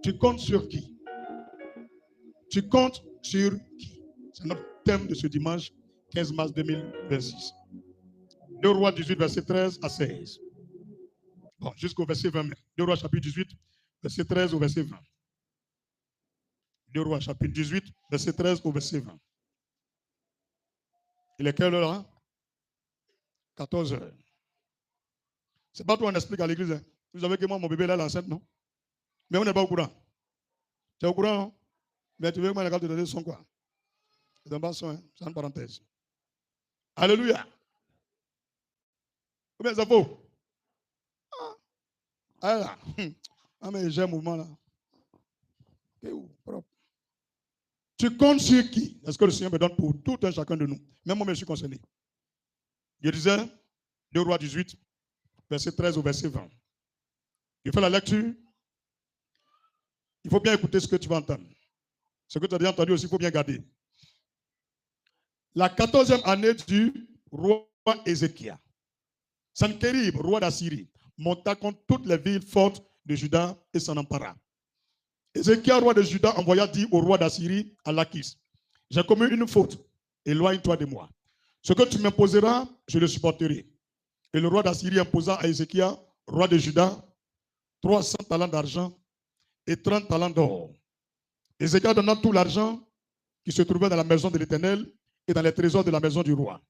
Tu comptes sur qui? Tu comptes sur qui? C'est notre thème de ce dimanche 15 mars 2026. 2 Rois 18, verset 13 à 16. Bon, jusqu'au verset 20. 2 Rois chapitre 18, verset 13 au verset 20. 2 Rois chapitre 18, verset 13 au verset 20. Il est quelle heure là? 14 heures. C'est pas toi on explique à l'église. Hein? Vous savez que moi, mon bébé là, l'enceinte, non? Mais on n'est pas au courant. Tu es au courant, non? Mais tu veux que moi, te donner son quoi? C'est un bas son, hein? C'est une parenthèse. Alléluia. Combien ça vaut? Ah là. Ah, mais j'ai un mouvement là. Tu comptes sur qui? Est-ce que le Seigneur me donne pour tout un chacun de nous? Même moi, je suis concerné. Je disais, 2 Rois 18, verset 13 au verset 20. Je fais la lecture. Il faut bien écouter ce que tu vas entendre. Ce que tu as déjà entendu aussi, il faut bien garder. La 14e année du roi Ézéchias, Sanchérib, roi d'Assyrie, monta contre toutes les villes fortes de Juda et s'en empara. Ézéchias, roi de Juda, envoya dire au roi d'Assyrie à Lachis, j'ai commis une faute, éloigne-toi de moi. Ce que tu m'imposeras, je le supporterai. Et le roi d'Assyrie imposa à Ézéchias, roi de Juda, 300 talents d'argent et 30 talents d'or. Ézéchias donna tout l'argent qui se trouvait dans la maison de l'Éternel et dans les trésors de la maison du roi.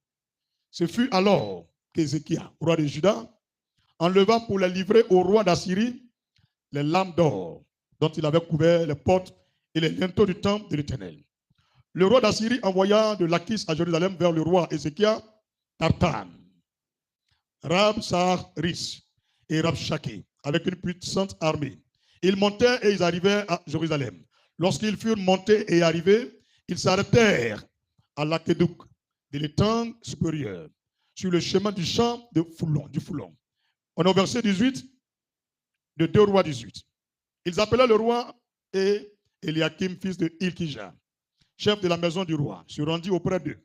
Ce fut alors qu'Ézéchias, roi de Juda, enleva pour les livrer au roi d'Assyrie les lames d'or dont il avait couvert les portes et les linteaux du temple de l'Éternel. Le roi d'Assyrie envoya de Lachis à Jérusalem vers le roi Ézéchias, Tartan, Rabsaris et Rabshakeh avec une puissante armée. Ils montèrent et ils arrivèrent à Jérusalem. Lorsqu'ils furent montés et arrivés, ils s'arrêtèrent à l'aqueduc de l'étang supérieur, sur le chemin du champ de Foulon, du Foulon. On est au verset 18 de 2 Rois 18. Ils appelaient le roi et Eliakim, fils de Hilkija, chef de la maison du roi, se rendit auprès d'eux,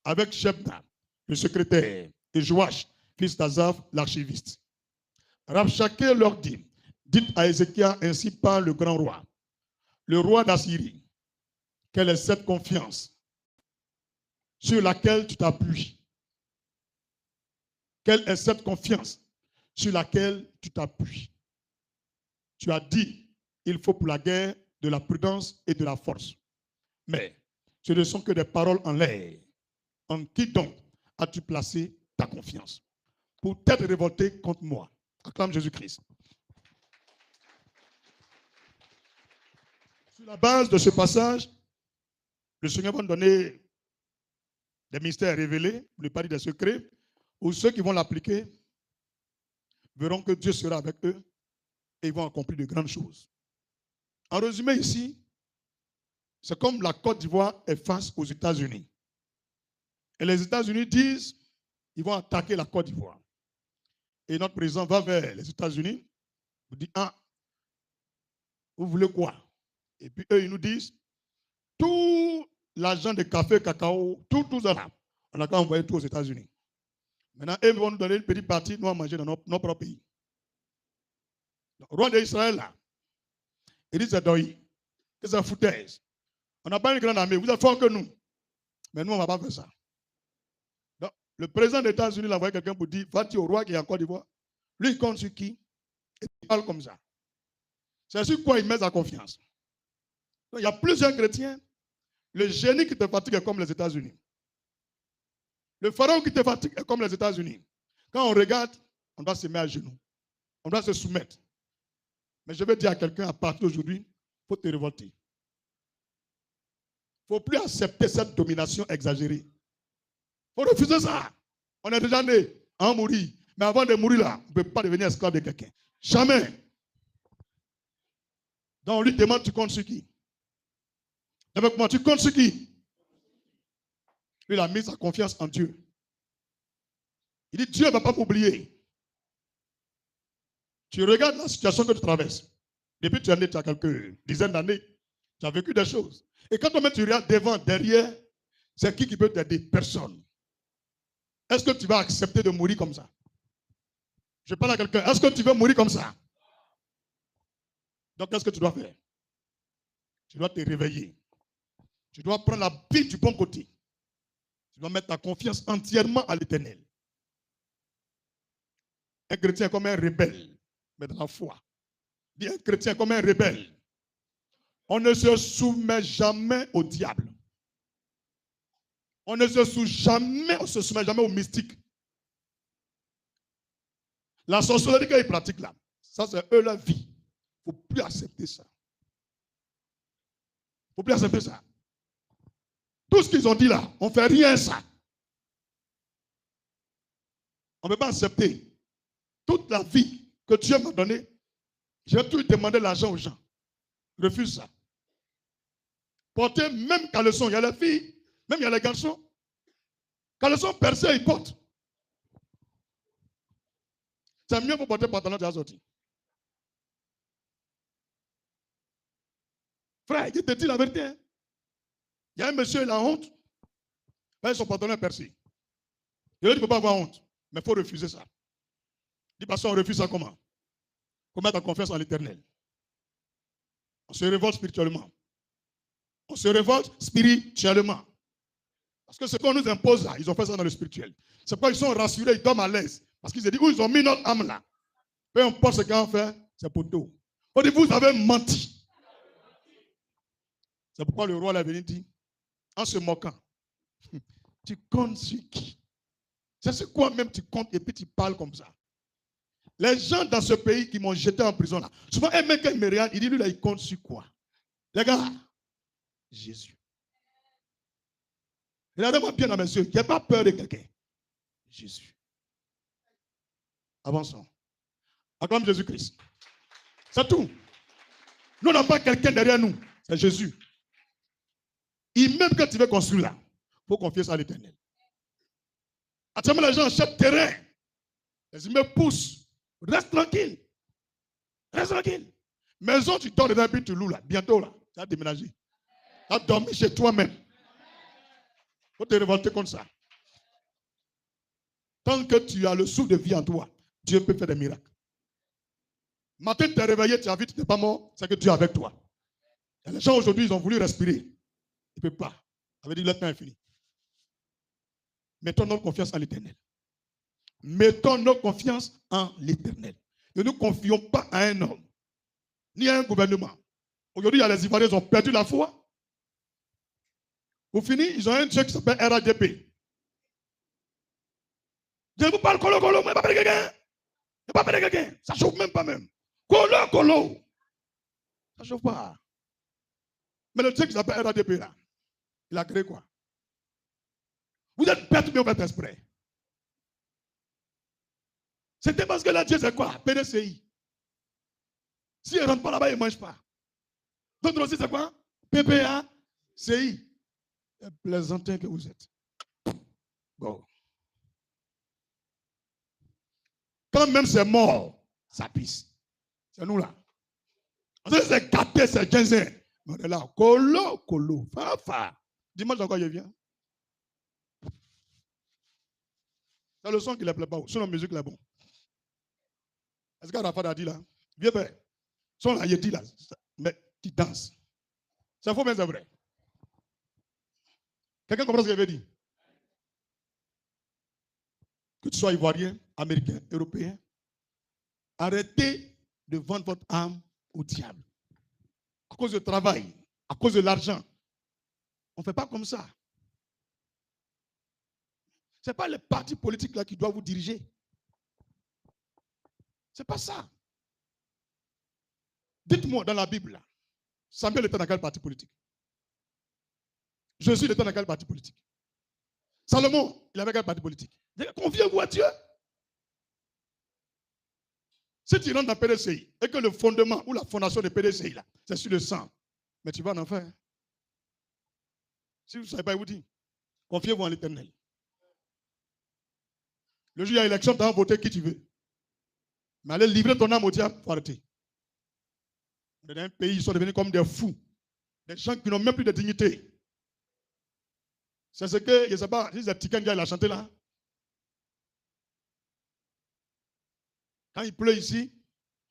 avec Shebna, le secrétaire, et Joach, fils d'Azaph, l'archiviste. Rabshakeh leur dit, dites à Ézéchias, ainsi parle le grand roi, le roi d'Assyrie, quelle est cette confiance sur laquelle tu t'appuies? Quelle est cette confiance sur laquelle tu t'appuies? Tu as dit, il faut pour la guerre de la prudence et de la force. Mais ce ne sont que des paroles en l'air. En qui donc as-tu placé ta confiance pour t'être révolté contre moi? Acclame Jésus-Christ. Sur la base de ce passage, le Seigneur va nous donner des mystères révélés, pour ne pas dire des secrets, où ceux qui vont l'appliquer verront que Dieu sera avec eux et ils vont accomplir de grandes choses. En résumé ici, c'est comme la Côte d'Ivoire est face aux États-Unis. Et les États-Unis disent qu'ils vont attaquer la Côte d'Ivoire. Et notre président va vers les États-Unis, il dit, ah, vous voulez quoi? Et puis eux, ils nous disent, tout l'argent de café, cacao, tout ça là, on a qu'à envoyer tout aux États-Unis. Maintenant, eux vont nous donner une petite partie, nous à manger dans nos propres pays. Le roi d'Israël là, il dit, c'est d'oï, que c'est foutaise. On n'a pas une grande armée, vous êtes forts que nous. Mais nous, on ne va pas faire ça. Donc, le président des États-Unis a envoyé quelqu'un pour dire, va-t-il au roi qui est en Côte d'Ivoire? Lui, il compte sur qui? Et il parle comme ça. C'est sur quoi il met sa confiance. Donc, il y a plusieurs chrétiens. Le génie qui te fatigue est comme les États-Unis. Le pharaon qui te fatigue est comme les États-Unis. Quand on regarde, on doit se mettre à genoux. On doit se soumettre. Mais je vais dire à quelqu'un, à partir d'aujourd'hui, il faut te révolter. Il ne faut plus accepter cette domination exagérée. Il faut refuser ça. On est déjà né à en mourir. Mais avant de mourir là, on ne peut pas devenir esclave de quelqu'un. Jamais. Donc on lui demande, tu comptes sur qui? Avec moi, tu comptes sur qui? Lui, il a mis sa confiance en Dieu. Il dit, Dieu ne va pas m'oublier. Tu regardes la situation que tu traverses. Depuis que tu es né, tu as quelques dizaines d'années, tu as vécu des choses. Et quand toi-même tu regardes devant, derrière, c'est qui peut t'aider? Personne. Est-ce que tu vas accepter de mourir comme ça? Je parle à quelqu'un. Est-ce que tu veux mourir comme ça? Donc, qu'est-ce que tu dois faire? Tu dois te réveiller. Tu dois prendre la Bible du bon côté. Tu dois mettre ta confiance entièrement à l'Éternel. Un chrétien est comme un rebelle, mais dans la foi. Dis un chrétien comme un rebelle. On ne se soumet jamais au diable. On ne se soumet jamais aux mystiques. La sorcellerie qu'ils pratiquent là, ça c'est eux leur vie. Il ne faut plus accepter ça. Il ne faut plus accepter ça. Tout ce qu'ils ont dit là, on ne fait rien ça. On ne peut pas accepter. Toute la vie que Dieu m'a donnée, je vais toujours demander l'argent aux gens. Refuse ça. Porter même caleçon, il y a les filles, même il y a les garçons. Caleçon percé, ils portent. C'est mieux pour porter pantalon déjà sorti. Frère, je te dis la vérité. Hein? Il y a un monsieur, il a honte. Son pantalon est percé. Il ne peut pas avoir honte. Mais il faut refuser ça. Dis parce qu'on refuse ça comment? Pour mettre en confiance en l'Éternel. On se révolte spirituellement. On se révolte spirituellement. Parce que ce qu'on nous impose là, ils ont fait ça dans le spirituel. C'est pourquoi ils sont rassurés, ils dorment à l'aise. Parce qu'ils se disent, où ils ont mis notre âme là. Peu importe ce qu'on fait, c'est pour tout. On dit, vous avez menti. C'est pourquoi le roi l'a venu dire, en se moquant, tu comptes sur qui? C'est quoi même tu comptes et puis tu parles comme ça. Les gens dans ce pays qui m'ont jeté en prison là, souvent un mec qui me regarde, il dit, lui là, il compte sur quoi? Les gars, Jésus. Regardez-moi bien dans mes yeux, je n'ai pas peur de quelqu'un. Jésus. Avançons. Acclame Jésus-Christ. C'est tout. Nous n'avons pas quelqu'un derrière nous. C'est Jésus. Et même quand tu veux construire là, il faut confier ça à l'Éternel. Actuellement, les gens achètent terrain. Les immeubles poussent. Reste tranquille. Reste tranquille. Maison, tu dors dedans, puis tu loues là. Bientôt là, tu vas déménager. Tu vas dormir chez toi-même. Il faut te révolter contre ça. Tant que tu as le souffle de vie en toi, Dieu peut faire des miracles. Matin, tu t'es réveillé, tu as vu, tu n'es pas mort, c'est que Dieu est avec toi. Et les gens aujourd'hui, ils ont voulu respirer. Ils ne peuvent pas. Ça veut dire que le temps est fini. Mettons notre confiance en l'Éternel. Mettons notre confiance en l'Éternel. Ne nous confions pas à un homme, ni à un gouvernement. Aujourd'hui, il y a les Ivoiriens qui ont perdu la foi. Pour finir, ils ont un Dieu qui s'appelle RADP. Je vous parle colo, mais pas de quelqu'un. Pas de quelqu'un. Ça ne chauffe même pas même. Colo. Ça ne chauffe pas. Mais le Dieu qui s'appelle RADP là, il a créé quoi? Vous êtes bêtes, mais vous faites exprès. C'était parce que là, Dieu c'est quoi? PDCI. S'il ne rentre pas là-bas, il ne mange pas. D'autres aussi, c'est quoi? PPACI. Plaisantin que vous êtes. Bon. Quand même c'est mort, ça pisse. C'est nous là. C'est capté, c'est 15 ans. On est là. Colo. Fafa. Dimanche encore, je viens. C'est le son qui ne plaît pas. C'est la musique là bon. Est-ce que Rafa a dit là? Viens faire. Son là, il dit là. Mais tu danses. C'est faux, mais c'est vrai. Quelqu'un comprend ce que je veux dire? Que tu sois ivoirien, américain, européen, arrêtez de vendre votre âme au diable. À cause du travail, à cause de l'argent. On ne fait pas comme ça. Ce n'est pas les partis politiques là qui doivent vous diriger. Ce n'est pas ça. Dites-moi dans la Bible, là, Samuel était dans quel parti politique? Jésus était dans quel parti politique? Salomon, il avait quel parti politique? Confiez-vous à Dieu. Si tu rentres dans PDCI et que le fondement ou la fondation de PDCI, là, c'est sur le sang, mais tu vas en enfer. Si vous ne savez pas, il vous dit, confiez-vous en l'Éternel. Le jour où il y a élection, tu vas voter qui tu veux. Mais aller livrer ton âme au diable, il faut arrêter. Dans un pays, ils sont devenus comme des fous. Des gens qui n'ont même plus de dignité. C'est ce que, je ne sais pas, si c'est Tiken il a chanté là. Quand il pleut ici,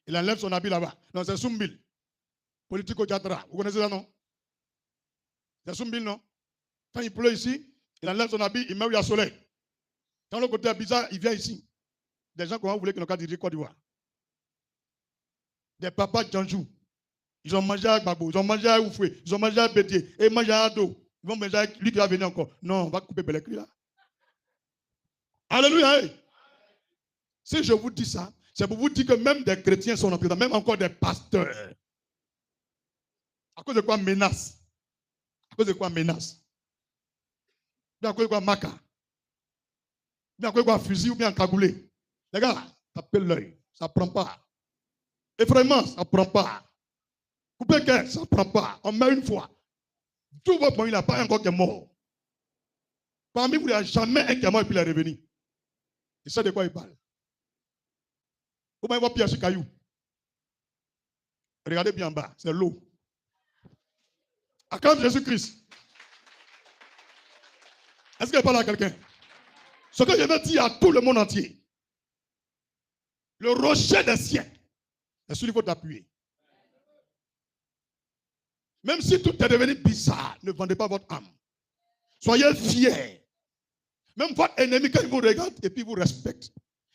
il enlève son habit là-bas. Non, c'est Soumbil. Politico-Diatra. Vous connaissez ça, non? C'est Soumbil, non? Quand il pleut ici, il enlève son habit, il met où il y a soleil. Quand le côté est bizarre, il vient ici. Des gens, comment vous voulez que nous cas diriger Côte d'Ivoire? Des papas Djanjou. Ils ont mangé à Gbagbo, ils ont mangé à Oufoué, ils ont mangé à Bédié, et ils mangent à Ado. Ils vont manger avec lui qui va venir encore. Non, on va couper Belekri là. Alléluia. Si je vous dis ça, c'est pour vous dire que même des chrétiens sont en prison, même encore des pasteurs. À cause de quoi menace? À cause de quoi menace? À cause de quoi maca? À cause de quoi fusil ou bien cagoulé? Les gars, tapez l'œil, ça ne prend pas. Effrayement, ça ne prend pas. Couper cœur, ça ne prend pas. On met une fois. Tout votre monde, il n'y a pas encore qui est mort. Parmi vous, il n'y a jamais un qui est mort et puis il est revenu. Il sait de quoi il parle. Vous pouvez voir Pierre sur caillou. Regardez bien en bas, c'est l'eau. Acclame Jésus-Christ. Est-ce qu'il parle à quelqu'un? Ce que je veux dire à tout le monde entier. Le rocher des siècles. C'est sur lui qu'il faut t'appuyer. Même si tout est devenu bizarre, ne vendez pas votre âme. Soyez fiers. Même votre ennemi, quand il vous regarde et puis il vous respecte,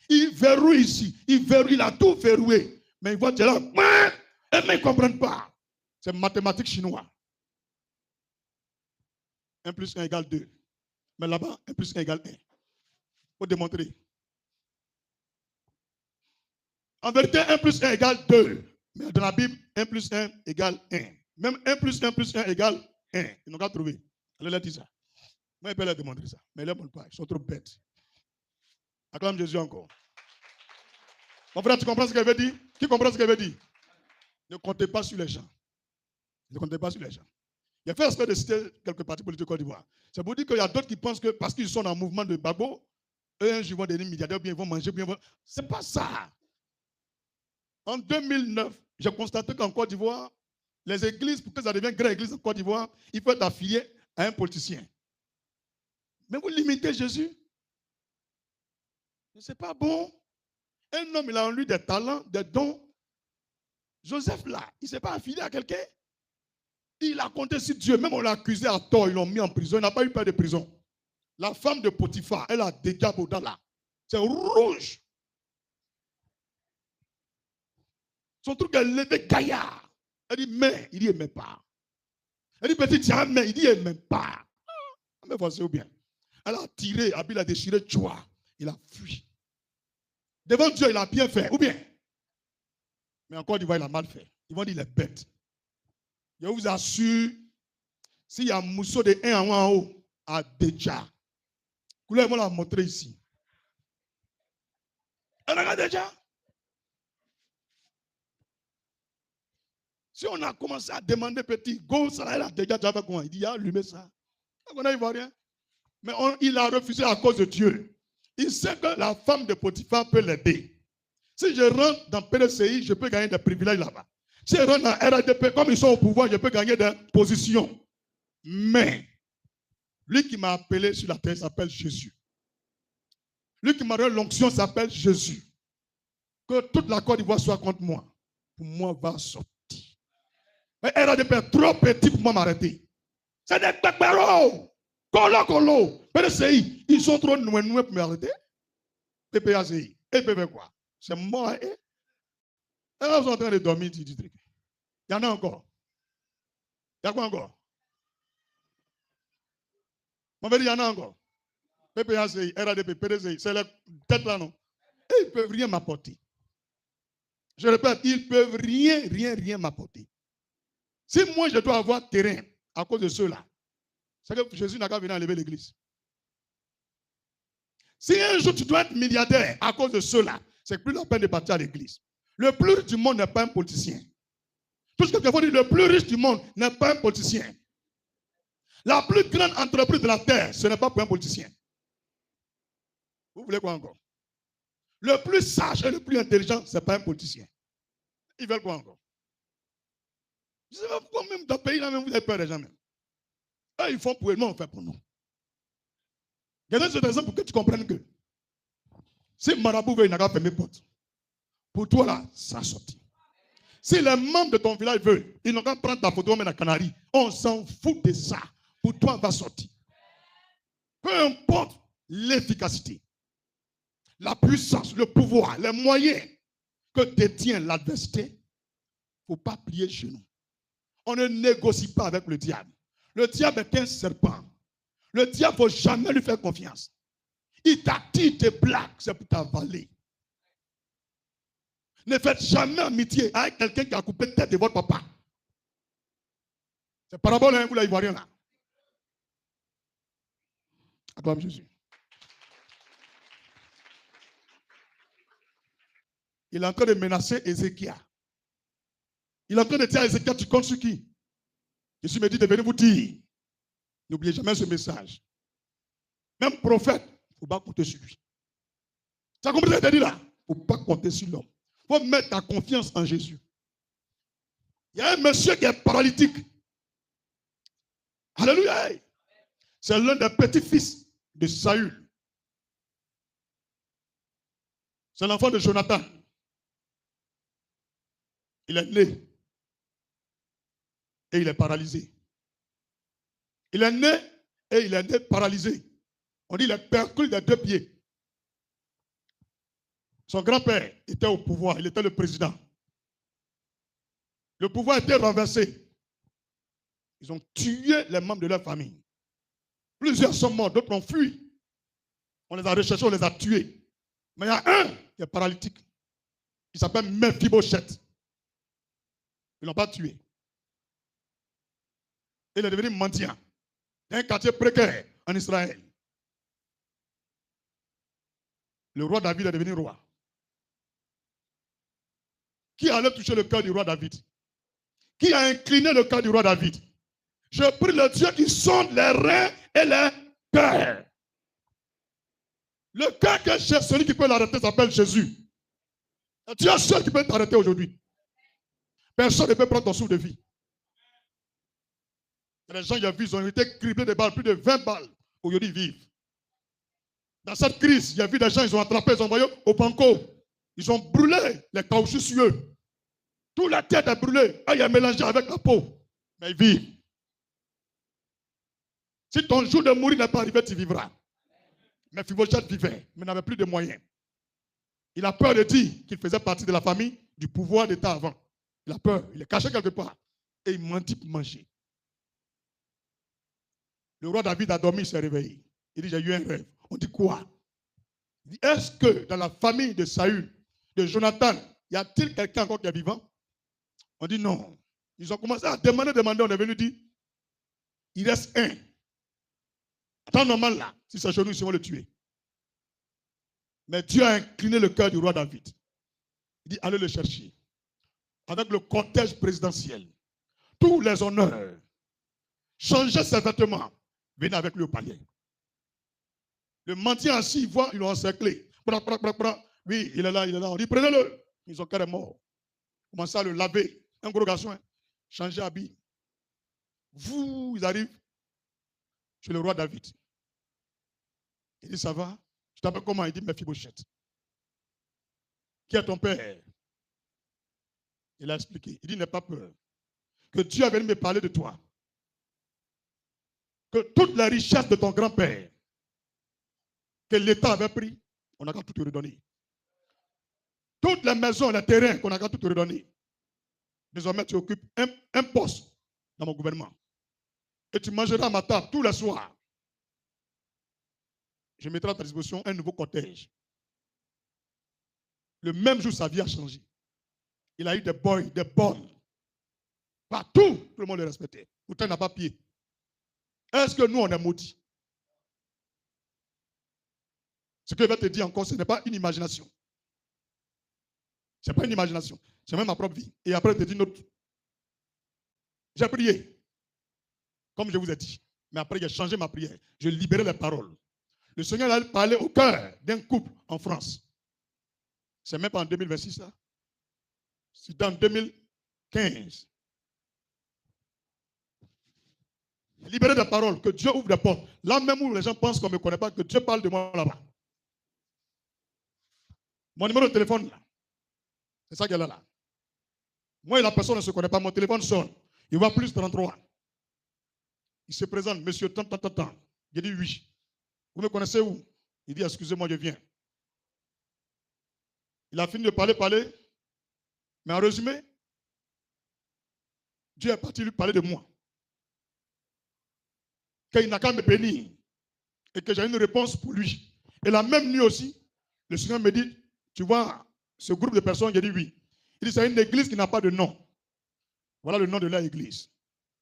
il verrouille ici, il a tout verrouillé. Mais il voit là, mais ils ne comprennent pas. C'est mathématiques chinois. 1 plus 1 égale 2. Mais là-bas, 1 plus 1 égale 1. Il faut démontrer. En vérité, 1 plus 1 égale 2. Mais dans la Bible, 1 plus 1 égale 1. Même 1 plus 1 plus 1 égale 1. Ils n'ont qu'à trouver. Allez leur dire ça. Moi, je peux leur démontrer ça. Mais ils ne le montrent pas. Ils sont trop bêtes. Acclame Jésus encore. Mon frère, tu comprends ce qu'elle veut dire? Qui comprend ce qu'elle veut dire? Ne comptez pas sur les gens. Ne comptez pas sur les gens. Il y a fait exprès de citer quelques partis politiques au Côte d'Ivoire. C'est pour dire qu'il y a d'autres qui pensent que parce qu'ils sont dans le mouvement de Gbagbo, eux, un jour, ils vont devenir milliardaires, bien ils vont manger, bien ils vont... C'est pas ça. En 2009, j'ai constaté qu'en Côte d'Ivoire, les églises, pour que ça devienne grande église en Côte d'Ivoire, il faut être affilié à un politicien. Mais vous limitez Jésus. C'est pas bon. Un homme, il a en lui des talents, des dons. Joseph, là, il ne s'est pas affilié à quelqu'un. Il a compté sur Dieu. Même on l'a accusé à tort, ils l'ont mis en prison. Il n'a pas eu peur de prison. La femme de Potiphar, elle a déjà dans là. C'est rouge. Son truc est levé gaillard. Elle dit, mais, il dit, il n'aime pas. Elle dit, petit, tiens, mais, il dit, il n'aime pas. Mais voici ou bien. Elle a tiré, Abil a déchiré, Tchoua. Il a fui. Devant Dieu, il a bien fait, ou bien. Mais encore, il a mal fait. Ils vont dire, il est bête. Je vous assure, s'il y a un mousseau de 1 en haut, à déjà. Vous voulez la montrer ici. Elle regarde déjà. Si on a commencé à demander petit, go, ça là, il a déjà fait quoi? Il dit, il a allumé ça. On n'a pas rien. Mais il a refusé à cause de Dieu. Il sait que la femme de Potiphar peut l'aider. Si je rentre dans PDCI, je peux gagner des privilèges là-bas. Si je rentre dans RADP, comme ils sont au pouvoir, je peux gagner des positions. Mais, lui qui m'a appelé sur la terre s'appelle Jésus. Lui qui m'a donné l'onction s'appelle Jésus. Que toute la Côte d'Ivoire soit contre moi. Pour moi, va sortir. Mais RADP est trop petit pour moi m'arrêter. C'est des pépéros. Colo. PDCI, ils sont trop noués pour m'arrêter. PPACI. Et PV quoi? C'est moi. Et ils sont en train de dormir. Il y en a encore. Il y a quoi encore? On va dire, il y en a encore. PPACI, RADP, PDCI, c'est la tête là, non? Et ils ne peuvent rien m'apporter. Je répète, ils ne peuvent rien m'apporter. Si moi je dois avoir terrain à cause de ceux-là, c'est que Jésus n'a qu'à venir enlever l'église. Si un jour tu dois être milliardaire à cause de ceux-là, c'est plus la peine de partir à l'église. Le plus riche du monde n'est pas un politicien. Tout ce que je veux dire, le plus riche du monde n'est pas un politicien. La plus grande entreprise de la terre, ce n'est pas pour un politicien. Vous voulez quoi encore? Le plus sage et le plus intelligent, ce n'est pas un politicien. Ils veulent quoi encore? Je ne sais pas pourquoi même dans le pays là, même vous avez peur des gens même. Eux, ils font pour eux, nous on fait pour nous. Je donne cet exemple pour que tu comprennes que si Marabout veut, il n'a qu'à fermer porte. Pour toi là, ça sortit. Si les membres de ton village veulent, ils n'ont qu'à prendre ta photo, mettre la Canarie. On s'en fout de ça. Pour toi, va sortir. Peu importe l'efficacité, la puissance, le pouvoir, les moyens que détient l'adversité, il ne faut pas plier chez nous. On ne négocie pas avec le diable. Le diable est un serpent. Le diable, il ne faut jamais lui faire confiance. Il t'attire tes blagues, c'est pour t'avaler. Ne faites jamais amitié avec quelqu'un qui a coupé la tête de votre papa. C'est parabole, hein, vous là, Ivoirien là. Acclame Jésus. Il est en train de menacer Ézéchiel. Il est en train de dire à Ézéchiel, tu comptes sur qui? Jésus me dit de venir vous dire. N'oubliez jamais ce message. Même prophète, il ne faut pas compter sur lui. Tu as compris ce que je dis là? Il ne faut pas compter sur l'homme. Il faut mettre ta confiance en Jésus. Il y a un monsieur qui est paralytique. Alléluia. C'est l'un des petits-fils de Saül. C'est l'enfant de Jonathan. Il est né. Et il est paralysé. Il est né et il est né paralysé. On dit qu'il est perclus des 2 pieds. Son grand-père était au pouvoir, il était le président. Le pouvoir était renversé. Ils ont tué les membres de leur famille. Plusieurs sont morts, d'autres ont fui. On les a recherchés, on les a tués. Mais il y a un qui est paralytique. Il s'appelle Mephibosheth. Ils ne l'ont pas tué. Il est devenu mendiant. C'est un quartier précaire en Israël. Le roi David est devenu roi. Qui allait toucher le cœur du roi David? Qui a incliné le cœur du roi David? Je prie le Dieu qui sonde les reins et les cœurs. Le cœur que j'ai, celui qui peut l'arrêter s'appelle Jésus. C'est Dieu seul qui peut t'arrêter aujourd'hui. Personne ne peut prendre ton souffle de vie. Les gens, ils ont été criblés de balles, plus de 20 balles. Aujourd'hui, ils vivent. Dans cette crise, il y a vu des gens, ils ont attrapé, ils ont envoyé au banco. Ils ont brûlé les caoutchoucs sur eux. Toute la tête est brûlée. Il a mélangé avec la peau. Mais ils vivent. Si ton jour de mourir n'est pas arrivé, tu vivras. Mais Mephibosheth vivait, mais n'avait plus de moyens. Il a peur de dire qu'il faisait partie de la famille du pouvoir d'État avant. Il a peur, il est caché quelque part. Et il mentit pour manger. Le roi David a dormi, il s'est réveillé. Il dit, j'ai eu un rêve. On dit quoi? Il dit, est-ce que dans la famille de Saül, de Jonathan, y a-t-il quelqu'un encore qui est vivant? On dit non. Ils ont commencé à demander, on est venu dire, il reste un. À temps normal là, si c'est chez nous, ils vont le tuer. Mais Dieu a incliné le cœur du roi David. Il dit, allez le chercher. Avec le cortège présidentiel. Tous les honneurs. Changez ses vêtements. Venez avec lui au palais. Le mendiant assis, il voit, ils l'ont encerclé. Oui, il est là, il est là. On dit, prenez-le. Ils sont carrément morts. Commencez à le laver. Un gros garçon, hein. Changer habit. Vous, ils arrivent chez le roi David. Il dit, ça va? Je t'appelle comment? Il dit, Mephibosheth. Qui est ton père? Il a expliqué. Il dit, n'aie pas peur. Que Dieu avait me parler de toi. Que toute la richesse de ton grand-père, que l'État avait pris, on n'a qu'à tout te redonner. Toutes les maisons, les terrains qu'on n'a qu'à tout te redonner. Désormais, tu occupes un poste dans mon gouvernement. Et tu mangeras à ma table tous les soirs. Je mettrai à ta disposition un nouveau cortège. Le même jour, sa vie a changé. Il a eu des boys, des bonnes. Partout, tout le monde le respectait. Pourtant, il n'a pas pied. Est-ce que nous, on est maudits? Ce que je vais te dire encore, ce n'est pas une imagination. Ce n'est pas une imagination. C'est même ma propre vie. Et après, je te dis une autre. J'ai prié, comme je vous ai dit. Mais après, j'ai changé ma prière. Je libérais les paroles. Le Seigneur a parlé au cœur d'un couple en France. C'est même pas en 2026, là. C'est en 2015. Libérer des paroles, que Dieu ouvre des portes. Là même où les gens pensent qu'on ne me connaît pas, que Dieu parle de moi là-bas. Mon numéro de téléphone, là. C'est ça qu'elle a là. Moi et la personne ne se connaît pas. Mon téléphone sonne. Il voit plus 33. Il se présente, monsieur, tant. J'ai dit oui. Vous me connaissez où? Il dit, excusez-moi, je viens. Il a fini de parler. Mais en résumé, Dieu est parti lui parler de moi. Qu'il n'a qu'à me bénir. Et que j'ai une réponse pour lui. Et la même nuit aussi, le Seigneur me dit, tu vois, ce groupe de personnes, j'ai dit oui. Il dit, c'est une église qui n'a pas de nom. Voilà le nom de leur église.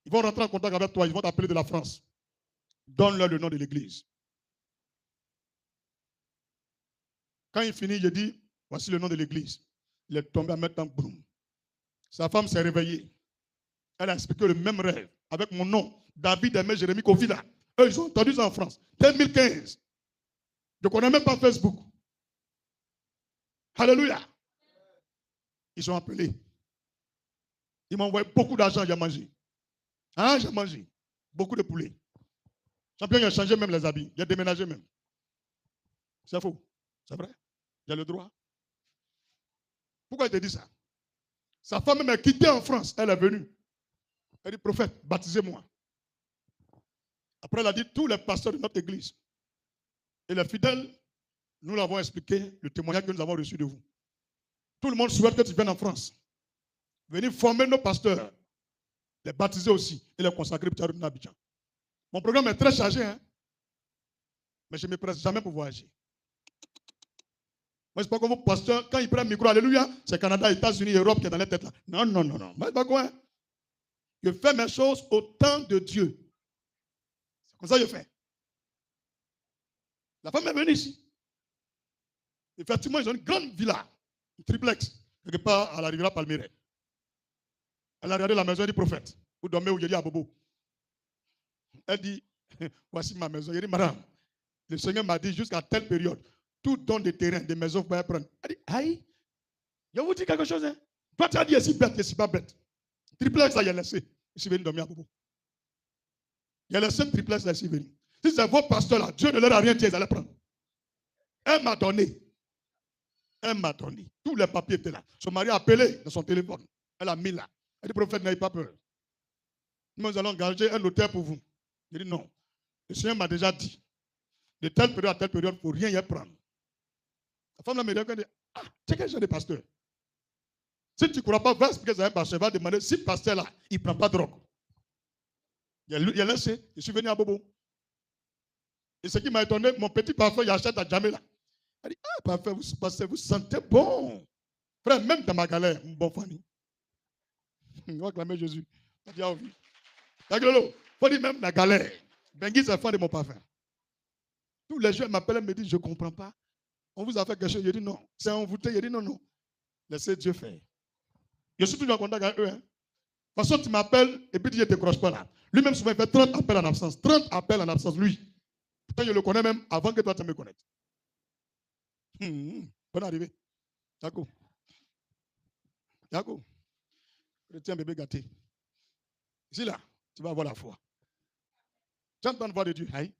Ils vont rentrer en contact avec toi, ils vont t'appeler de la France. Donne-leur le nom de l'église. Quand il finit, je dis, voici le nom de l'église. Il est tombé à mettre en boum. Sa femme s'est réveillée. Elle a expliqué le même rêve avec mon nom, David Aimé Jérémie Kofila. Eux, ils ont entendu ça en France. 2015. Je ne connais même pas Facebook. Alléluia. Ils ont appelé. Ils m'ont envoyé beaucoup d'argent, j'ai mangé. Hein, j'ai mangé. Beaucoup de poulet. Champion, il a changé même les habits. Il a déménagé même. C'est faux. C'est vrai. J'ai le droit. Pourquoi il te dit ça? Sa femme m'a quitté en France. Elle est venue. Elle dit, prophète, baptisez-moi. Après, elle a dit, tous les pasteurs de notre église et les fidèles, nous l'avons expliqué, le témoignage que nous avons reçu de vous. Tout le monde souhaite que tu viennes en France. Venir former nos pasteurs, les baptiser aussi et les consacrer pour Abidjan. Mon programme est très chargé, hein? Mais je ne me presse jamais pour voyager. Moi, je ne sais pas comment vos pasteurs, quand ils prennent le micro, alléluia, c'est Canada, États-Unis, Europe qui est dans les têtes là. Non. Moi, je ne sais pas quoi. Je fais mes choses au temps de Dieu. C'est comme ça que je fais. La femme est venue ici. Effectivement, ils ont une grande villa, une triplex, quelque part à la rivière Palmyre. Elle a regardé la maison du prophète. Vous dormez où? J'ai dit à Bobo. Elle dit, voici ma maison. J'ai dit, madame, le Seigneur m'a dit jusqu'à telle période, tout don de terrain, des maisons, vous pouvez prendre. Elle dit, aïe, je vous dis quelque chose. Hein? Toi, tu as dit, je suis bête, je ne suis pas bête. Triplex, là, il a laissé. Je suis venu dormir à Bobo. Il a laissé triplex, là, je suis venu. Si c'est vos pasteurs là, Dieu ne leur a rien dit, ils allaient prendre. Elle m'a donné. Tous les papiers étaient là. Son mari a appelé dans son téléphone. Elle a mis là. Elle dit, prophète, n'ayez pas peur. Nous allons engager un notaire pour vous. Il dit, non. Le Seigneur m'a déjà dit, de telle période à telle période, il ne faut rien y prendre. La femme là me dit, ah, tu es quel genre de pasteur? Si tu ne crois pas, va expliquer à un pasteur, va demander si le pasteur là, il ne prend pas de drogue. Il a laissé, je suis venu à Bobo. Et ce qui m'a étonné, mon petit parfum, il achète à Jamela. Elle dit, ah, parfait, vous sentez bon. Frère, même dans ma galère, mon bon famille. On va acclamer Jésus. Il faut dire même dans la galère. Bengui, c'est fan de mon parfum. Tous les jours, elle m'appelle, elle me dit, je ne comprends pas. On vous a fait quelque chose. Je dis non. C'est envoûté. Je dis non. Laissez Dieu faire. Je suis toujours en contact avec eux. Hein. De toute façon, tu m'appelles et puis tu ne décroches pas là. Lui-même, souvent, il fait 30 appels en absence. 30 appels en absence, lui. Pourtant, je le connais même avant que toi, tu me connaisses. Bonne arrivée. D'accord. Chrétien bébé gâté. Ici, là, tu vas avoir la foi. Tu entends la voix de Dieu. Aïe.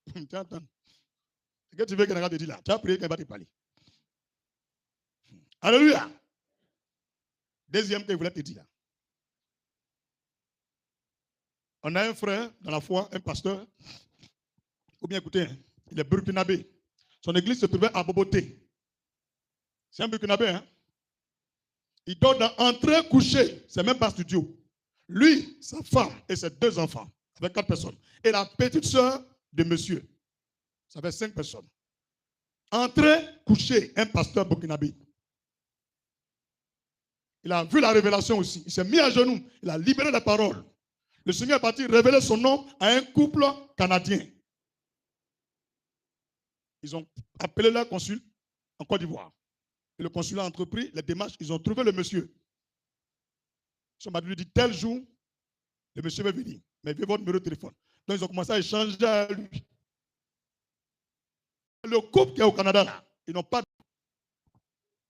Tu entends. Ce que tu veux qu'elle te dise là, tu as prié qu'elle va te parler. Alléluia. Deuxième que je voulais te dire. On a un frère dans la foi, un pasteur. Ou bien écoutez, hein, il est burkinabé. Son église se trouvait à Boboté. C'est un burkinabé, hein? Il dort en train couché. C'est même pas studio. Lui, sa femme et ses 2 enfants, avec 4 personnes. Et la petite soeur de monsieur. Ça fait 5 personnes. En train couché, un pasteur burkinabé. Il a vu la révélation aussi. Il s'est mis à genoux. Il a libéré la parole. Le Seigneur est parti révéler son nom à un couple canadien. Ils ont appelé leur consul en Côte d'Ivoire. Et le consul a entrepris les démarches. Ils ont trouvé le monsieur. Son mari lui dit, tel jour, le monsieur va venir. Mais il veut votre numéro de téléphone. Donc ils ont commencé à échanger à lui. Le couple qui est au Canada, là, ils n'ont pas.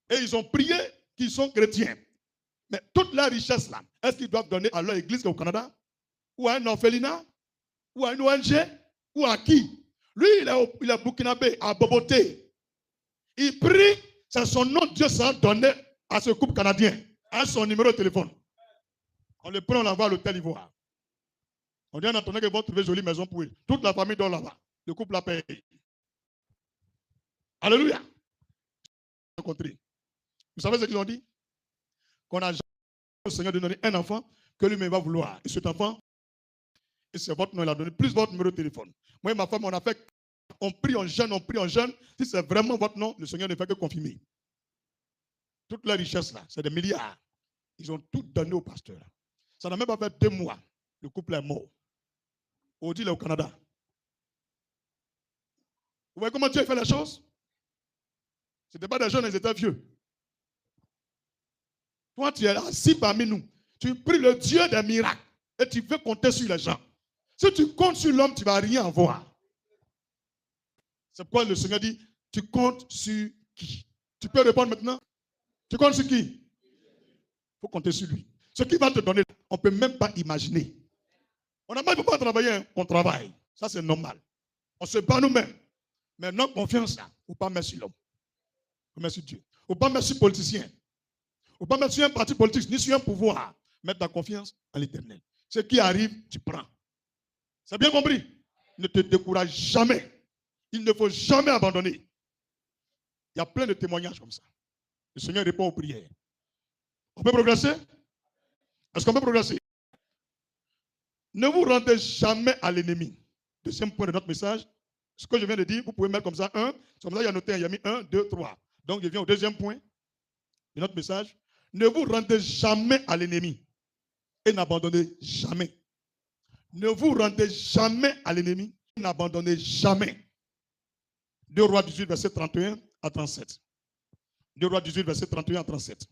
Et ils ont prié qu'ils sont chrétiens. Mais toute la richesse là, est-ce qu'ils doivent donner à leur église qui est au Canada? Ou à un orphelinat? Ou à une ONG? Ou à qui? Lui, il est burkinabé, à Boboté. Il prie, c'est son nom Dieu s'en donné à ce couple canadien. a son numéro de téléphone. On le prend, on l'envoie à l'hôtel Ivoire. On dit en attendant qu'ils vont trouver une jolie maison pour eux. Toute la famille dort là-bas. Le couple a payé. Alléluia. Vous savez ce qu'ils ont dit? Qu'on a jamais au Seigneur de donner un enfant que lui-même va vouloir. Et cet enfant, et c'est votre nom, il a donné plus votre numéro de téléphone. Moi et ma femme, on a fait, on prie en jeûne, on prie en jeûne. Si c'est vraiment votre nom, le Seigneur ne fait que confirmer. Toute la richesse là, c'est des milliards. Ils ont tout donné au pasteur. Ça n'a même pas fait 2 mois. Le couple est mort. Aujourd'hui, il est au Canada. Vous voyez comment Dieu a fait les choses? Ce n'était pas des jeunes, ils étaient vieux. Toi, tu es assis parmi nous. Tu pries le Dieu des miracles et tu veux compter sur les gens. Si tu comptes sur l'homme, tu ne vas rien avoir. C'est pourquoi le Seigneur dit, tu comptes sur qui? Tu peux répondre maintenant? Tu comptes sur qui? Il faut compter sur lui. Ce qu'il va te donner, on ne peut même pas imaginer. On n'a même pas travaillé, on travaille. Ça, c'est normal. On se bat nous-mêmes. Mais notre confiance, là, il ne faut pas mettre sur l'homme. Il faut mettre sur Dieu. Il ne faut pas mettre sur politicien. Il ne faut pas mettre sur un parti politique, ni sur un pouvoir. Mettre ta confiance en l'Éternel. Ce qui arrive, tu prends. C'est bien compris? Ne te décourage jamais. Il ne faut jamais abandonner. Il y a plein de témoignages comme ça. Le Seigneur répond aux prières. On peut progresser? Est-ce qu'on peut progresser? Ne vous rendez jamais à l'ennemi. Deuxième point de notre message. Ce que je viens de dire, vous pouvez mettre comme ça 1. Comme ça, il y a noté, il y a mis 1, 2, 3. Donc, je viens au deuxième point de notre message. Ne vous rendez jamais à l'ennemi. Et n'abandonnez jamais. Ne vous rendez jamais à l'ennemi. Et n'abandonnez jamais. 2 Rois 18, verset 31 à 37. 2 Rois 18, verset 31 à 37.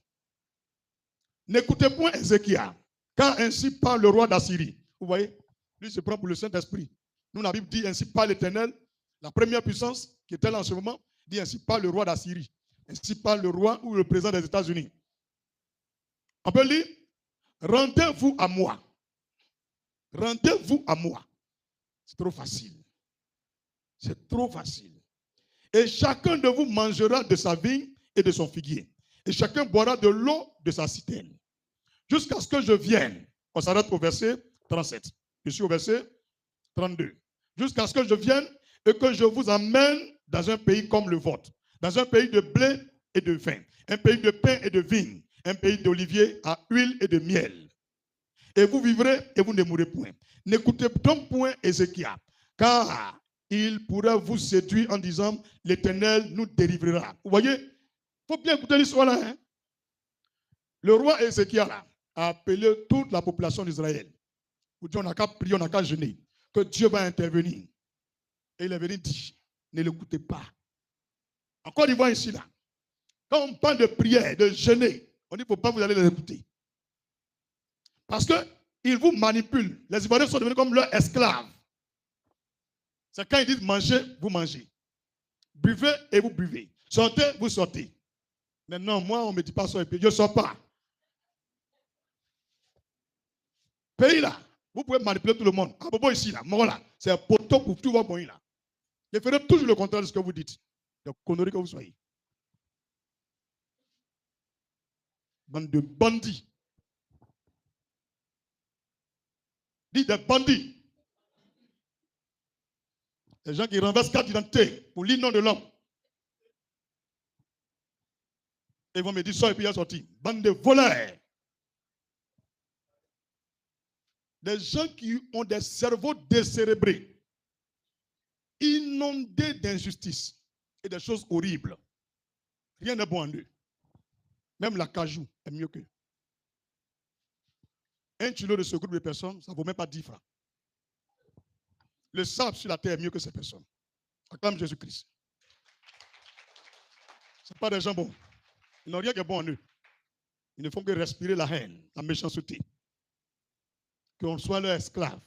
N'écoutez point Ézéchias, car ainsi parle le roi d'Assyrie. Vous voyez, lui se prend pour le Saint-Esprit. Nous, la Bible dit ainsi parle l'Éternel, la première puissance qui était là en ce moment, dit ainsi parle le roi d'Assyrie. Ainsi parle le roi ou le président des États-Unis. On peut lire, rendez-vous à moi. Rendez-vous à moi. C'est trop facile. C'est trop facile. Et chacun de vous mangera de sa vigne et de son figuier. Et chacun boira de l'eau de sa citerne. Jusqu'à ce que je vienne. On s'arrête au verset 37. Je suis au verset 32. Jusqu'à ce que je vienne et que je vous amène dans un pays comme le vôtre. Dans un pays de blé et de vin. Un pays de pain et de vigne. Un pays d'olivier à huile et de miel. Et vous vivrez et vous ne mourrez point. N'écoutez donc point Ézéchias, car il pourrait vous séduire en disant, l'Éternel nous délivrera. Vous voyez, il faut bien écouter l'histoire là. Hein? Le roi Ézéchias là, a appelé toute la population d'Israël. Vous dit, on n'a qu'à prier, on n'a qu'à jeûner, que Dieu va intervenir. Et il est venu dire, ne l'écoutez pas. En Côte d'Ivoire ici là, quand on parle de prière, de jeûner, on dit, il ne faut pas vous aller les écouter. Parce qu'ils vous manipulent. Les Ivoiriens sont devenus comme leurs esclaves. C'est quand ils disent mangez, vous mangez. Buvez et vous buvez. Sortez, vous sortez. Maintenant, moi, on ne me dit pas ça et puis je ne sors pas. Pays là, vous pouvez manipuler tout le monde. À propos ici, là, moi là, c'est un poteau pour tout votre pays là. Je ferai toujours le contraire de ce que vous dites. De conneries que vous soyez. Bande de bandits. Dites des bandits. Des gens qui renversent 4 identités pour lire le nom de l'homme. Ils vont me dire ça et puis il est sorti. Bande de voleurs. Des gens qui ont des cerveaux décérébrés, inondés d'injustice et des choses horribles. Rien n'est bon en eux. Même la cajou est mieux qu'eux. 1 kilo de ce groupe de personnes, ça ne vaut même pas 10 francs. Le sable sur la terre est mieux que ces personnes. Acclame Jésus-Christ. Ce ne sont pas des gens bons. Ils n'ont rien de bon en eux. Ils ne font que respirer la haine, la méchanceté. Qu'on soit leur esclave.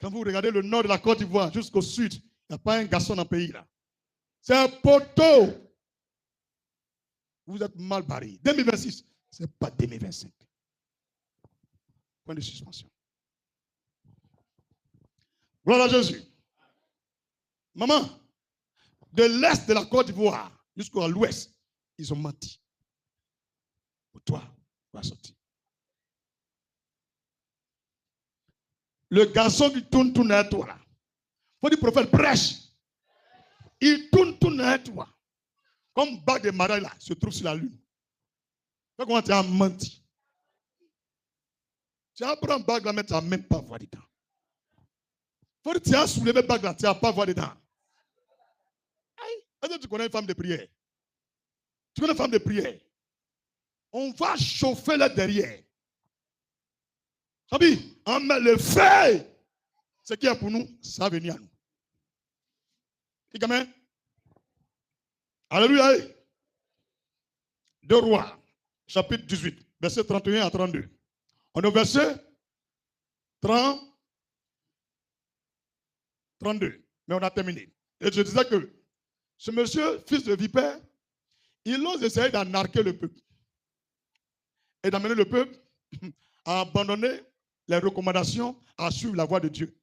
Quand vous regardez le nord de la Côte d'Ivoire jusqu'au sud, il n'y a pas un garçon dans le pays là. C'est un poteau. Vous êtes mal barré. 2026, ce n'est pas 2025. Point de suspension. Gloire à Jésus. Maman, de l'est de la Côte d'Ivoire jusqu'à l'ouest, ils ont menti. Pour toi, va sortir. Le garçon qui tourne à toi là. Faut dire prophète prêche. Il tourne à toi. Comme bague de mariage là se trouve sur la lune. Fait comment tu as menti. Tu as pris un bague là, mais tu n'as même pas voir dedans. Faut dire tu as soulevé bague là, tu n'as pas voir dedans. Est-ce que tu connais une femme de prière? Tu connais une femme de prière? On va chauffer là derrière. Sabi, on met le feu. Ce qui est pour nous, ça va venir à nous. Et quand même, alléluia. 2 Rois, chapitre 18, verset 31 à 32. On est au verset 32, mais on a terminé. Et je disais que ce monsieur, fils de vipère, il ose essayer d'anarquer le peuple et d'amener le peuple à abandonner les recommandations, à suivre la voie de Dieu.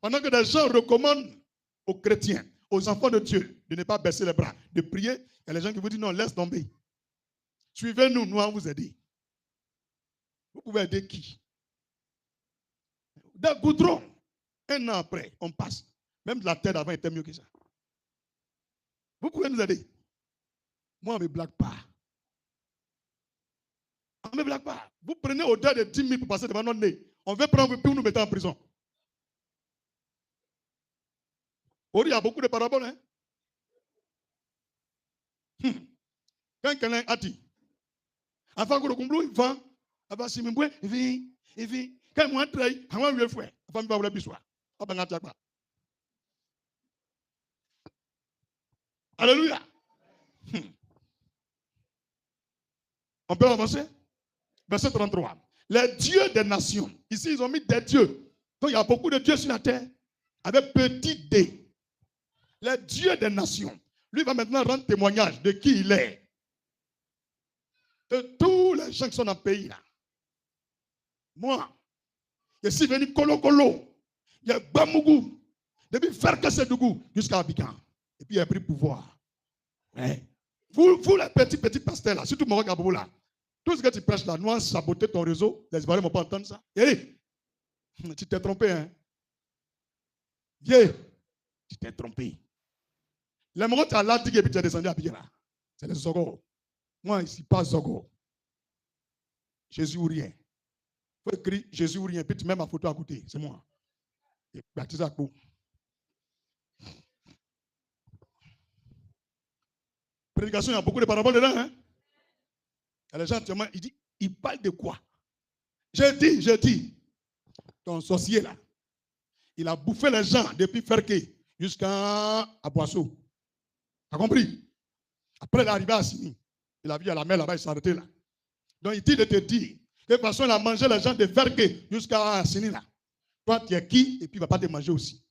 Pendant que des gens recommandent aux chrétiens, aux enfants de Dieu, de ne pas baisser les bras, de prier, il y a les gens qui vous disent non, laisse tomber. Suivez-nous, nous allons vous aider. Vous pouvez aider qui? D'un goudron, un an après, on passe. Même la terre d'avant était mieux que ça. Vous pouvez nous aider. Moi, on ne me blague pas. On ne me blague pas. Vous prenez au-delà de 10 000 pour passer devant notre nez. On veut prendre pour nous mettre en prison. Il y a beaucoup de paraboles. Hein? Quand quelqu'un a dit, avant que le complot, il vend, avant si il vient, quand il trahi, avant il fait, avant il va vous bisouer. Alléluia. On peut avancer? Verset 33. Les dieux des nations. Ici, ils ont mis des dieux. Donc, il y a beaucoup de dieux sur la terre avec petit d. Les dieux des nations. Lui va maintenant rendre témoignage de qui il est. De tous les gens qui sont dans le pays là. Moi, je suis venu Colo. Il y a Bamougou. Depuis faire que c'est Dougou jusqu'à Abidjan. Et puis il a pris pouvoir. Ouais. Vous les petits pasteurs là, surtout Morok Abou là, tout ce que tu prêches là, nous avons saboté ton réseau. Les Ivoiriens ne vont pas entendre ça. Hey, tu t'es trompé, hein? Viens, tu t'es trompé. Les Morok, tu as là dit que tu es descendu à Abidjan là. C'est les Zogo. Moi, ici, pas Zogo. Jésus ou rien. Il faut écrire Jésus ou rien, puis tu mets ma photo à côté. C'est moi. Et baptise à coup. Prédication, il y a beaucoup de paraboles dedans. Hein? Et les gens, ils parlent de quoi? J'ai dit, ton sorcier là, il a bouffé les gens depuis Ferké jusqu'à Boisseau. Tu as compris? Après, il est arrivé à Sini. Il a vu à la mer là-bas, il s'est arrêté là. Donc, il dit de te dire, de toute façon, il a mangé les gens de Ferké jusqu'à Sini là. Toi, tu es qui? Et puis, il ne va pas te manger aussi.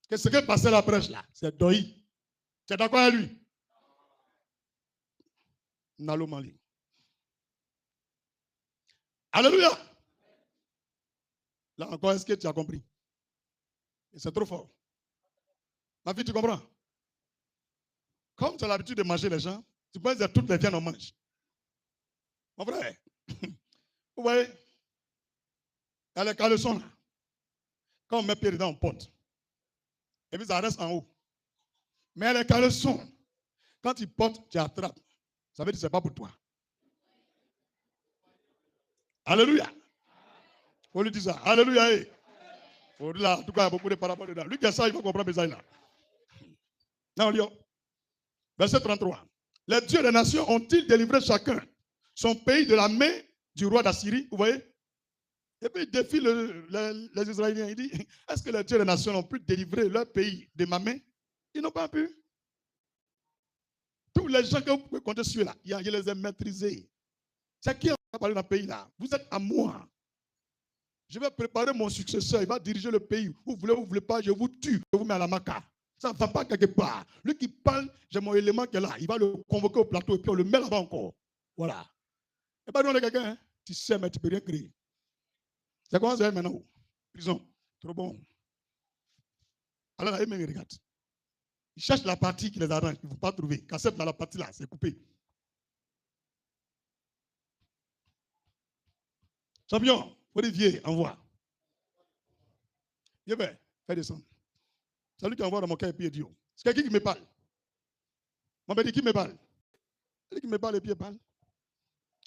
Qu'est-ce que passait la prêche là? C'est Doi. Tu es d'accord avec lui? Nalo Mali. Alléluia. Là encore, est-ce que tu as compris? C'est trop fort. Ma fille, tu comprends? Comme tu as l'habitude de manger les gens, tu penses que toutes les viandes on mange. Mon frère, vous voyez, il y a les caleçons là. Quand on met pied dedans, on porte. Et puis ça reste en haut. Mais les caleçons, quand tu portes, tu attrapes. Ça veut dire que ce n'est pas pour toi. Alléluia. Il faut lui dire ça. Alléluia. Là, en tout cas, il y a beaucoup de paraboles dedans. Lui qui a ça, il va comprendre ça là. Non, Lyon. Verset 33. Les dieux des nations ont-ils délivré chacun son pays de la main du roi d'Assyrie? Vous voyez? Et puis il défie les Israéliens. Il dit, est-ce que les dieux des nations ont pu délivrer leur pays de ma main? Ils n'ont pas pu. Tous les gens que vous pouvez compter sur là, je les ai maîtrisés. C'est qui a parlé dans le pays là? Vous êtes à moi. Je vais préparer mon successeur. Il va diriger le pays. Vous voulez pas, je vous tue. Je vous mets à la maca. Ça ne va pas quelque part. Lui qui parle, j'ai mon élément qui est là. Il va le convoquer au plateau et puis on le met là-bas encore. Voilà. Et pas demander quelqu'un. Hein? Tu sais, mais tu ne peux rien créer. C'est comment ça maintenant? Prison. Trop bon. Alors là, il me regarde. Il cherche la partie qui les arrange. Il ne faut pas trouver. Cassette dans la partie là, c'est coupé. Champion, Olivier, envoie. Viens, ben, fais descendre. C'est lui qui envoie dans mon cœur et puis il dit, c'est quelqu'un qui me parle. Moi, dit qui me parle? C'est lui qui me parle et puis il parle.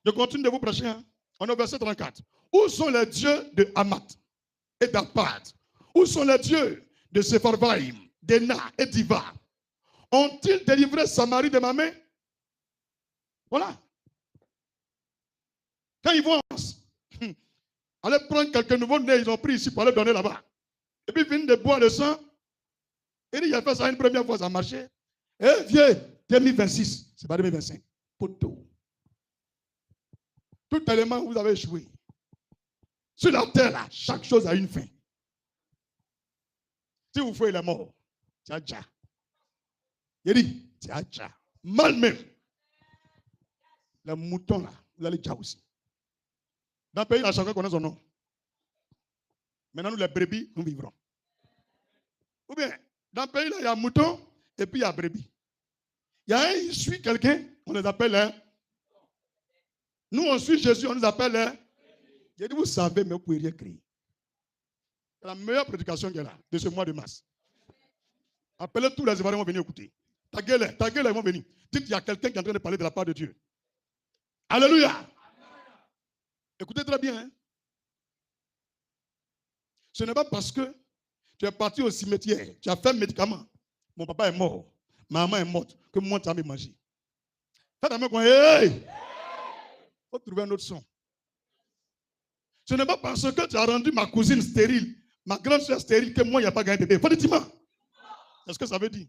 Je continue de vous prêcher. Hein? On est au verset 34. Où sont les dieux de Hamath et d'Arpad? Où sont les dieux de Sepharvaïm, d'Ena et d'Iva? Ont-ils délivré Samarie de ma main? Voilà. Quand ils vont aller prendre quelques nouveaux nés, ils ont pris ici pour aller donner là-bas. Et puis ils viennent de boire le sang. Et il a fait ça une première fois, ça a marché. Et viens, 2026, c'est pas 2025. Poteau. Tout élément où vous avez échoué. Sur la terre, là, chaque chose a une fin. Si vous faites la mort, c'est déjà. Il dit, c'est déjà. Mal même. Les moutons, là, vous allez déjà aussi. Dans le pays, là, chacun connaît son nom. Maintenant, nous, les brebis, nous vivrons. Ou bien, dans le pays, là, il y a un mouton et puis il y a un brebis. Il y a un, il suit quelqu'un, on les appelle un. Nous, on suit Jésus, on les appelle un. Il dit, vous savez, mais vous ne pouvez rien créer. C'est la meilleure prédication qu'il y a là, de ce mois de mars. Appelez tous les Ivoiriens, vont venir écouter. Ta gueule, ils vont venir. Dites qu'il y a quelqu'un qui est en train de parler de la part de Dieu. Alléluia. Écoutez très bien. Hein? Ce n'est pas parce que tu es parti au cimetière, tu as fait un médicament. Mon papa est mort, ma maman est morte, que moi tu as mangé. Faites la main comme hey! Faut trouver un autre son. Ce n'est pas parce que tu as rendu ma cousine stérile, ma grande soeur stérile, que moi, il n'y a pas gagné bébé. Effectivement. C'est ce que ça veut dire.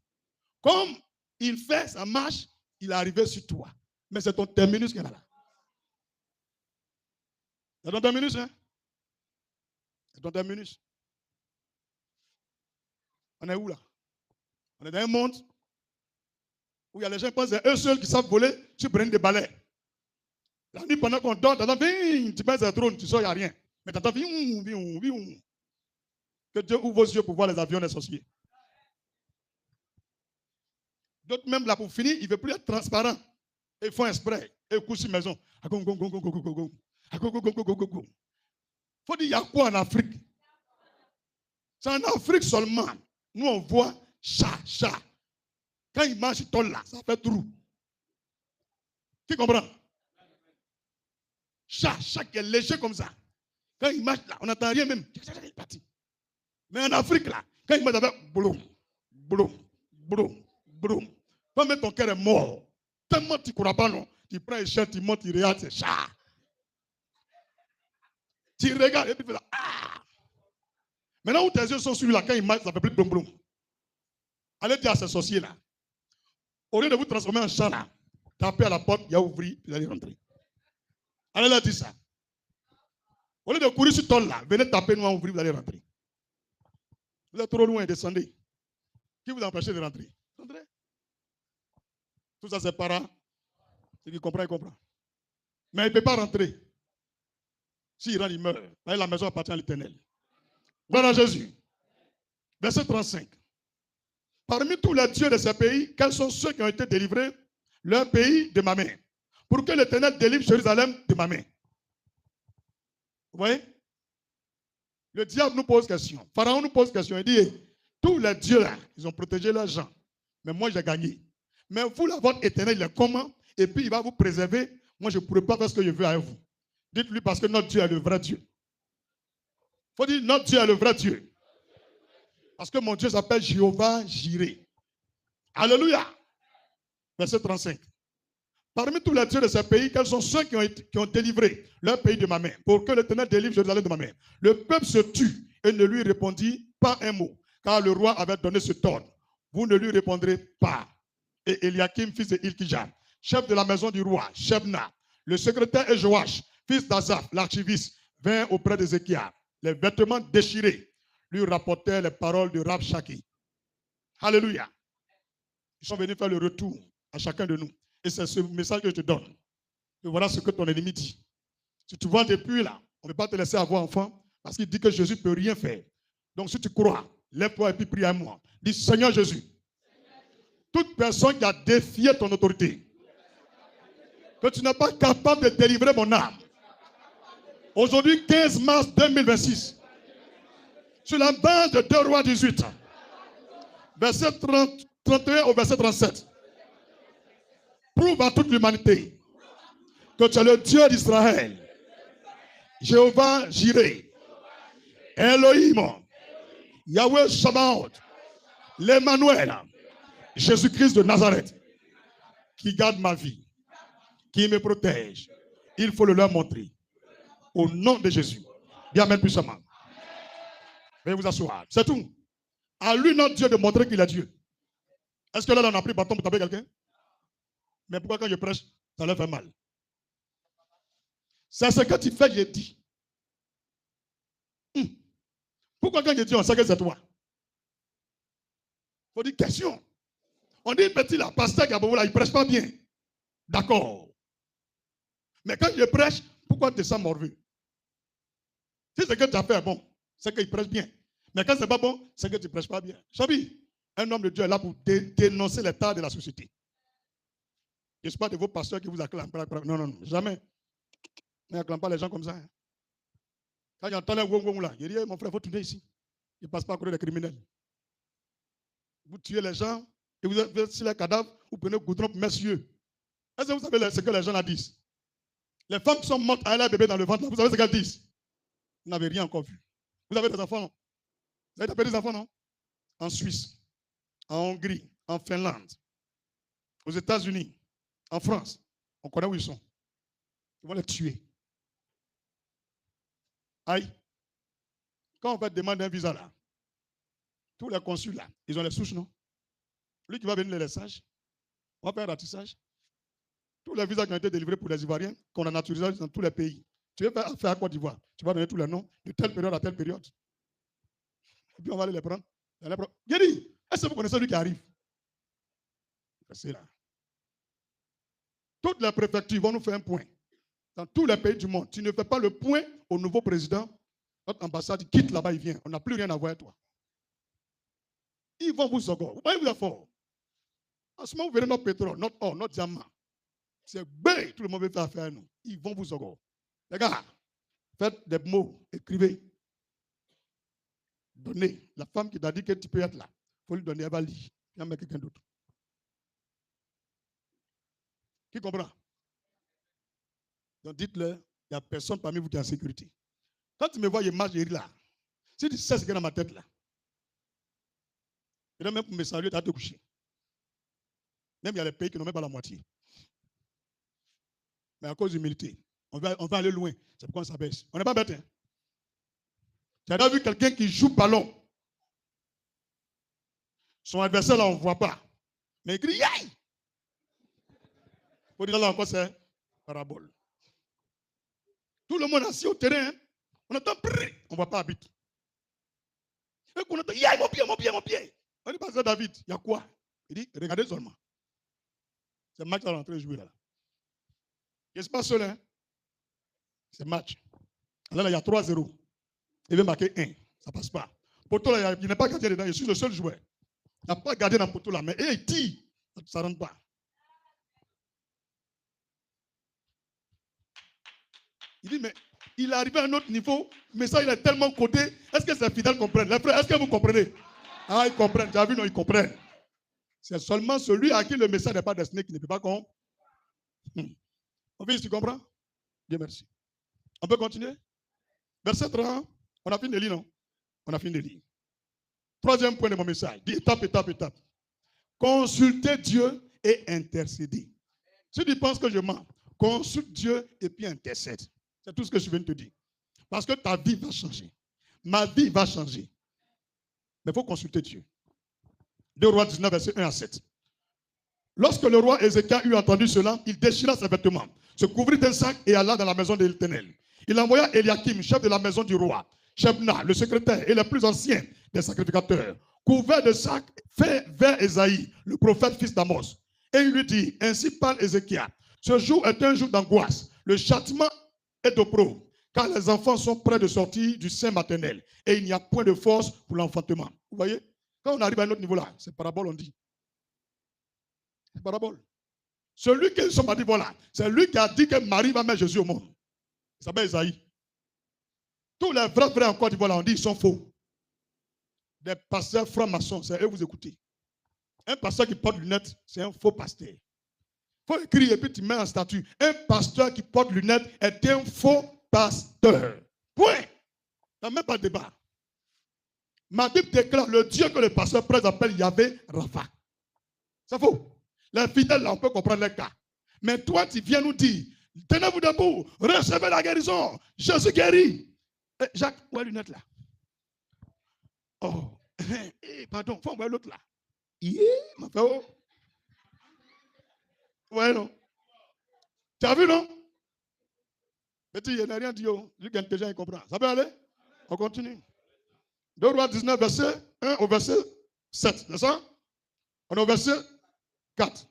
Comme il fait, ça marche, il est arrivé sur toi. Mais c'est ton terminus qui est là. C'est ton terminus, hein? C'est ton terminus. On est où là? On est dans un monde où il y a les gens qui pensent que c'est eux seuls qui savent voler, tu prends des balais. La nuit, pendant qu'on dort, tu mets un drone, tu sors, il n'y a rien. Mais tu entends, que Dieu ouvre vos yeux pour voir les avions des sorciers. D'autres, même là, pour finir, ils ne veulent plus être transparents. Ils font exprès. Et ils couchent sur maison. Il faut dire, il y a quoi en Afrique? C'est en Afrique seulement. Nous, on voit chat. Quand il marche, il tombe là, ça fait trou. Qui comprend? Chat qui est léger comme ça. Quand il marche là, on n'entend rien même. Il est parti. Mais en Afrique là, quand il marche avec boulom. Toi même ton cœur est mort. Tellement tu ne crois pas, non? Tu prends une chaîne, tu montes, tu regardes, c'est chat. Tu regardes et puis tu fais là. Ah! Maintenant où tes yeux sont sur lui là, quand il marche, ça fait plus blum. Allez dire à ces sorciers là. Au lieu de vous transformer en chat là, tapez à la porte, il y a ouvert, vous allez rentrer. Allez leur dire ça. Au lieu de courir sur ton là, venez taper, nous allons ouvrir, vous allez rentrer. Vous êtes trop loin, descendez. Qui vous empêche de rentrer? Rentrez. Tout ça, c'est para. Celui qui comprend, il comprend. Mais il ne peut pas rentrer. S'il rentre, il meurt. La maison appartient à l'Éternel. Gloire à Jésus. Verset 35. Parmi tous les dieux de ce pays, quels sont ceux qui ont été délivrés, leur pays de ma main? Pour que l'Éternel délivre Jérusalem de ma main. Vous voyez? Le diable nous pose question. Pharaon nous pose question. Il dit, tous les dieux là, ils ont protégé leurs gens. Mais moi, j'ai gagné. Mais vous, la votre Éternel, il est comment? Et puis, il va vous préserver. Moi, je ne pourrai pas faire ce que je veux avec vous. Dites-lui parce que notre Dieu est le vrai Dieu. Il faut dire, notre Dieu est le vrai Dieu. Parce que mon Dieu s'appelle Jéhovah Jireh. Alléluia. Verset 35. Parmi tous les dieux de ce pays, quels sont ceux qui ont délivré leur pays de ma main, pour que l'Éternel délivre Jérusalem de ma main? Le peuple se tut et ne lui répondit pas un mot, car le roi avait donné ce ordre. Vous ne lui répondrez pas. Et Eliakim, fils de Hilkija, chef de la maison du roi, Shebna, le secrétaire et Joach, fils d'Azaph, l'archiviste, vint auprès d'Ézéchias. Les vêtements déchirés lui rapportèrent les paroles de Rabshakeh. Alléluia. Ils sont venus faire le retour à chacun de nous. Et c'est ce message que je te donne. Et voilà ce que ton ennemi dit. Si tu vois depuis là, on ne peut pas te laisser avoir enfant parce qu'il dit que Jésus ne peut rien faire. Donc si tu crois, lève-toi et puis prie à moi. Dis Seigneur Jésus, toute personne qui a défié ton autorité, que tu n'es pas capable de délivrer mon âme, Aujourd'hui, 15 mars 2026, sur la base de 2 Rois 18, verset 31 au verset 37, prouve à toute l'humanité que tu es le Dieu d'Israël, Jéhovah Jireh, Elohim, Yahweh Sabaoth, l'Emmanuel, Jésus-Christ de Nazareth, qui garde ma vie, qui me protège. Il faut le leur montrer. Au nom de Jésus. Bien mettre puissamment. Veuillez vous asseoir. C'est tout. À lui, notre Dieu, de montrer qu'il est Dieu. Est-ce que là, on a pris bâton pour taper quelqu'un? Mais pourquoi quand je prêche, ça leur fait mal? C'est ce que tu fais, j'ai dit. Pourquoi quand je dis, on sait que c'est toi? Il faut dire question. On dit, petit là, pasteur Gabou, là, il ne prêche pas bien. D'accord. Mais quand je prêche, pourquoi tu te sens morveux? Si ce que tu as fait est bon, c'est qu'il prêche bien. Mais quand ce n'est pas bon, c'est que tu ne prêches pas bien. Chabi, un homme de Dieu est là pour dénoncer l'état de la société. Je ne suis pas de vos pasteurs qui vous acclament. Non, non, non, jamais. Ne acclame pas les gens comme ça. Hein. Quand j'entends les wong là, je dis, mon frère, il faut tourner ici. Il ne passe pas à côté des criminels. Vous tuez les gens et vous êtes sur les cadavres, vous prenez le goudron pour messieurs. Est-ce que vous savez ce que les gens là disent? Les femmes qui sont mortes à un bébé dans le ventre, vous savez ce qu'elles disent? Vous n'avez rien encore vu. Vous avez des enfants, non? Vous avez tapé des enfants, non? En Suisse, en Hongrie, en Finlande, aux États-Unis, en France. On connaît où ils sont. Ils vont les tuer. Aïe. Quand on va demander un visa là, tous les consuls là, ils ont les souches, non? Lui qui va venir les sages, on va faire un ratissage. Tous les visas qui ont été délivrés pour les Ivoiriens, qu'on a naturalisé dans tous les pays. Tu veux faire affaire à Côte d'Ivoire, tu vas donner tous les noms de telle période à telle période. Et puis on va aller les prendre. J'ai dit, est-ce que vous connaissez lui qui arrive? C'est là. Toutes les préfectures vont nous faire un point. Dans tous les pays du monde, tu ne fais pas le point au nouveau président, notre ambassade quitte là-bas, il vient. On n'a plus rien à voir avec toi. Ils vont vous secourir. Vous voyez, vous êtes fort. En ce moment, vous verrez notre pétrole, notre or, notre diamant. C'est bé, tout le monde veut faire affaire à nous. Ils vont vous secourir. Les gars, faites des mots, écrivez. Donnez. La femme qui t'a dit que tu peux être là, il faut lui donner, elle va lire. Puis mettre quelqu'un d'autre. Qui comprend? Donc dites-le, il n'y a personne parmi vous qui est en sécurité. Quand tu me vois, je marche, je ris là. Si tu sais ce qu'il y a dans ma tête là, et là même pour me saluer, tu as te coucher. Même il y a les pays qui n'ont même pas la moitié. Mais à cause d'humilité, on va aller loin. C'est pourquoi on s'abaisse. On n'est pas bête. Hein? Tu as déjà vu quelqu'un qui joue ballon. Son adversaire là, on ne voit pas. Mais il crie, yaï! Il faut dire là encore, c'est parabole. Tout le monde assis au terrain, hein? On entend, on ne voit pas la bite. Et qu'on entend, yaï, mon pied, mon pied, mon pied. On dit, pasteur David, il y a quoi? Il dit, regardez seulement. C'est match à l'entrée de jouer là. Je ne suis pas seul, hein? C'est match. Alors là, il y a 3-0. Il veut marquer 1. Ça ne passe pas. Poteau là, il n'est pas gardien dedans. Je suis le seul joueur. Il n'a pas gardé dans le poteau là. Mais il tire. Ça ne rentre pas. Il dit, mais il est arrivé à un autre niveau. Mais ça, il est tellement codé. Est-ce que ces fidèles comprennent? Les frères, est-ce que vous comprenez? Ah, ils comprennent. Tu as vu, non, ils comprennent. C'est seulement celui à qui le message n'est pas destiné qui ne peut pas comprendre. Mon fils, tu comprends? Bien, merci. On peut continuer? Verset 30. On a fini de lire, non? On a fini de lire. Troisième point de mon message. Dis étape, étape, étape. Consulter Dieu et intercéder. Si tu penses que je mens, consulte Dieu et puis intercède. C'est tout ce que je viens de te dire. Parce que ta vie va changer. Ma vie va changer. Mais il faut consulter Dieu. 2 Rois 19, verset 1 à 7. Lorsque le roi Ézéchias eut entendu cela, il déchira ses vêtements, se couvrit d'un sac et alla dans la maison de l'Éternel. Il envoya Eliakim, chef de la maison du roi, Shebna, le secrétaire et le plus ancien des sacrificateurs, couvert de sacs, fait vers Ésaïe, le prophète fils d'Amos. Et il lui dit, ainsi parle Ézéchias, ce jour est un jour d'angoisse, le châtiment est d'opprobre, car les enfants sont près de sortir du sein maternel et il n'y a point de force pour l'enfantement. Vous voyez? Quand on arrive à un autre niveau là, c'est parabole on dit. C'est parabole. Celui qui sommes dit, voilà, c'est lui qui a dit que Marie va mettre Jésus au monde. Il s'appelle Esaïe. Tous les vrais en Côte d'Ivoire, on dit ils sont faux. Des pasteurs francs-maçons, c'est eux vous écoutez. Un pasteur qui porte lunettes, c'est un faux pasteur. Il faut écrire et puis tu mets un statut. Un pasteur qui porte lunettes est un faux pasteur. Point. Il n'y a même pas de débat. Ma Bible déclare le Dieu que le pasteur prêtre appelle Yahvé Rapha. C'est faux. Les fidèles, là, on peut comprendre les cas. Mais toi, tu viens nous dire, tenez-vous debout, recevez la guérison, Jésus guérit. Jacques, où est la lunette là? Oh, pardon, il faut envoyer l'autre là. Ma frère, oh. Ouais, non. Tu as vu, non? Petit, il n'a rien dit, oh. Lui qui est intelligent, il comprend. Ça peut aller? On continue. 2 Rois 19, verset 1 au verset 7, c'est ça? On est au verset 4.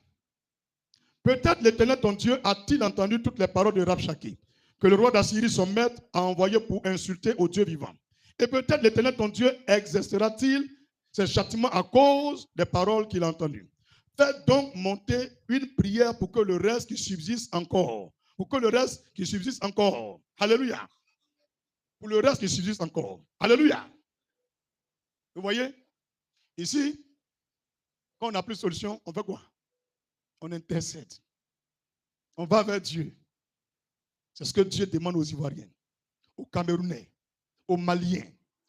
Peut-être l'Éternel ton Dieu a-t-il entendu toutes les paroles de Rabshakeh, que le roi d'Assyrie, son maître, a envoyé pour insulter au Dieu vivant. Et peut-être l'Éternel ton Dieu exercera-t-il ses châtiments à cause des paroles qu'il a entendues. Faites donc monter une prière pour que le reste qui subsiste encore. Pour que le reste qui subsiste encore. Alléluia. Pour le reste qui subsiste encore. Alléluia. Vous voyez? Ici, quand on n'a plus de solution, on fait quoi? On intercède. On va vers Dieu. C'est ce que Dieu demande aux Ivoiriens, aux Camerounais, aux Maliens,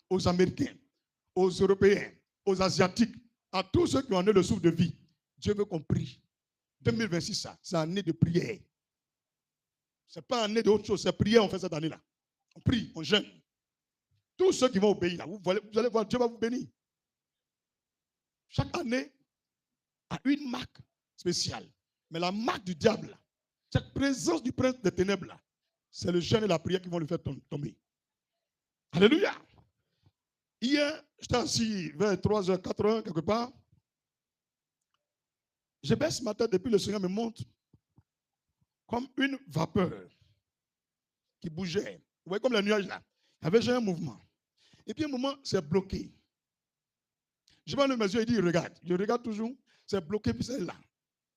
aux Américains, aux Européens, aux Asiatiques, à tous ceux qui ont le souffle de vie. Dieu veut qu'on prie. 2026, ça, c'est année de prière. Ce n'est pas année d'autre chose, c'est prière, on fait cette année-là. On prie, on jeûne. Tous ceux qui vont au pays, là, vous allez voir, Dieu va vous bénir. Chaque année a une marque spéciale. Mais la marque du diable, cette présence du prince des ténèbres, c'est le jeûne et la prière qui vont le faire tomber. Alléluia. Hier, j'étais assis vers 3h, 4h, quelque part. Je baisse ma tête depuis le Seigneur me montre comme une vapeur qui bougeait. Vous voyez comme le nuage là. Il y avait déjà un mouvement. Et puis un moment, c'est bloqué. Je vais dans mes yeux et dis, regarde. Je regarde toujours, c'est bloqué, puis c'est là.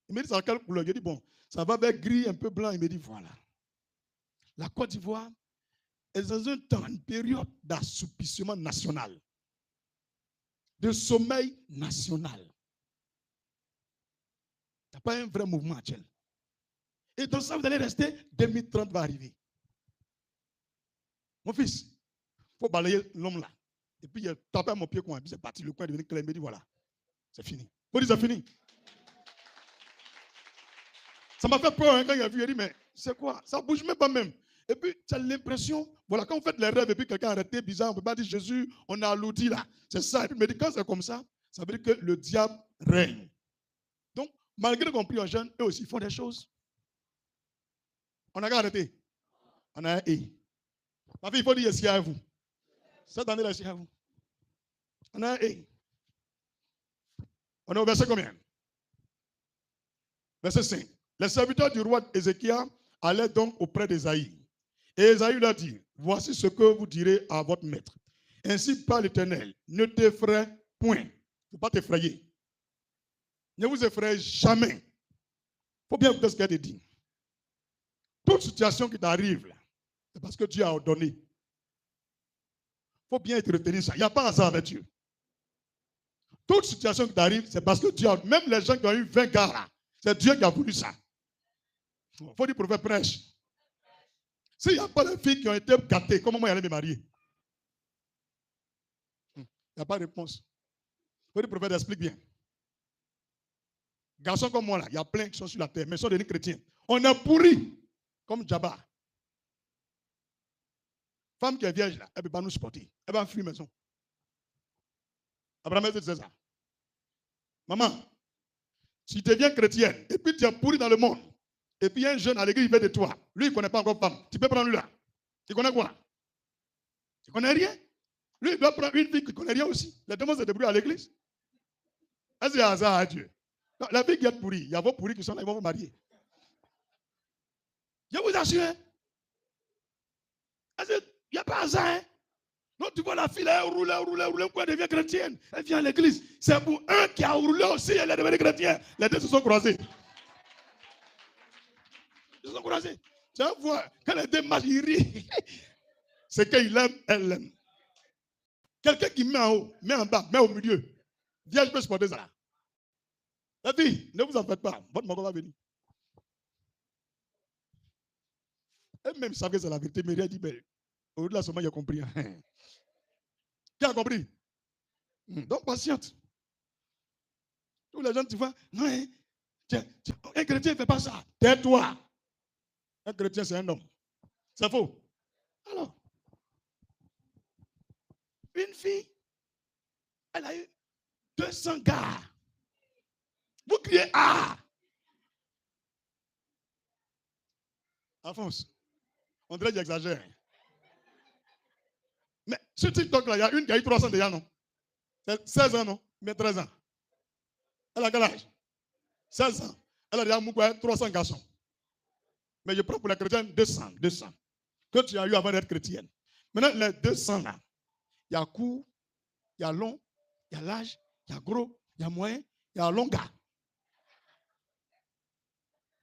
Il me dit, c'est à quelle couleur? Je dis, bon, ça va vers gris, un peu blanc. Il me dit, voilà. La Côte d'Ivoire est dans un temps, une période d'assoupissement national, de sommeil national. Il n'y a pas un vrai mouvement actuel. Et dans ça, vous allez rester, 2030 va arriver. Mon fils, il faut balayer l'homme là. Et puis il a tapé à mon pied, quoi. C'est parti, le coin est devenu clair. Il me dit, voilà, c'est fini. Il faut dire, c'est fini. Ça m'a fait peur hein, quand il a vu, il a dit, mais c'est quoi? Ça ne bouge même pas même. Et puis, tu as l'impression, voilà, quand vous faites les rêves et puis quelqu'un a arrêté, bizarre, on ne peut pas dire Jésus, on a alourdi là. C'est ça. Et puis, il me dit, quand c'est comme ça, ça veut dire que le diable règne. Donc, malgré qu'on prie en jeûne, eux aussi font des choses. On a qu'à arrêter. On a un et. Ma fille, il faut dire ici à vous. Cette année-là, ici à vous. On a un et. On est au verset combien? Verset 5. Les serviteurs du roi Ézéchias allaient donc auprès d'Ésaïe. Et Ésaïe leur dit, voici ce que vous direz à votre maître. Ainsi parle l'Éternel, ne t'effraie point. Il ne faut pas t'effrayer. Ne vous effrayez jamais. Il faut bien écouter ce qu'il a dit. Toute situation qui t'arrive, c'est parce que Dieu a ordonné. Il faut bien être retenu ça. Il n'y a pas hasard avec Dieu. Toute situation qui t'arrive, c'est parce que Dieu a... Même les gens qui ont eu 20 gars là, c'est Dieu qui a voulu ça. Il faut dire prophète prêche. S'il n'y a pas de filles qui ont été gâtées, comment moi j'allais me marier? Il n'y a pas de réponse. Il faut dire prophète explique bien. Garçons comme moi là, il y a plein qui sont sur la terre, mais ils sont devenus chrétiens. On est pourris comme Djabba. Femme qui est vierge là, elle ne peut pas nous supporter. Elle va fuir maison. Abraham disait ça. Maman, si tu deviens chrétienne, et puis tu es pourri dans le monde, et puis il y a un jeune à l'église, il veut de toi. Lui, il ne connaît pas encore femme. Tu peux prendre lui là. Tu connais quoi? Tu connais rien? Lui, il doit prendre une fille qui ne connaît rien aussi. Les démons se débrouillent à l'église. Est-ce qu'il y a hasard à Dieu? Non, la vie qui est pourrie, il y a vos pourris qui sont là, ils vont vous marier. Je vous assure. Il n'y a pas hasard. Hein? Non, tu vois la fille, elle roule, quoi, elle devient chrétienne. Elle vient à l'église. C'est pour un qui a roulé aussi, elle est devenue chrétienne. Les deux se sont croisés. Ils se sont croisés. Tu vas voir, quand les deux marchent, ils rient. Ce qu'il aime, elle l'aime. Quelqu'un qui met en haut, met en bas, met au milieu. Vierge peut supporter ça. La fille, ne vous en faites pas. Votre maman va venir. Elle-même savait que c'est la vérité, mais elle dit, mais au-delà seulement, il a compris. Qui a compris? Donc, patiente. Tous les gens, tu vois, non, hein, un chrétien ne fait pas ça. Tais-toi. Un chrétien, c'est un homme. C'est faux. Alors, une fille, elle a eu 200 gars. Vous criez « Ah !» Alphonse, on dirait que j'exagère. Mais sur TikTok, là, il y a une qui a eu 300 déjà, non? 16 ans, non? Mais 13 ans. Elle a quel âge? 16 ans. Elle a déjà 300 garçons. Mais je prends pour la chrétienne 200. Que tu as eu avant d'être chrétienne. Maintenant, les 200 là, il y a court, il y a long, il y a large, il y a gros, il y a moyen, il y a long gars.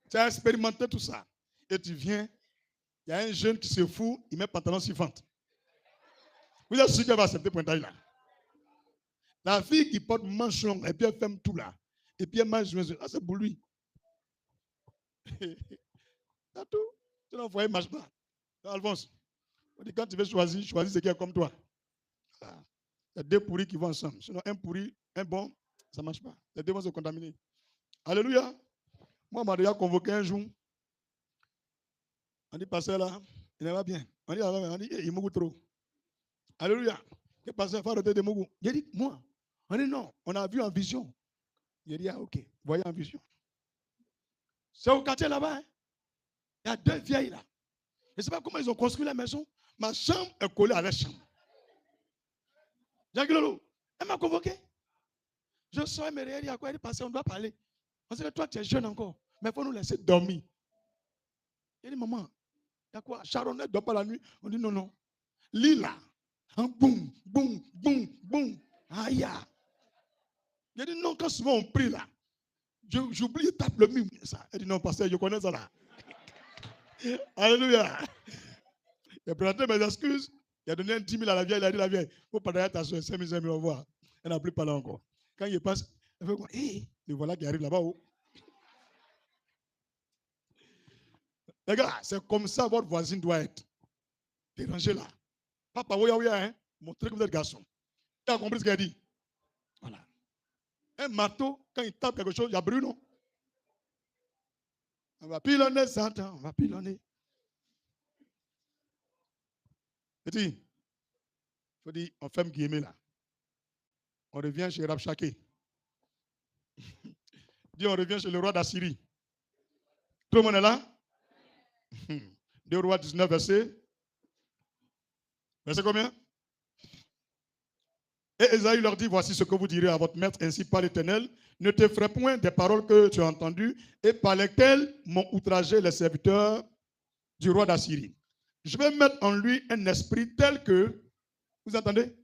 Tu as expérimenté tout ça. Et tu viens, il y a un jeune qui se fout, il met pantalon suivante. Vous êtes sûr qu'elle va accepter pointage là? La fille qui porte manche longue et puis elle ferme tout là. Et puis elle mange, c'est pour lui. T'as tout. Tu n'en vois, il ne marche pas. Alphonse, quand tu veux choisir ce qui est comme toi. Il y a deux pourris qui vont ensemble. Sinon, un pourri, un bon, ça ne marche pas. Les deux vont se contaminer. Alléluia. Moi, on m'a déjà convoqué un jour. On dit, pasteur là, il n'est pas bien. On dit, il m'a trop. Alléluia. Qu'est-ce pasteur, il faut arrêter de Mougou. Il a dit, moi. On dit, non, on a vu en vision. Il a dit, ah, ok, voyez en vision. C'est au quartier là-bas. Hein? Il y a deux vieilles là. Je ne sais pas comment ils ont construit la maison. Ma chambre est collée à la chambre. Jacques Lolo, elle m'a convoqué. Je sors, elle me regarde, il y a quoi? Elle est passée, on doit parler. Parce que toi, tu es jeune encore. Mais il faut nous laisser dormir. Il dit, maman, il y a quoi? Sharon ne dort pas la nuit. On dit, non, non. Lis là. Boum, boum, boum, boum. Aïe. Il dit, non, quand souvent on prie là, j'oublie, il tape le mur. Elle dit, non, pasteur, je connais ça là. Alléluia. Il a présenté mes excuses. Il a donné un 10 000 à la vieille. Il a dit, la vieille, il faut parler à ta soeur. 5 000, au revoir. Elle n'a plus parlé encore. Quand il passe, elle fait quoi? Hé, et voilà qui arrive là-bas. Oh. Les gars, c'est comme ça votre voisine doit être. Dérangez là. Papa, oui, hein? Montrez que vous êtes garçon. Tu as compris ce qu'elle dit? Voilà. Un marteau, quand il tape quelque chose, il y a bruit, non? On va pilonner, Satan, on va pilonner. Petit, il faut dire, on ferme Guillemets là. On revient chez Rabshake. Dis, on revient chez le roi d'Assyrie. Tout le monde est là? 2 Rois 19, verset. Verset combien? Et Esaïe leur dit, voici ce que vous direz à votre maître, ainsi par l'Éternel. Ne t'effraie point des paroles que tu as entendues et par lesquelles m'ont outragé les serviteurs du roi d'Assyrie. Je vais mettre en lui un esprit tel que, vous entendez?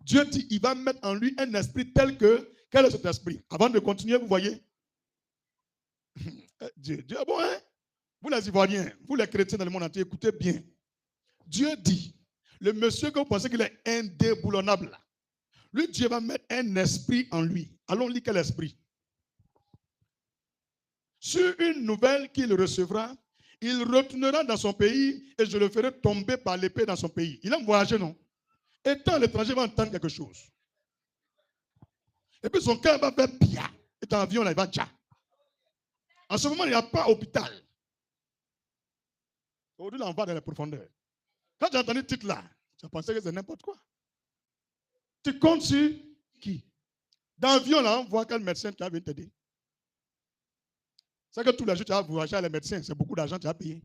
Dieu dit, il va mettre en lui un esprit tel que, quel est cet esprit? Avant de continuer, vous voyez? Dieu est bon, hein? Vous les Ivoiriens, vous les chrétiens dans le monde entier, écoutez bien. Dieu dit, le monsieur que vous pensez qu'il est indéboulonnable, là, lui, Dieu va mettre un esprit en lui. Allons lire quel esprit? Sur une nouvelle qu'il recevra, il retournera dans son pays et je le ferai tomber par l'épée dans son pays. Il aime voyager, non? Et tant l'étranger va entendre quelque chose. Et puis son cœur va faire pia. Et dans l'avion, là, il va déjà. En ce moment, il n'y a pas d'hôpital. Aujourd'hui, là, on va dans les profondeurs. Quand tu as entendu le titre là, tu as pensé que c'est n'importe quoi. Tu comptes sur qui? Dans l'avion, là, on voit quel médecin qui a venu t'aider. C'est que tous les jours, tu as voyagé à les médecins. C'est beaucoup d'argent que tu as payé.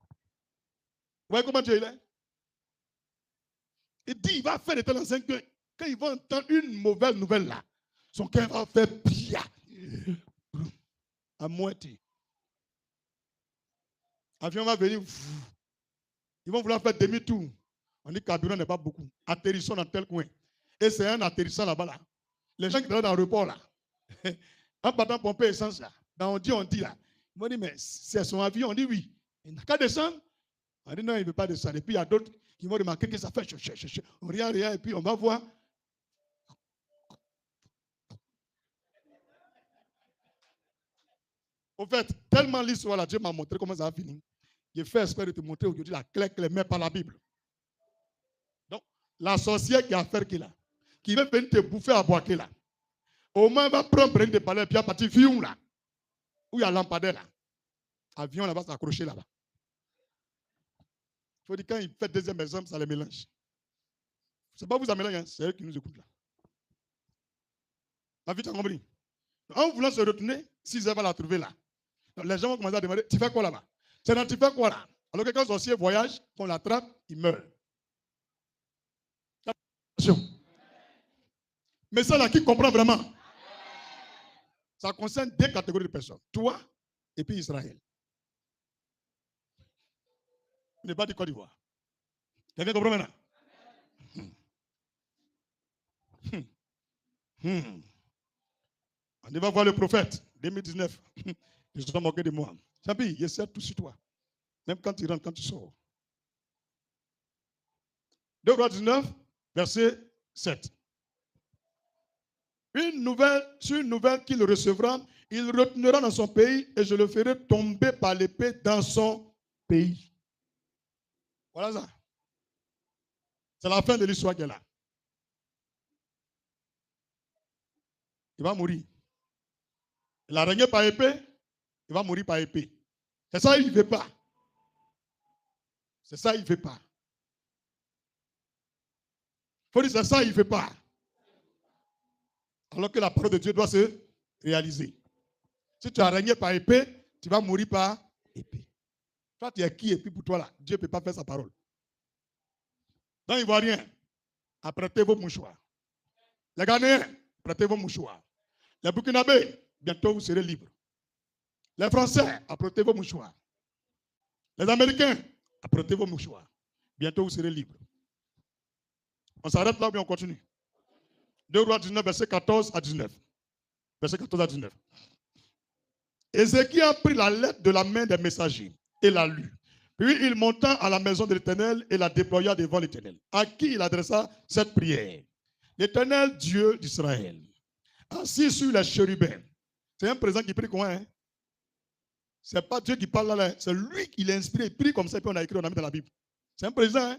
Vous voyez comment Dieu est? Il dit, il va faire de telle enseigne que quand il va entendre une mauvaise nouvelle là, son cœur va faire pia. À moitié. L'avion va venir. Ils vont vouloir faire demi-tour. On dit que le carburant n'est pas beaucoup. Atterrissons dans tel coin. Et c'est un atterrissant là-bas. Là. Les gens qui sont dans le report là. En partant pomper essence là. On dit là. Ils m'ont dit, mais c'est son avion. On dit oui. Il n'a qu'à descendre. On dit non, il ne veut pas descendre. Et puis il y a d'autres qui vont remarquer que ça fait rien, et puis on va voir. Au fait, tellement l'histoire là, Dieu m'a montré comment ça va finir. J'ai fait espérer de te montrer aujourd'hui la clé mais par la Bible. Donc, la sorcière qui a affaire qu'il a, qui veut venir te bouffer à boire qu'il a, au moins va prendre de palais, puis à partir fion là, où il y a lampadaire là. Avion là va s'accrocher là-bas. Il faut dire quand il fait deuxième exemple, ça les mélange. C'est pas vous ça mélange, hein? C'est eux qui nous écoutent là. Ma vie, tu as compris? En voulant se retourner, si ils va la trouver là, donc, les gens vont commencer à demander, tu fais quoi là-bas? C'est dans tu fais quoi là? Alors que quand le sorcier voyage, qu'on l'attrape, il meurt. Mais ça là, qui comprend vraiment? Ça concerne deux catégories de personnes. Toi et puis Israël. On n'est pas du Côte d'Ivoire. Quelqu'un comprend maintenant? On va voir le prophète 2019. Ils se sont moqués de moi. Champi, je sais tout sur toi. Même quand tu rentres, quand tu sors. 2 Rois 19, verset 7. Sur une nouvelle qu'il recevra, il retournera dans son pays et je le ferai tomber par l'épée dans son pays. Voilà ça. C'est la fin de l'histoire qu'elle a. Il va mourir. Il a régné par épée, il va mourir par épée. C'est ça, il ne veut pas. C'est ça, il ne veut pas. Il faut dire, c'est ça, il ne veut pas. Alors que la parole de Dieu doit se réaliser. Si tu as régné par épée, tu vas mourir par épée. Toi, tu es qui et puis pour toi là, Dieu ne peut pas faire sa parole. Donc, il ne voit rien. Apprêtez vos mouchoirs. Les Ghanéens, apprêtez vos mouchoirs. Les Burkinabés, bientôt vous serez libres. Les Français, apprêtez vos mouchoirs. Les Américains, apprêtez vos mouchoirs. Bientôt vous serez libres. On s'arrête là ou bien on continue? 2 Rois 19, verset 14 à 19. Verset 14 à 19. Ézéchiel a pris la lettre de la main des messagers et l'a lue. Puis il monta à la maison de l'Éternel et la déploya devant l'Éternel, à qui il adressa cette prière. L'Éternel Dieu d'Israël, assis sur les chérubins. C'est un président qui prie quoi, hein? C'est pas Dieu qui parle là, c'est lui qui l'a inspiré. Il prie comme ça, puis on a écrit, on a mis dans la Bible. C'est un président, hein?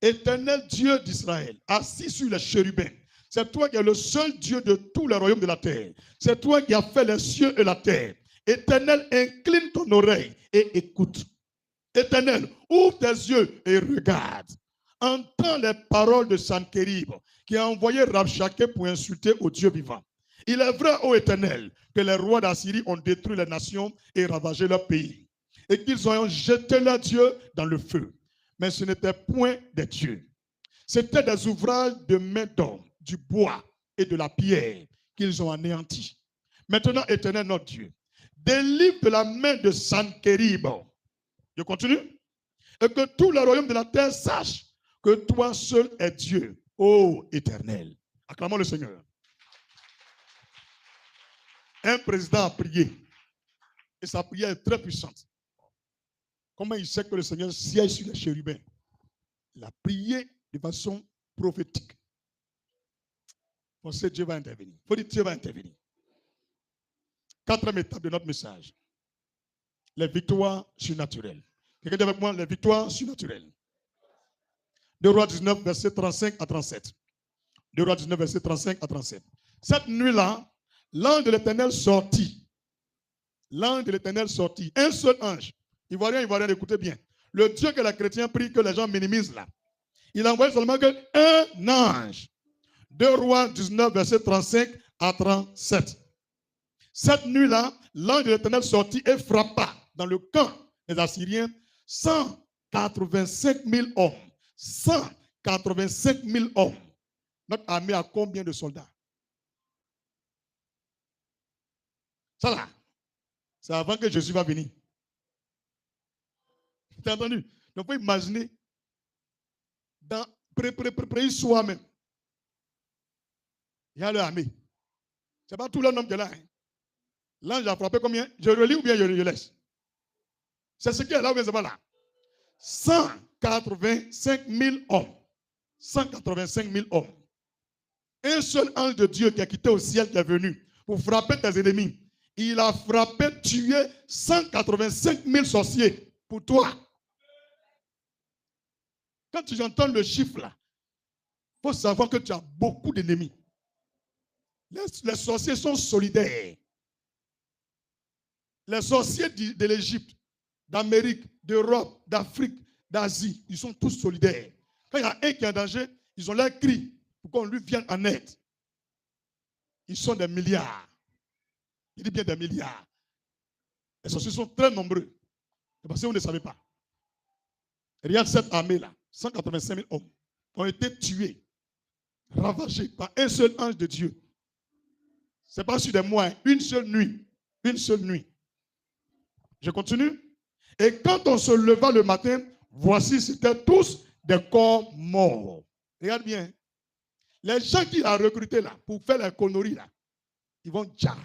Éternel Dieu d'Israël, assis sur les chérubins. C'est toi qui es le seul Dieu de tous les royaumes de la terre. C'est toi qui as fait les cieux et la terre. Éternel, incline ton oreille et écoute. Éternel, ouvre tes yeux et regarde. Entends les paroles de Sanchérib, qui a envoyé Rabshakeh pour insulter au Dieu vivant. Il est vrai, ô Éternel, que les rois d'Assyrie ont détruit les nations et ravagé leur pays, et qu'ils ont jeté leur Dieu dans le feu. Mais ce n'était point des dieux. C'était des ouvrages de main d'homme, du bois et de la pierre qu'ils ont anéantis. Maintenant, Éternel notre Dieu, délivre de la main de Sanchérib. Je continue. Et que tout le royaume de la terre sache que toi seul es Dieu, ô Éternel. Acclamons le Seigneur. Un président a prié. Et sa prière est très puissante. Comment il sait que le Seigneur siège sur les chérubins? Il a prié de façon prophétique. Pensez, Dieu va intervenir. Il faut dire Dieu va intervenir. Quatrième étape de notre message. Les victoires surnaturelles. Quelqu'un dit avec moi, les victoires surnaturelles. 2 Rois 19, verset 35 à 37. 2 Rois 19, verset 35 à 37. Cette nuit-là, l'ange de l'Éternel sortit. L'ange de l'Éternel sortit. Un seul ange. Il ne voit rien, écoutez bien. Le Dieu que les chrétiens prient, que les gens minimisent là. Il a envoyé seulement un ange. 2 Rois 19, verset 35 à 37. Cette nuit-là, l'ange de l'Éternel sortit et frappa dans le camp des Assyriens 185 000 hommes. 185 000 hommes. Notre armée a combien de soldats? Ça là, c'est avant que Jésus va venir. Tu as entendu? Donc, il faut imaginer dans pré-histoire même. Il y a l'armée. Ce n'est pas tout le nom qui est là. Hein. L'ange a frappé combien? Je relis ou bien je laisse? C'est ce qui est là ou bien c'est pas là? 185 185 000 hommes. 185 000 hommes. Un seul ange de Dieu qui a quitté au ciel, qui est venu pour frapper tes ennemis. Il a frappé, tué 185 000 sorciers pour toi. Quand tu entends le chiffre là, il faut savoir que tu as beaucoup d'ennemis. Les sorciers sont solidaires. Les sorciers de l'Égypte, d'Amérique, d'Europe, d'Afrique, d'Asie, ils sont tous solidaires. Quand il y a un qui est en danger, ils ont leur cri pour qu'on lui vienne en aide. Ils sont des milliards. Il dit bien des milliards. Les sorciers sont très nombreux. C'est parce que vous ne savez pas. Regarde cette armée-là, 185 000 hommes ont été tués, ravagés par un seul ange de Dieu. Ce n'est pas sur des mois, une seule nuit. Une seule nuit. Je continue. Et quand on se leva le matin, voici, c'était tous des corps morts. Regarde bien. Les gens qu'il a recrutés là, pour faire la connerie là, ils vont déjà.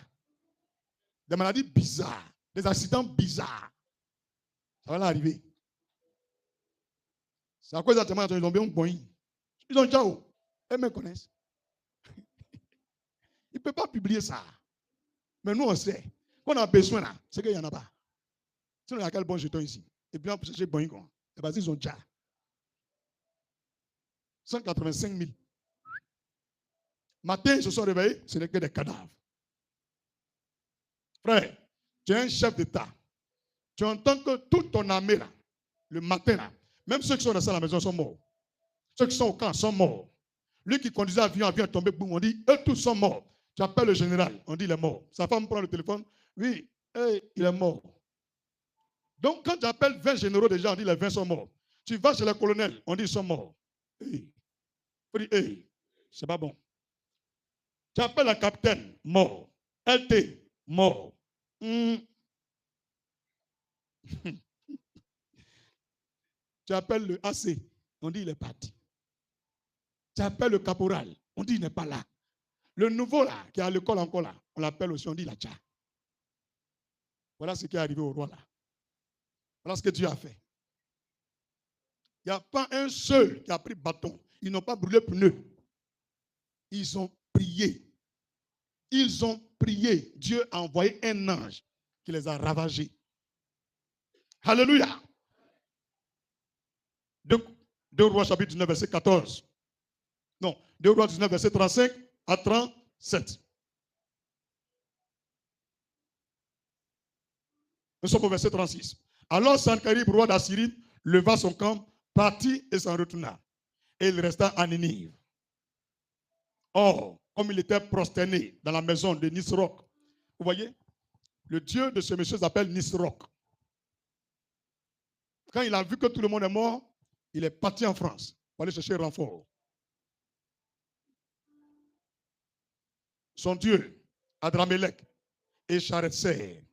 Des maladies bizarres, des accidents bizarres. Ça va l'arriver. C'est à cause exactement qu'ils ont bien un boing. Ils ont déjà où? Elles me connaissent. Ils ne peuvent pas publier ça. Mais nous, on sait. Qu'on a besoin là, c'est qu'il n'y en a pas. Sinon, il y a quel bon jeton ici? Et puis, on peut chercher boing. Et bien, ils ont déjà. 185 000. Matin, ils se sont réveillés, ce n'est que des cadavres. Frère, tu es un chef d'État. Tu entends que toute ton armée là, le matin là, même ceux qui sont restés à la maison sont morts. Ceux qui sont au camp sont morts. Lui qui conduisait l'avion, l'avion est tombé, boum, on dit, eux tous sont morts. Tu appelles le général, on dit il est mort. Sa femme prend le téléphone, oui, il est mort. Donc quand tu appelles 20 généraux déjà, on dit les 20 sont morts. Tu vas chez les colonels, on dit ils sont morts. On dit, c'est pas bon. Tu appelles la capitaine, mort. LT, mort. Tu appelles le AC, on dit il est parti. Tu appelles le caporal, on dit il n'est pas là. Le nouveau là, qui est à l'école encore là, on l'appelle aussi, on dit il a déjà. Voilà ce qui est arrivé au roi là. Voilà ce que Dieu a fait. Il n'y a pas un seul qui a pris bâton. Ils n'ont pas brûlé pneus. Ils ont prié. Ils ont prié. Dieu a envoyé un ange qui les a ravagés. Alléluia. 2 Rois chapitre 19, verset 14. Non, 2 Rois 19, verset 35 à 37. Nous sommes au verset 36. Alors Sancherib, roi d'Assyrie, leva son camp, partit et s'en retourna. Et il resta à Ninive. Or, comme il était prosterné dans la maison de Nisroch, vous voyez, le dieu de ce monsieur s'appelle Nisroch. Quand il a vu que tout le monde est mort, il est parti en France pour aller chercher renfort. Son dieu, Adramélec et Charetser,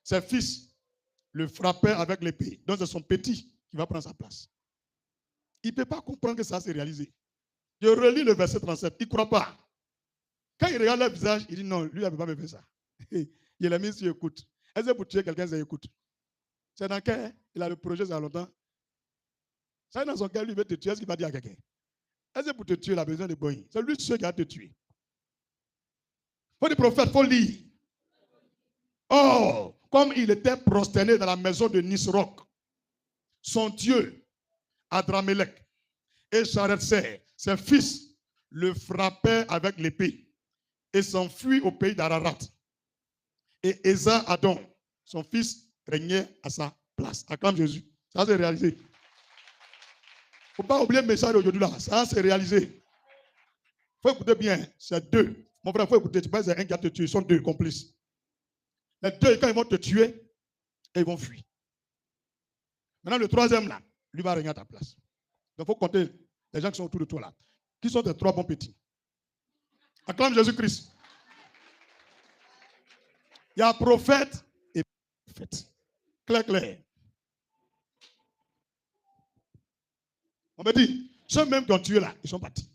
ses fils, le frappaient avec l'épée. Donc c'est son petit qui va prendre sa place. Il ne peut pas comprendre que ça s'est réalisé. Je relis le verset 37, il ne croit pas. Quand il regarde leur visage, il dit non, lui, il ne peut pas me faire ça. Il a mis sur écoute. Est-ce que pour tuer quelqu'un, c'est écoute? C'est dans quel? Il a le projet, ça a longtemps. Ça, dans son cœur, lui, il veut te tuer. Est-ce qu'il va dire à quelqu'un? Est-ce que pour te tuer, il a besoin de boy? C'est lui seul qui va te tuer. Il faut des prophètes, il faut lire. Oh, comme il était prosterné dans la maison de Nisroch, son dieu, Adramélec, et Charetser, ses fils, le frappaient avec l'épée et s'enfuit au pays d'Ararat. Et Esa-Adon, son fils, régnait à sa place. Acclame Jésus. Ça s'est réalisé. Il ne faut pas oublier le message d'aujourd'hui là. Ça s'est réalisé. Il faut écouter bien. C'est deux. Mon frère, il faut écouter. Tu penses que c'est un qui a te tué. Ils sont deux complices. Les deux, quand ils vont te tuer, ils vont fuir. Maintenant, le troisième là, lui va régner à ta place. Donc, il faut compter les gens qui sont autour de toi là. Qui sont tes trois bons petits? Acclame Jésus-Christ. Il y a prophète et prophète. Clair, clair. On me dit, ceux même qui ont tué là, ils sont partis.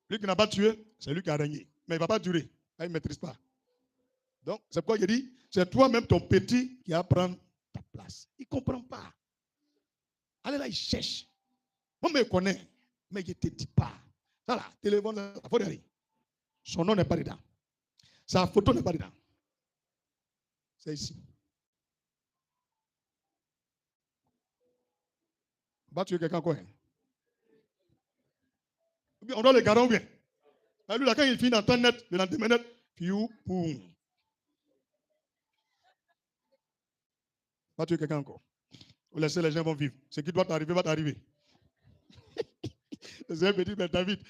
Lui qui n'a pas tué, c'est lui qui a régné. Mais il ne va pas durer. Il ne maîtrise pas. Donc, c'est pourquoi il dit, c'est toi-même ton petit qui va prendre ta place. Il ne comprend pas. Allez là, il cherche. Moi, je me connais, mais je ne te dis pas. Ça là, téléphone, il faut aller. Son nom n'est pas dedans. Sa photo n'est pas dedans. C'est ici. Va tuer quelqu'un quoi? On doit le garder ou bien? Lui, là, quand il finit dans ton net, le lendemain net, piou, poum. Va tuer quelqu'un encore. Vous laissez les gens vont vivre. Ce qui doit t'arriver va t'arriver. Le Seigneur me dit, mais David,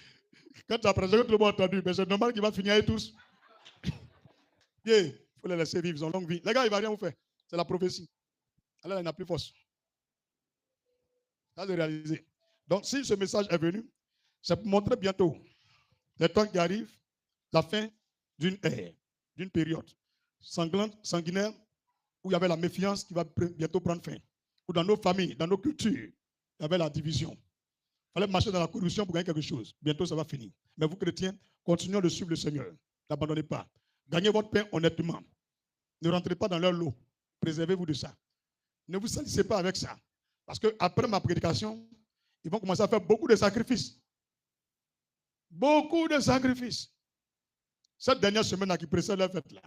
quand tu as prêché, tout le monde a entendu, mais c'est normal qu'il va finir avec tous. Il faut les laisser vivre, ils ont longue vie. Les gars, il ne va rien vous faire. C'est la prophétie. Alors, il n'a plus force. Ça, c'est réalisé. Donc, si ce message est venu, c'est pour montrer bientôt les temps qui arrivent, la fin d'une ère, d'une période sanglante, sanguinaire, où il y avait la méfiance qui va bientôt prendre fin. Ou dans nos familles, dans nos cultures, il y avait la division. Il fallait marcher dans la corruption pour gagner quelque chose. Bientôt, ça va finir. Mais vous, chrétiens, continuez de suivre le Seigneur. N'abandonnez pas. Gagnez votre pain honnêtement. Ne rentrez pas dans leur lot. Préservez-vous de ça. Ne vous salissez pas avec ça. Parce qu'après ma prédication, ils vont commencer à faire beaucoup de sacrifices. Beaucoup de sacrifices. Cette dernière semaine qui précède la fête là,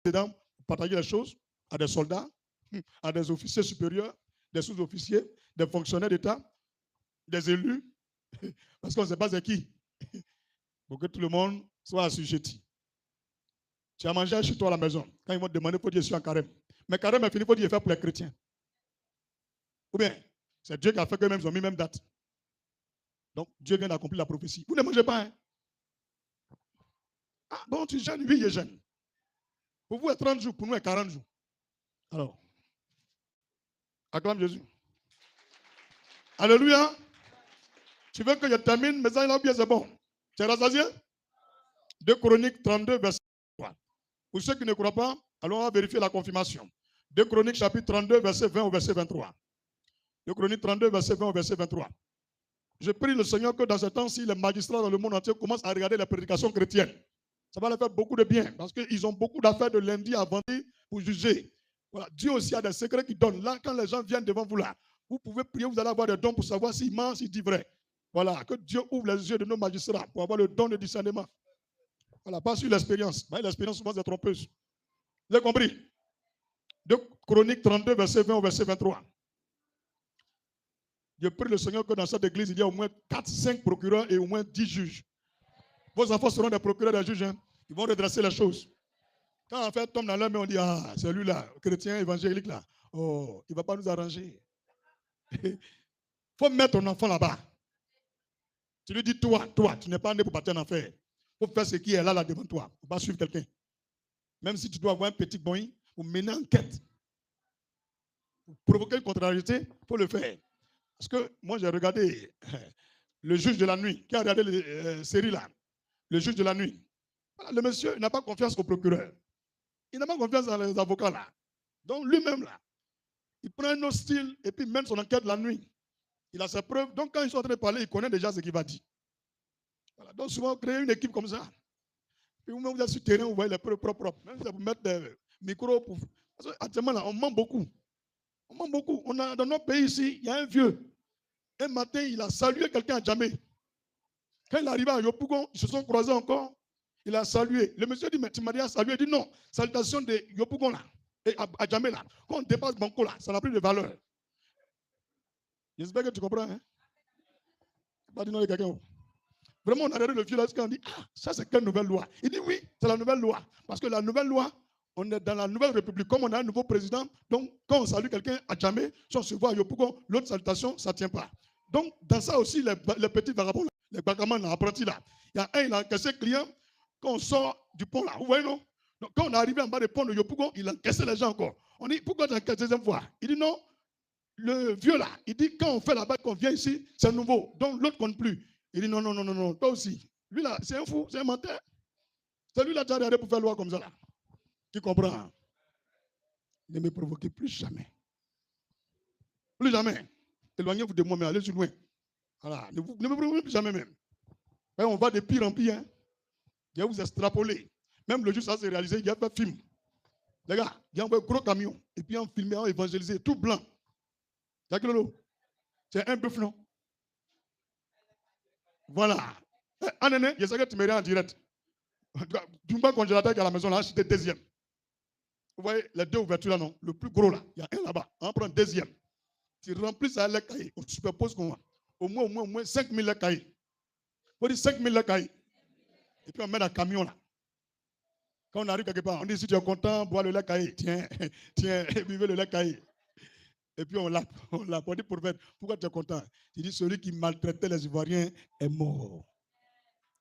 ils vont partager les choses à des soldats, à des officiers supérieurs, des sous-officiers, des fonctionnaires d'État, des élus, parce qu'on ne sait pas c'est qui, pour que tout le monde soit assujetti. Tu as mangé chez toi à la maison. Quand ils vont te demander, il faut dire je suis en carême. Mais carême est fini, il faut dire faire pour les chrétiens. Ou bien, c'est Dieu qui a fait qu'eux-mêmes ils ont mis même date. Donc, Dieu vient d'accomplir la prophétie. Vous ne mangez pas, hein? Ah bon, tu jeûnes, oui, je jeûne. Pour vous, 30 jours, pour nous, 40 jours. Alors, acclame Jésus. Alléluia. Tu veux que je termine, mais ça, il a bien, c'est bon. Tu es rassasié? 2 Chroniques 32, verset 3. Pour ceux qui ne croient pas, allons on va vérifier la confirmation. 2 Chroniques, chapitre 32, verset 20 au verset 23. 2 Chroniques 32, verset 20 au verset 23. Je prie le Seigneur que dans ce temps-ci, les magistrats dans le monde entier commencent à regarder les prédications chrétiennes. Ça va leur faire beaucoup de bien parce qu'ils ont beaucoup d'affaires de lundi à vendredi pour juger. Voilà. Dieu aussi a des secrets qu'il donne. Là, quand les gens viennent devant vous, là, vous pouvez prier, vous allez avoir des dons pour savoir s'il ment, s'il dit vrai. Voilà, que Dieu ouvre les yeux de nos magistrats pour avoir le don de discernement. Voilà, pas sur l'expérience. L'expérience, souvent, c'est trompeuse. Vous avez compris? 2 Chroniques 32, verset 20 au verset 23. Je prie le Seigneur que dans cette église, il y a au moins 4-5 procureurs et au moins 10 juges. Vos enfants seront des procureurs et des juges. Hein. Ils vont redresser les choses. Quand en fait tombe dans leur main, on dit, ah, c'est lui-là, chrétien évangélique là. Oh, il ne va pas nous arranger. Il faut mettre ton enfant là-bas. Tu lui dis, toi, tu n'es pas né pour partir en enfer. Il faut faire ce qui est là devant toi. Il ne faut pas suivre quelqu'un. Même si tu dois avoir un petit boy, pour mener enquête, pour provoquer une contrariété, il faut le faire. Parce que moi, j'ai regardé le juge de la nuit, qui a regardé les séries là. Le juge de la nuit. Voilà, le monsieur n'a pas confiance au procureur. Il n'a pas confiance dans les avocats là. Donc lui-même là, il prend un autre style et puis mène son enquête la nuit. Il a ses preuves. Donc quand ils sont en train de parler, il connaît déjà ce qu'il va dire. Voilà. Donc souvent, créer une équipe comme ça. Puis vous-même, vous êtes sur le terrain, vous voyez les preuves propres. Même si vous mettez des micros pour... Parce qu'actuellement là, on ment beaucoup. On ment beaucoup. On a, dans notre pays ici, il y a un vieux. Un matin, il a salué quelqu'un à Djamé. Quand il est arrivé à Yopougon, ils se sont croisés encore. Il a salué. Le monsieur dit, mais tu m'as dit à saluer. Il dit non, salutation de Yopougon là. Et à Djamé là. Quand on dépasse Banco là, ça n'a plus de valeur. J'espère que tu comprends. Hein? Pas dire non de quelqu'un. Vraiment, on a regardé le vieux là, on dit, ah, ça c'est quelle nouvelle loi? Il dit oui, c'est la nouvelle loi. Parce que la nouvelle loi, on est dans la nouvelle république. Comme on a un nouveau président, donc quand on salue quelqu'un à Djamé, si on se voit à Yopougon, l'autre salutation, ça ne tient pas. Donc, dans ça aussi, les petits vagabonds, les bagamans, apprentis là, il y a un, il a encaissé client quand on sort du pont là. Vous voyez, non? Donc, quand on est arrivé en bas du pont de Yopougon, il a encaissé les gens encore. On dit, pourquoi tu as encaissé deuxième fois? Il dit non, le vieux là, il dit, quand on fait là-bas, qu'on vient ici, c'est nouveau. Donc, l'autre compte plus. Il dit non, non, non, non, non, toi aussi. Lui là, c'est un fou, c'est un menteur. C'est lui là qui a regardé pour faire loi comme ça là. Tu comprends? Ne me provoquez plus jamais. Plus jamais. Éloignez-vous de moi, mais allez sur loin. Voilà. Ne me provoquez plus jamais même. Mais on va de pire en pire. Hein. Il va vous extrapoler. Même le jour ça s'est réalisé, il y a fait film. Les gars, il y a un gros camion. Et puis on filmé, on évangélisé, tout blanc. D'accord? C'est un bœuf, non? Voilà. Ah, néné, je sais que tu me rends en direct. Du bas congélateur qui est à la maison, là, c'était deuxième. Vous voyez, les deux ouvertures là, non? Le plus gros là, il y a un là-bas. On prend un deuxième. Tu remplis ça à la cahier. On superpose comment? Au moins 5 000 la cahier. On dit 5 000 la cahier. Et puis on met dans le camion là. Quand on arrive quelque part, on dit si tu es content, bois le lait caillé. Tiens, buvez le lait caillé. Et puis on l'a. On dit pour faire, pourquoi tu es content? Tu dis celui qui maltraitait les Ivoiriens est mort.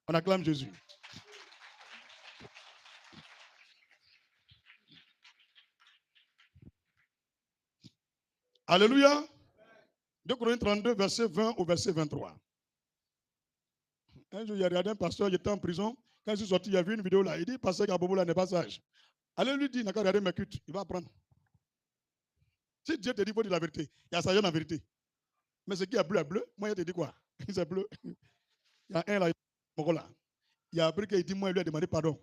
On acclame Jésus. Alléluia. 2 Corinthiens 32, verset 20 au verset 23. Un jour, il y a regardé un pasteur, il était en prison. Quand je suis sorti, il y a vu une vidéo là. Il dit, pasteur Gabobo là n'est pas sage. Allez lui dire, il n'a qu'à regarder mes cuites, il va apprendre. Si Dieu te dit, il faut dire la vérité. Il y a sagesse en vérité. Mais ce qui est bleu est bleu. Moi, il te dit quoi? C'est bleu. Il y a un là, il a appris qu'il dit, moi, il lui a demandé pardon.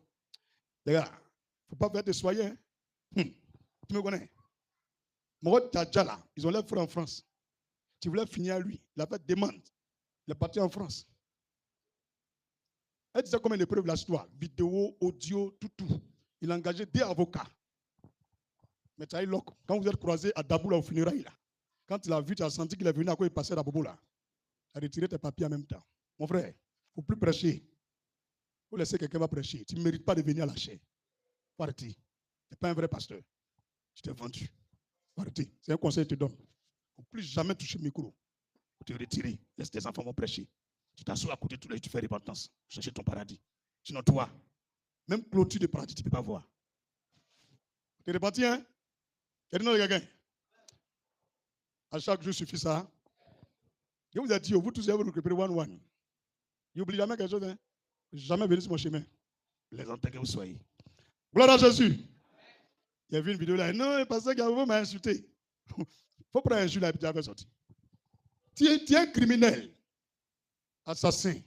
Les gars, il ne faut pas faire de soyer. Hein? Tu me connais? Mon Tadja là, ils ont l'air frère en France. Tu voulais finir à lui. Il a fait demande. Il est parti en France. Elle disait combien de preuves là sur toi? Vidéo, audio, tout. Il a engagé des avocats. Mais tu as eu l'oc. Quand vous êtes croisés à Dabou là au funérailles là, quand il a vu, tu as senti qu'il est venu à quoi il passait à Bobo là. Tu as retiré tes papiers en même temps. Mon frère, il ne faut plus prêcher. Il faut laisser quelqu'un va prêcher. Tu ne mérites pas de venir à la chair. Faut arrêter. Tu n'es pas un vrai pasteur. Tu t'es vendu. Faut arrêter. C'est un conseil que je te donne. Il ne faut plus jamais toucher le micro. Il faut te retirer. Laisse tes enfants vont prêcher. Tu t'assois à côté de tous les tu fais repentance. Chercher ton paradis. Sinon, toi, même clôture de paradis, tu ne peux pas voir. Tu es repenti, hein? Il y a des noms de quelqu'un. À chaque jour suffit ça. Je vous ai dit, vous tous, vous récupérez one. N'oubliez jamais quelque chose, hein? Jamais venir sur mon chemin. Les entends que vous soyez. Gloire à Jésus. Il y a vu une vidéo là. Non, parce que vous m'a insulté. Il faut prendre un jus là et puis tu vas sortir. Tu es un criminel. Assassin.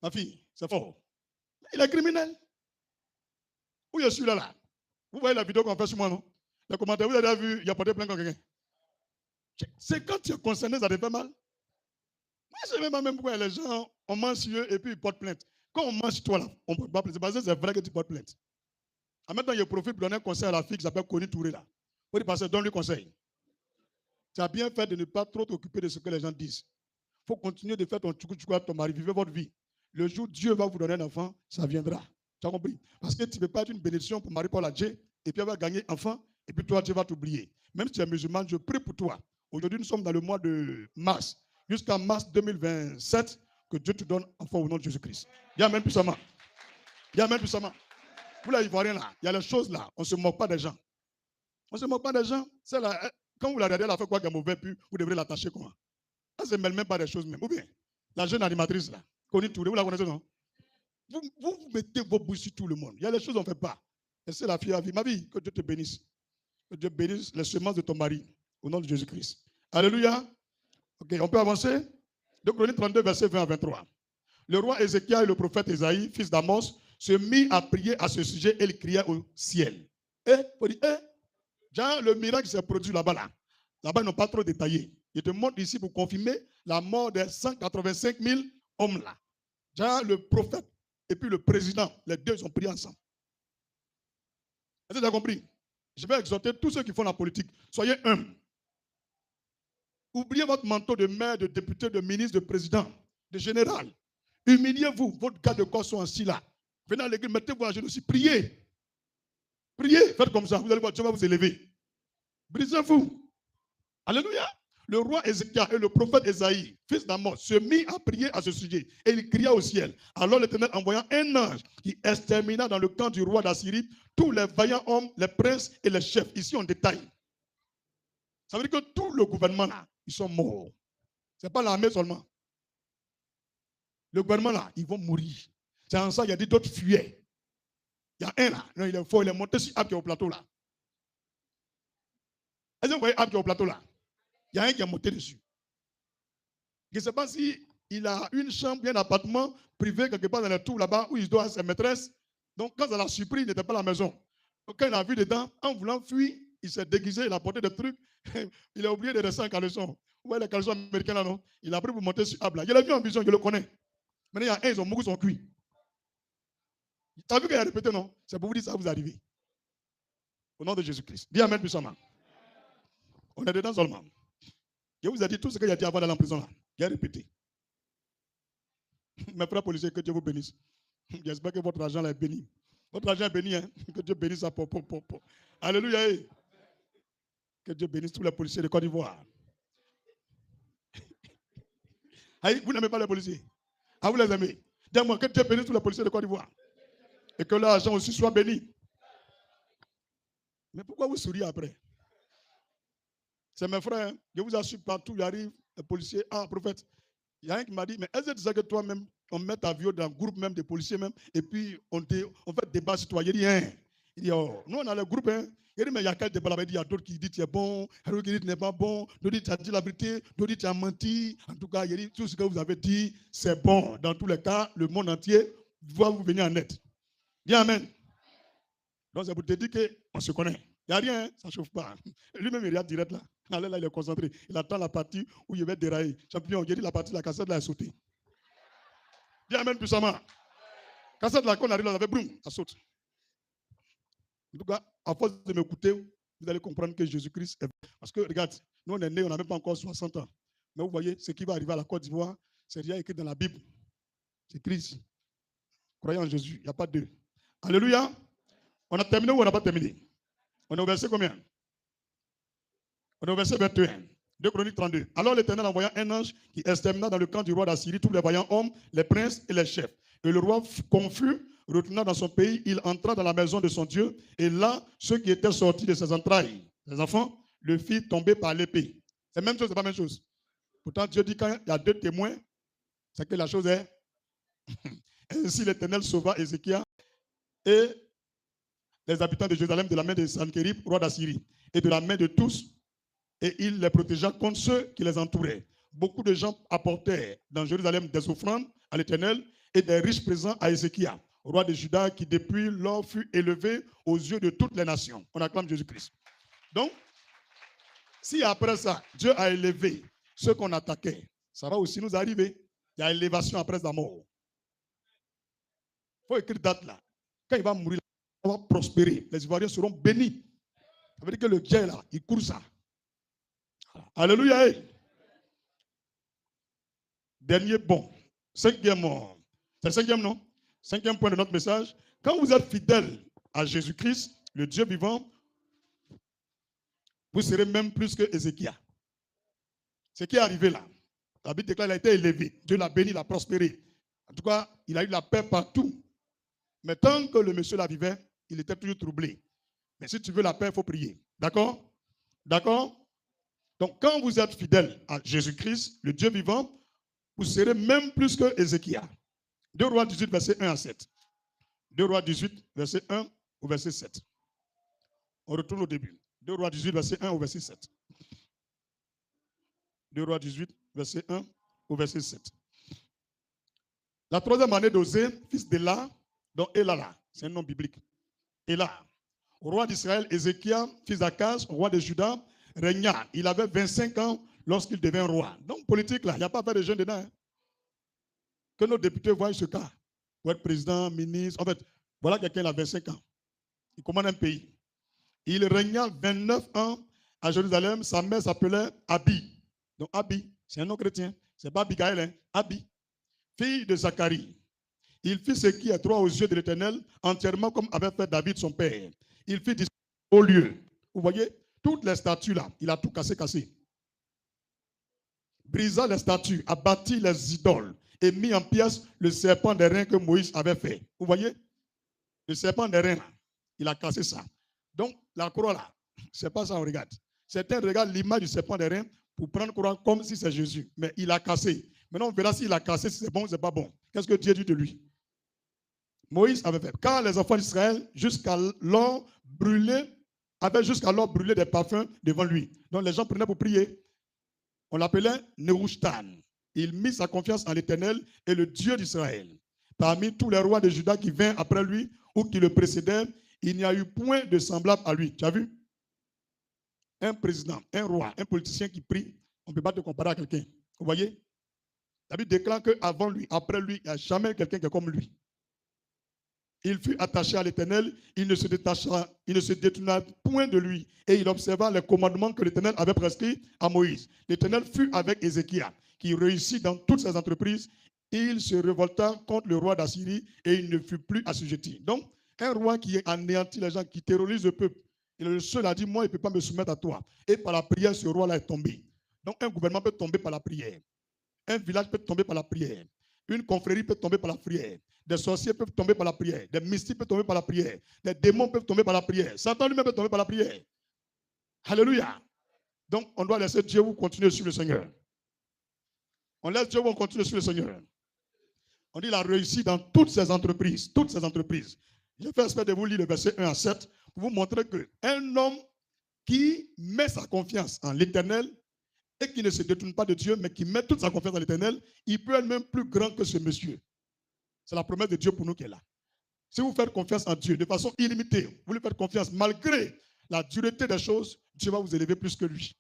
Ma fille, c'est fort. Il est criminel. Où je suis là? Vous voyez la vidéo qu'on fait sur moi, non? Les commentaires, vous avez vu, il y a porté plainte contre quelqu'un. C'est quand tu es concerné, ça te fait mal. Moi, je ne sais même pourquoi les gens, on mange sur eux et puis ils portent plainte. Quand on mange sur toi, là, on ne porte pas plainte. C'est parce que c'est vrai que tu portes plainte. En même temps, il profite pour donner un conseil à la fille qui s'appelle Connie Touré, là. Pour lui passer, donne-lui conseil. Tu as bien fait de ne pas trop t'occuper de ce que les gens disent. Il faut continuer de faire ton tchoukou à ton mari, vivez votre vie. Le jour où Dieu va vous donner un enfant, ça viendra. Tu as compris? Parce que tu ne peux pas être une bénédiction pour Marie-Paul Adjé, et puis elle va gagner enfant, et puis toi, tu vas t'oublier. Même si tu es musulman, je prie pour toi. Aujourd'hui, nous sommes dans le mois de mars. Jusqu'à mars 2027, que Dieu te donne enfant au nom de Jésus-Christ. Il y a même puissamment. Il y a même puissamment. Vous là, Ivoiriens là, il y a les choses là, on ne se moque pas des gens. On ne se moque pas des gens. C'est là, quand vous la regardez, elle a fait quoi qu'elle est mauvais, puis vous devrez l'attacher comment? Ça ne se mêle même pas des choses même. Ou bien, la jeune animatrice là, Connie Touré, vous la connaissez, non? Vous mettez vos bouches sur tout le monde. Il y a des choses qu'on ne fait pas. Et c'est la fille à vie. Ma vie, que Dieu te bénisse. Que Dieu bénisse les semences de ton mari. Au nom de Jésus-Christ. Alléluia. Ok, on peut avancer. 2 Chroniques 32, verset 20 à 23. Le roi Ézéchiel et le prophète Ésaïe, fils d'Amos, se mit à prier à ce sujet et il criait au ciel. Genre, le miracle s'est produit là-bas. Là-bas, ils n'ont pas trop détaillé. Je te montre ici pour confirmer la mort des 185 000 hommes là. Genre, le prophète et puis le président, les deux, ils ont prié ensemble. Est-ce que tu as compris? Je vais exhorter tous ceux qui font la politique. Soyez humbles. Oubliez votre manteau de maire, de député, de ministre, de président, de général. Humiliez-vous. Votre garde de corps sont assis là. Venez à l'église, mettez-vous à genoux aussi. Priez. Priez. Faites comme ça. Vous allez voir, Dieu va vous élever. Brisez-vous. Alléluia. Le roi Ézéchiel et le prophète Ésaïe, fils d'Amos, se mit à prier à ce sujet et il cria au ciel. Alors l'Éternel envoya un ange qui extermina dans le camp du roi d'Assyrie tous les vaillants hommes, les princes et les chefs. Ici, on détaille. Ça veut dire que tout le gouvernement là, ils sont morts. Ce n'est pas l'armée seulement. Le gouvernement là, ils vont mourir. C'est en ça qu'il y a dit d'autres fuyaient. Il y a un là, non, il est fort, il est monté sur Ab qui est au plateau là. Est-ce que vous voyez Ab qui est au plateau là? Il y a un qui est monté dessus. Je ne sais pas s'il a une chambre, bien un appartement privé quelque part dans le tour là-bas où il doit ses maîtresses. Donc quand ça l'a surpris, il n'était pas à la maison. Donc quand il a vu dedans, en voulant fuir, il s'est déguisé, il a porté des trucs. Il a oublié de rester en caleçon. Vous voyez les caleçons américains là, non? Il a pris pour monter sur Abla. Je l'ai vu en vision, je le connais. Maintenant, il y a un, ils ont beaucoup son cuit. Tu as vu qu'il a répété, non? C'est pour vous dire ça, vous arrivez. Au nom de Jésus-Christ. Dis Amen puissamment. On est dedans seulement. Je vous ai dit tout ce qu'il a dit avant d'aller en prison là. Il a répété. Mes frères policiers, que Dieu vous bénisse. J'espère que votre argent là est béni. Votre argent est béni, hein? Que Dieu bénisse ça. Alléluia. Que Dieu bénisse tous les policiers de Côte d'Ivoire. Vous n'aimez pas les policiers? Ah, vous les aimez? Dis-moi que Dieu bénisse tous les policiers de Côte d'Ivoire. Et que leur argent aussi soit béni. Mais pourquoi vous souriez après? C'est mes frères, hein? Je vous assure, partout, il arrive, les policiers, ah, prophète, il y a un qui m'a dit, mais est-ce que tu sais que toi-même, on met ta vie dans le groupe même des policiers même, et puis on fait débat citoyen. Il dit, hein? Il dit, oh, nous on a le groupe, hein? Il dit, mais il y a quel débat là? Il dit, il y a d'autres qui disent tu es bon, d'autres qui disent tu n'es pas bon, d'autres disent tu as dit la vérité, d'autres disent tu as menti. En tout cas, il dit, tout ce que vous avez dit, c'est bon. Dans tous les cas, le monde entier va vous venir en aide. Dis amen. Donc, c'est pour te dire qu'on se connaît. Il n'y a rien, ça ne chauffe pas. Lui-même, il regarde direct là. Allez, là, il est concentré. Il attend la partie où il va dérailler. Champion, il dit la partie de la cassette là est sautée. Dis amen puissamment. Cassette là, quand on arrive là, on avait broum, ça saute. En tout cas, à force de m'écouter, vous allez comprendre que Jésus-Christ est... Parce que, regarde, nous on est nés, on n'a même pas encore 60 ans. Mais vous voyez, ce qui va arriver à la Côte d'Ivoire, c'est déjà écrit dans la Bible. C'est écrit ici. Croyez en Jésus, il n'y a pas deux. Alléluia. On a terminé ou on n'a pas terminé? On est au verset combien? On est au verset 21. 2 Chroniques 32. Alors l'Éternel envoya un ange qui extermina dans le camp du roi d'Assyrie tous les vaillants hommes, les princes et les chefs. Et le roi confus, retourna dans son pays, il entra dans la maison de son Dieu, et là, ceux qui étaient sortis de ses entrailles, les enfants, le firent tomber par l'épée. C'est la même chose, c'est pas la même chose. Pourtant, Dieu dit quand il y a deux témoins, c'est que la chose est. Ainsi l'Éternel sauva Ézéchias et les habitants de Jérusalem de la main de Sanchérib, roi d'Assyrie, et de la main de tous, et il les protégea contre ceux qui les entouraient. Beaucoup de gens apportèrent dans Jérusalem des offrandes à l'Éternel et des riches présents à Ézéchias, roi de Juda, qui depuis lors fut élevé aux yeux de toutes les nations. On acclame Jésus-Christ. Donc, si après ça, Dieu a élevé ceux qu'on attaquait, ça va aussi nous arriver. Il y a élévation après la mort. Il faut écrire date là. Quand il va mourir, il va prospérer. Les Ivoiriens seront bénis. Ça veut dire que le Dieu là, il court ça. Alléluia. Dernier bon. Cinquième, c'est le cinquième, non? Cinquième point de notre message. Quand vous êtes fidèle à Jésus-Christ, le Dieu vivant, vous serez même plus que Ézéchias. Ce qui est arrivé là, la Bible déclare qu'il a été élevé. Dieu l'a béni, l'a prospéré. En tout cas, il a eu la paix partout. Mais tant que le monsieur la vivait, il était toujours troublé. Mais si tu veux la paix, il faut prier. D'accord? D'accord? Donc, quand vous êtes fidèle à Jésus-Christ, le Dieu vivant, vous serez même plus que Ézéchias. 2 Rois 18, verset 1 à 7. 2 Rois 18, verset 1 au verset 7. On retourne au début. 2 Rois 18, verset 1 au verset 7. 2 Rois 18, verset 1 au verset 7. La troisième année d'Osée, fils d'Éla, dont Élala, c'est un nom biblique. Éla, roi d'Israël, Ézéchias, fils d'Akaz, roi de Juda, régna. Il avait 25 ans lorsqu'il devint roi. Donc, politique, là, il n'y a pas fait de jeunes dedans. Hein. Que nos députés voient ce cas. Pour être président, ministre. En fait, voilà quelqu'un qui a 25 ans. Il commande un pays. Il régna 29 ans à Jérusalem. Sa mère s'appelait Abi. Donc, Abi, c'est un nom chrétien. Ce n'est pas Abigail, hein. Abi, fille de Zacharie. Il fit ce qui est droit aux yeux de l'Éternel, entièrement comme avait fait David son père. Il fit disparaître au lieu. Vous voyez, toutes les statues là, il a tout cassé. Brisa les statues, abattit les idoles et mit en pièces le serpent des reins que Moïse avait fait. Vous voyez, le serpent des reins, il a cassé ça. Donc, la croix là, c'est pas ça on regarde. Certains regardent l'image du serpent des reins pour prendre croix comme si c'est Jésus. Mais il a cassé. Maintenant, on verra s'il a cassé, si c'est bon ou c'est pas bon. Qu'est-ce que Dieu dit de lui? Moïse avait fait. Quand les enfants d'Israël, jusqu'alors brûlés, avaient jusqu'alors brûlé des parfums devant lui. Donc les gens prenaient pour prier. On l'appelait Nehushtan. Il mit sa confiance en l'Éternel et le Dieu d'Israël. Parmi tous les rois de Juda qui vinrent après lui ou qui le précédaient, il n'y a eu point de semblable à lui. Tu as vu? un président, un roi, un politicien qui prie, on ne peut pas te comparer à quelqu'un. Vous voyez? La Bible déclare qu'avant lui, après lui, il n'y a jamais quelqu'un qui est comme lui. Il fut attaché à l'Éternel, il ne se détourna point de lui, et il observa les commandements que l'Éternel avait prescrits à Moïse. L'Éternel fut avec Ézéchias, qui réussit dans toutes ses entreprises. Il se révolta contre le roi d'Assyrie et il ne fut plus assujetti. Donc, un roi qui anéantit les gens, qui terrorise le peuple, il est le seul à dire, moi, il ne peut pas me soumettre à toi. Et par la prière, ce roi-là est tombé. Donc, un gouvernement peut tomber par la prière. Un village peut tomber par la prière. Une confrérie peut tomber par la prière. Des sorciers peuvent tomber par la prière. Des mystiques peuvent tomber par la prière. Des démons peuvent tomber par la prière. Satan lui-même peut tomber par la prière. Alléluia. Donc, on doit laisser Dieu vous continuer sur le Seigneur. On laisse Dieu vous continuer sur le Seigneur. On dit qu'il a réussi dans toutes ses entreprises. Toutes ses entreprises. Je fais exprès de vous lire le verset 1 à 7 pour vous montrer qu'un homme qui met sa confiance en l'Éternel et qui ne se détourne pas de Dieu, mais qui met toute sa confiance en l'Éternel, il peut être même plus grand que ce monsieur. C'est la promesse de Dieu pour nous qui est là. Si vous faites confiance en Dieu de façon illimitée, vous lui faites confiance malgré la dureté des choses, Dieu va vous élever plus que lui.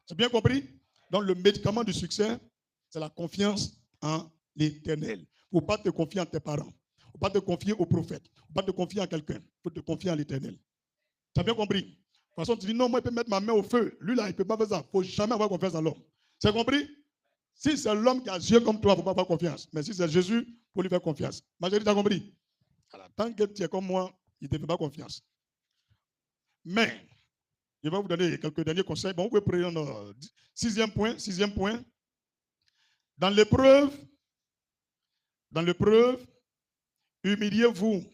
C'est bien compris? Donc le médicament du succès, c'est la confiance en l'Éternel. Il ne faut pas te confier en tes parents. Il ne faut pas te confier au prophète. Il ne faut pas te confier en quelqu'un. Il faut te confier en l'Éternel. Tu as bien compris? De toute façon, tu dis non, moi, il peut mettre ma main au feu. Lui, là, il ne peut pas faire ça. Il ne faut jamais avoir confiance en l'homme. C'est compris? Si c'est l'homme qui a Dieu comme toi, il ne faut pas avoir confiance. Mais si c'est Jésus, il faut lui faire confiance. Majorité, tu as compris? Alors, tant que tu es comme moi, il ne te fait pas confiance. Mais, je vais vous donner quelques derniers conseils. Bon, vous pouvez prendre sixième point. Dans l'épreuve, humiliez-vous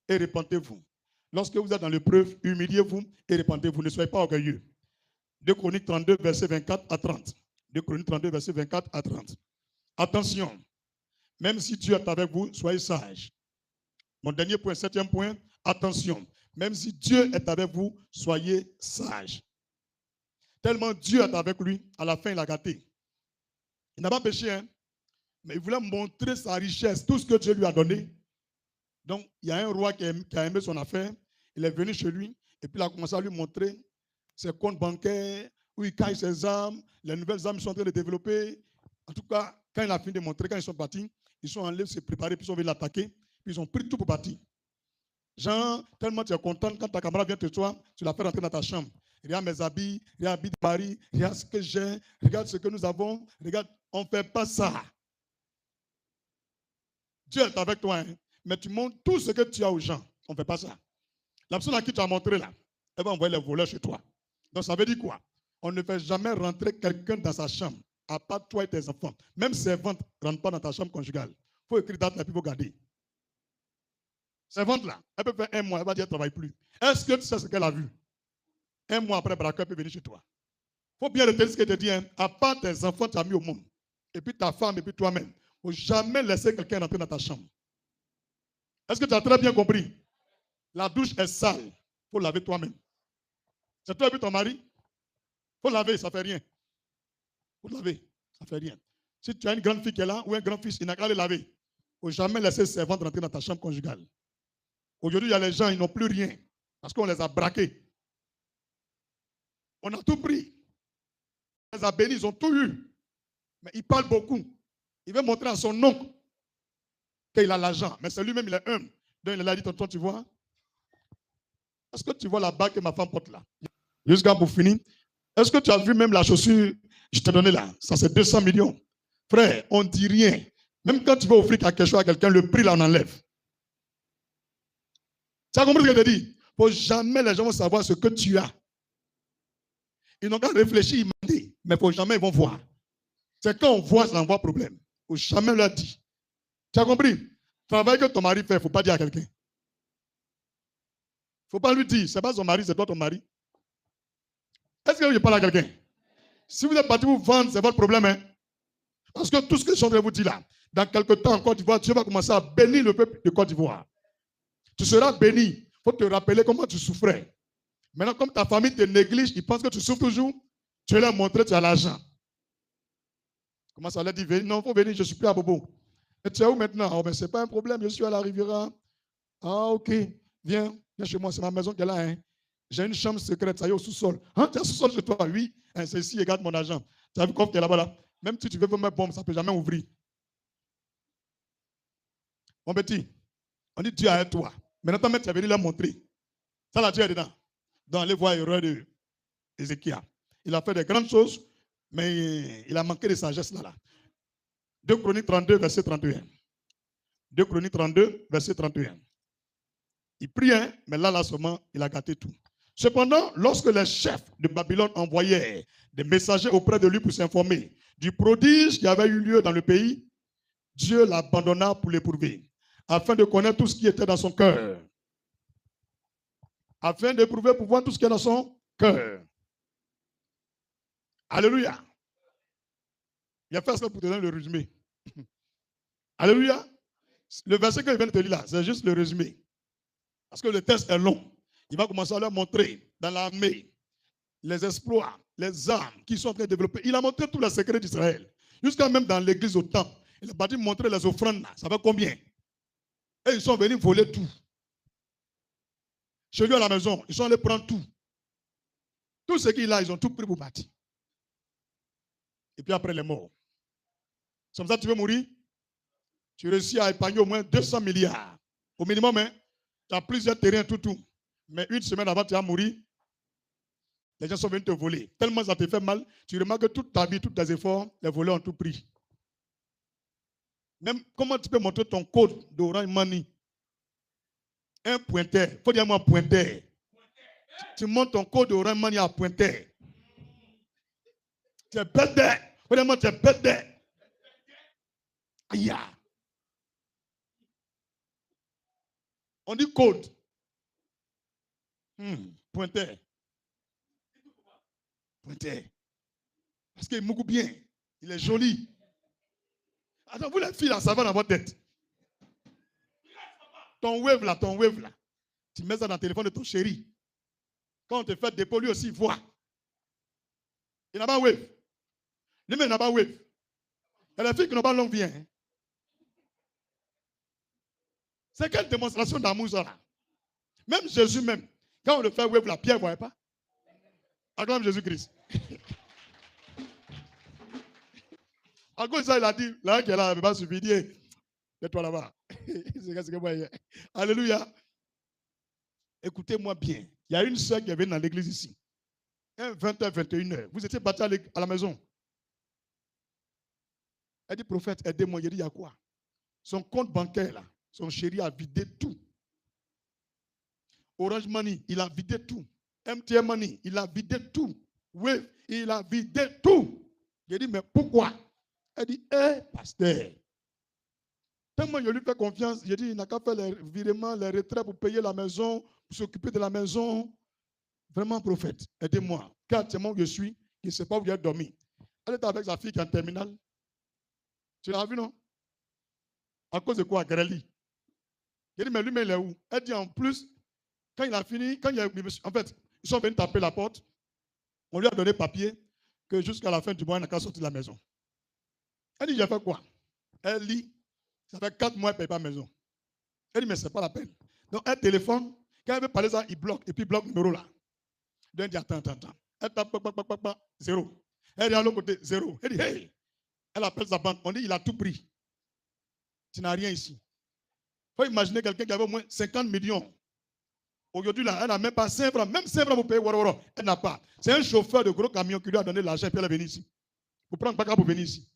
et répentez-vous. Lorsque vous êtes dans l'épreuve, humiliez-vous et répentez-vous. Ne soyez pas orgueilleux. 2 Chroniques 32, versets 24 à 30. 2 Chroniques 32, versets 24 à 30. Attention, même si Dieu est avec vous, soyez sages. Mon dernier point, septième point, attention, même si Dieu est avec vous, soyez sages. Tellement Dieu est avec lui, à la fin, il a gâté. Il n'a pas péché, hein, mais il voulait montrer sa richesse, tout ce que Dieu lui a donné. Donc, il y a un roi qui a aimé son affaire. Il est venu chez lui et puis il a commencé à lui montrer ses comptes bancaires, où il caille ses armes, les nouvelles armes sont en train de développer. En tout cas, quand il a fini de montrer, quand ils sont partis, ils sont allés se préparer, puis ils sont venus l'attaquer, puis ils ont pris tout pour partir. Jean, tellement tu es content, quand ta camarade vient te toi, tu la fais rentrer dans ta chambre. Regarde mes habits, regarde l'habit de Paris, regarde ce que j'ai, regarde ce que nous avons, regarde, on ne fait pas ça. Dieu est avec toi, hein? Mais tu montres tout ce que tu as aux gens. On ne fait pas ça. La personne à qui tu as montré là, elle va envoyer les voleurs chez toi. Donc ça veut dire quoi? On ne fait jamais rentrer quelqu'un dans sa chambre, à part toi et tes enfants. Même servante ne rentre pas dans ta chambre conjugale. Il faut écrire date là, puis il faut garder. Servante là, elle peut faire un mois, elle va dire qu'elle ne travaille plus. Est-ce que tu sais ce qu'elle a vu? Un mois après, Baraka peut venir chez toi. Il faut bien retenir ce que je te dis, hein. À part tes enfants, tu as mis au monde. Et puis ta femme, et puis toi-même. Il ne faut jamais laisser quelqu'un rentrer dans ta chambre. Est-ce que tu as très bien compris? La douche est sale. Il faut laver toi-même. C'est toi et puis ton mari. Il faut laver, ça ne fait rien. Il faut laver, ça ne fait rien. Si tu as une grande fille qui est là ou un grand fils, il n'a qu'à aller laver. Il ne faut jamais laisser servante rentrer dans ta chambre conjugale. Aujourd'hui, il y a les gens, ils n'ont plus rien parce qu'on les a braqués. On a tout pris. On les a bénis, ils ont tout eu. Mais il parle beaucoup. Il veut montrer à son oncle qu'il a l'argent. Mais c'est lui-même, il est humble. Donc il a dit, tonton, tu vois? Est-ce que tu vois la bague que ma femme porte là? Jusqu'à pour finir. Est-ce que tu as vu même la chaussure que je t'ai donnée là? Ça, c'est 200 millions. Frère, on ne dit rien. Même quand tu veux offrir quelque chose à quelqu'un, le prix là, on enlève. Tu as compris ce que je te dis? Il ne faut jamais les gens vont savoir ce que tu as. Ils n'ont qu'à réfléchir, demander, mais il ne faut jamais ils vont voir. C'est quand on voit, ça envoie problème. Il ne faut jamais leur dire. Tu as compris? Travail que ton mari fait, il ne faut pas dire à quelqu'un. Il ne faut pas lui dire, c'est pas son mari, c'est toi ton mari. Est-ce que je parle à quelqu'un? Si vous êtes parti vous vendre, c'est votre problème. Hein? Parce que tout ce que je suis en train de vous dire là, dans quelques temps en Côte d'Ivoire, Dieu va commencer à bénir le peuple de Côte d'Ivoire. Tu seras béni. Il faut te rappeler comment tu souffrais. Maintenant, comme ta famille te néglige, ils pensent que tu souffres toujours, tu leur montres, tu as l'argent. Comment ça leur dit, non, il faut venir, je ne suis plus à Bobo. Et tu es où maintenant? Oh, mais ce n'est pas un problème, je suis à la Riviera. Ah, ok, viens chez moi, c'est ma maison qui est là. Hein. j'ai une chambre secrète, ça y est, au sous-sol. Hein, tu as un sous-sol chez toi? Oui. Hein, c'est ici, regarde mon argent. Tu as vu comme tu es là-bas là? Même si tu veux mettre bombe, ça ne peut jamais ouvrir. Mon petit, on dit Dieu est avec toi. Maintenant, tu es venu leur montrer. Ça, là, Dieu est dedans. Dans les voies erreurs de Ézéchiel. Il a fait de grandes choses, mais il a manqué de sagesse là. 2 Chroniques 32, verset 31. 2 Chroniques 32, verset 31. Il priait, mais là seulement, il a gâté tout. Cependant, lorsque les chefs de Babylone envoyaient des messagers auprès de lui pour s'informer du prodige qui avait eu lieu dans le pays, Dieu l'abandonna pour l'éprouver, afin de connaître tout ce qui était dans son cœur. Afin d'éprouver pour voir tout ce qui est dans son cœur. Alléluia. Il a fait ça pour te donner le résumé. Alléluia. Le verset que je viens de te lire là, c'est juste le résumé. Parce que le texte est long. Il va commencer à leur montrer dans l'armée les exploits, les armes qui sont en train de développer. Il a montré tous les secrets d'Israël. Jusqu'à même dans l'église au temple. Il a pas dit montrer les offrandes là. Ça fait combien? Et ils sont venus voler tout. Chez lui à la maison, ils sont allés prendre tout. Tout ce qu'il a, ils ont tout pris pour partir. Et puis après les morts. Comme ça, tu veux mourir? Tu réussis à épargner au moins 200 milliards. Au minimum, hein? Tu as plusieurs terrains, tout. Mais une semaine avant, tu vas mourir. Les gens sont venus te voler. Tellement ça te fait mal, tu remarques que toute ta vie, tous tes efforts, les voleurs ont tout pris. Même comment tu peux montrer ton code d'Orange Money? Un pointeur. Il faut dire moi un pointeur. Tu montes ton code d'Orange Money à pointeur. Tu es bête. Il faut dire moi tu es bête. Aïe. On dit code. Pointeur. Pointeur. Parce qu'il est beaucoup bien. Il est joli. Attends, vous les filles là, ça va dans votre tête. Ton wave là. Tu mets ça dans le téléphone de ton chéri. Quand on te fait dépôt, lui aussi, il voit. Il n'a pas wave. Lui-même, il n'a pas wave. Et les filles qui n'ont pas longue vie. Hein. C'est quelle démonstration d'amour ça là? Même Jésus même, quand on le fait wave, la pierre ne voyait pas. Acclame Jésus-Christ. À cause de ça, il a dit, là qui est là, il ne va pas suffire. Mets-toi là-bas. Alléluia. Écoutez-moi bien. Il y a une soeur qui est venue dans l'église ici. 20h, 21h. Vous étiez partis à la maison. Elle dit, prophète, aidez-moi. Il dit, il y a quoi? Son compte bancaire, là, son chéri a vidé tout. Orange Money, il a vidé tout. MTN Money, il a vidé tout. Wave, il a vidé tout. J'ai dit, mais pourquoi? Elle dit, pasteur. Tellement je lui fais confiance, j'ai dit, il n'a qu'à faire les virements, les retraits pour payer la maison, pour s'occuper de la maison. Vraiment, prophète, aidez-moi. Car actuellement où je suis, il ne sait pas où il a dormi. Elle est avec sa fille qui est en terminale. Tu l'as vu, non? À cause de quoi? Greli. J'ai dit, mais lui, mais il est où? Elle dit, en plus, quand il a fini, en fait, ils sont venus taper la porte. On lui a donné papier que jusqu'à la fin du mois, il n'a qu'à sortir de la maison. Elle dit, j'ai fait quoi? Elle dit, ça fait 4 mois, elle ne paye pas la maison. Elle dit, mais ce n'est pas la peine. Donc, elle téléphone. Quand elle veut parler ça, il bloque. Et puis, il bloque le numéro là. Donc, elle dit, attends. Elle tape, 0. Elle dit, à l'autre côté, 0. Elle dit, hey. Elle appelle sa banque. On dit, il a tout pris. Tu n'as rien ici. Il faut imaginer quelqu'un qui avait au moins 50 millions. Aujourd'hui, là, elle n'a même pas 5 francs. Même 5 francs pour payer Waro. Elle n'a pas. C'est un chauffeur de gros camion qui lui a donné l'argent et puis elle est venue ici. Vous prenez pas pour venir ici.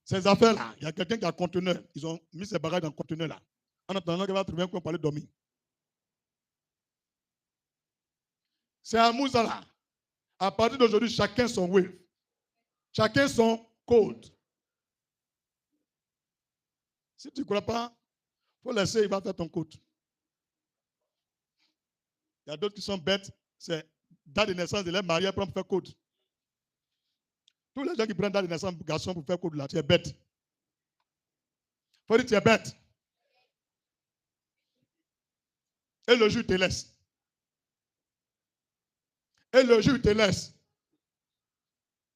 Ces affaires-là, il y a quelqu'un qui a un conteneur. Ils ont mis ses bagages dans le conteneur là. En attendant qu'elle va trouver un coin pour aller dormir. C'est à Moussa là. À partir d'aujourd'hui, chacun son wave. Chacun son code. Si tu ne crois pas, il faut laisser, il va faire ton code. Il y a d'autres qui sont bêtes. C'est date de naissance de leur mariage pour faire code. Tous les gens qui prennent date de naissance de garçon pour faire code là, tu es bête. Il faut dire tu es bête. Et le jour te laisse. Et le jour te laisse.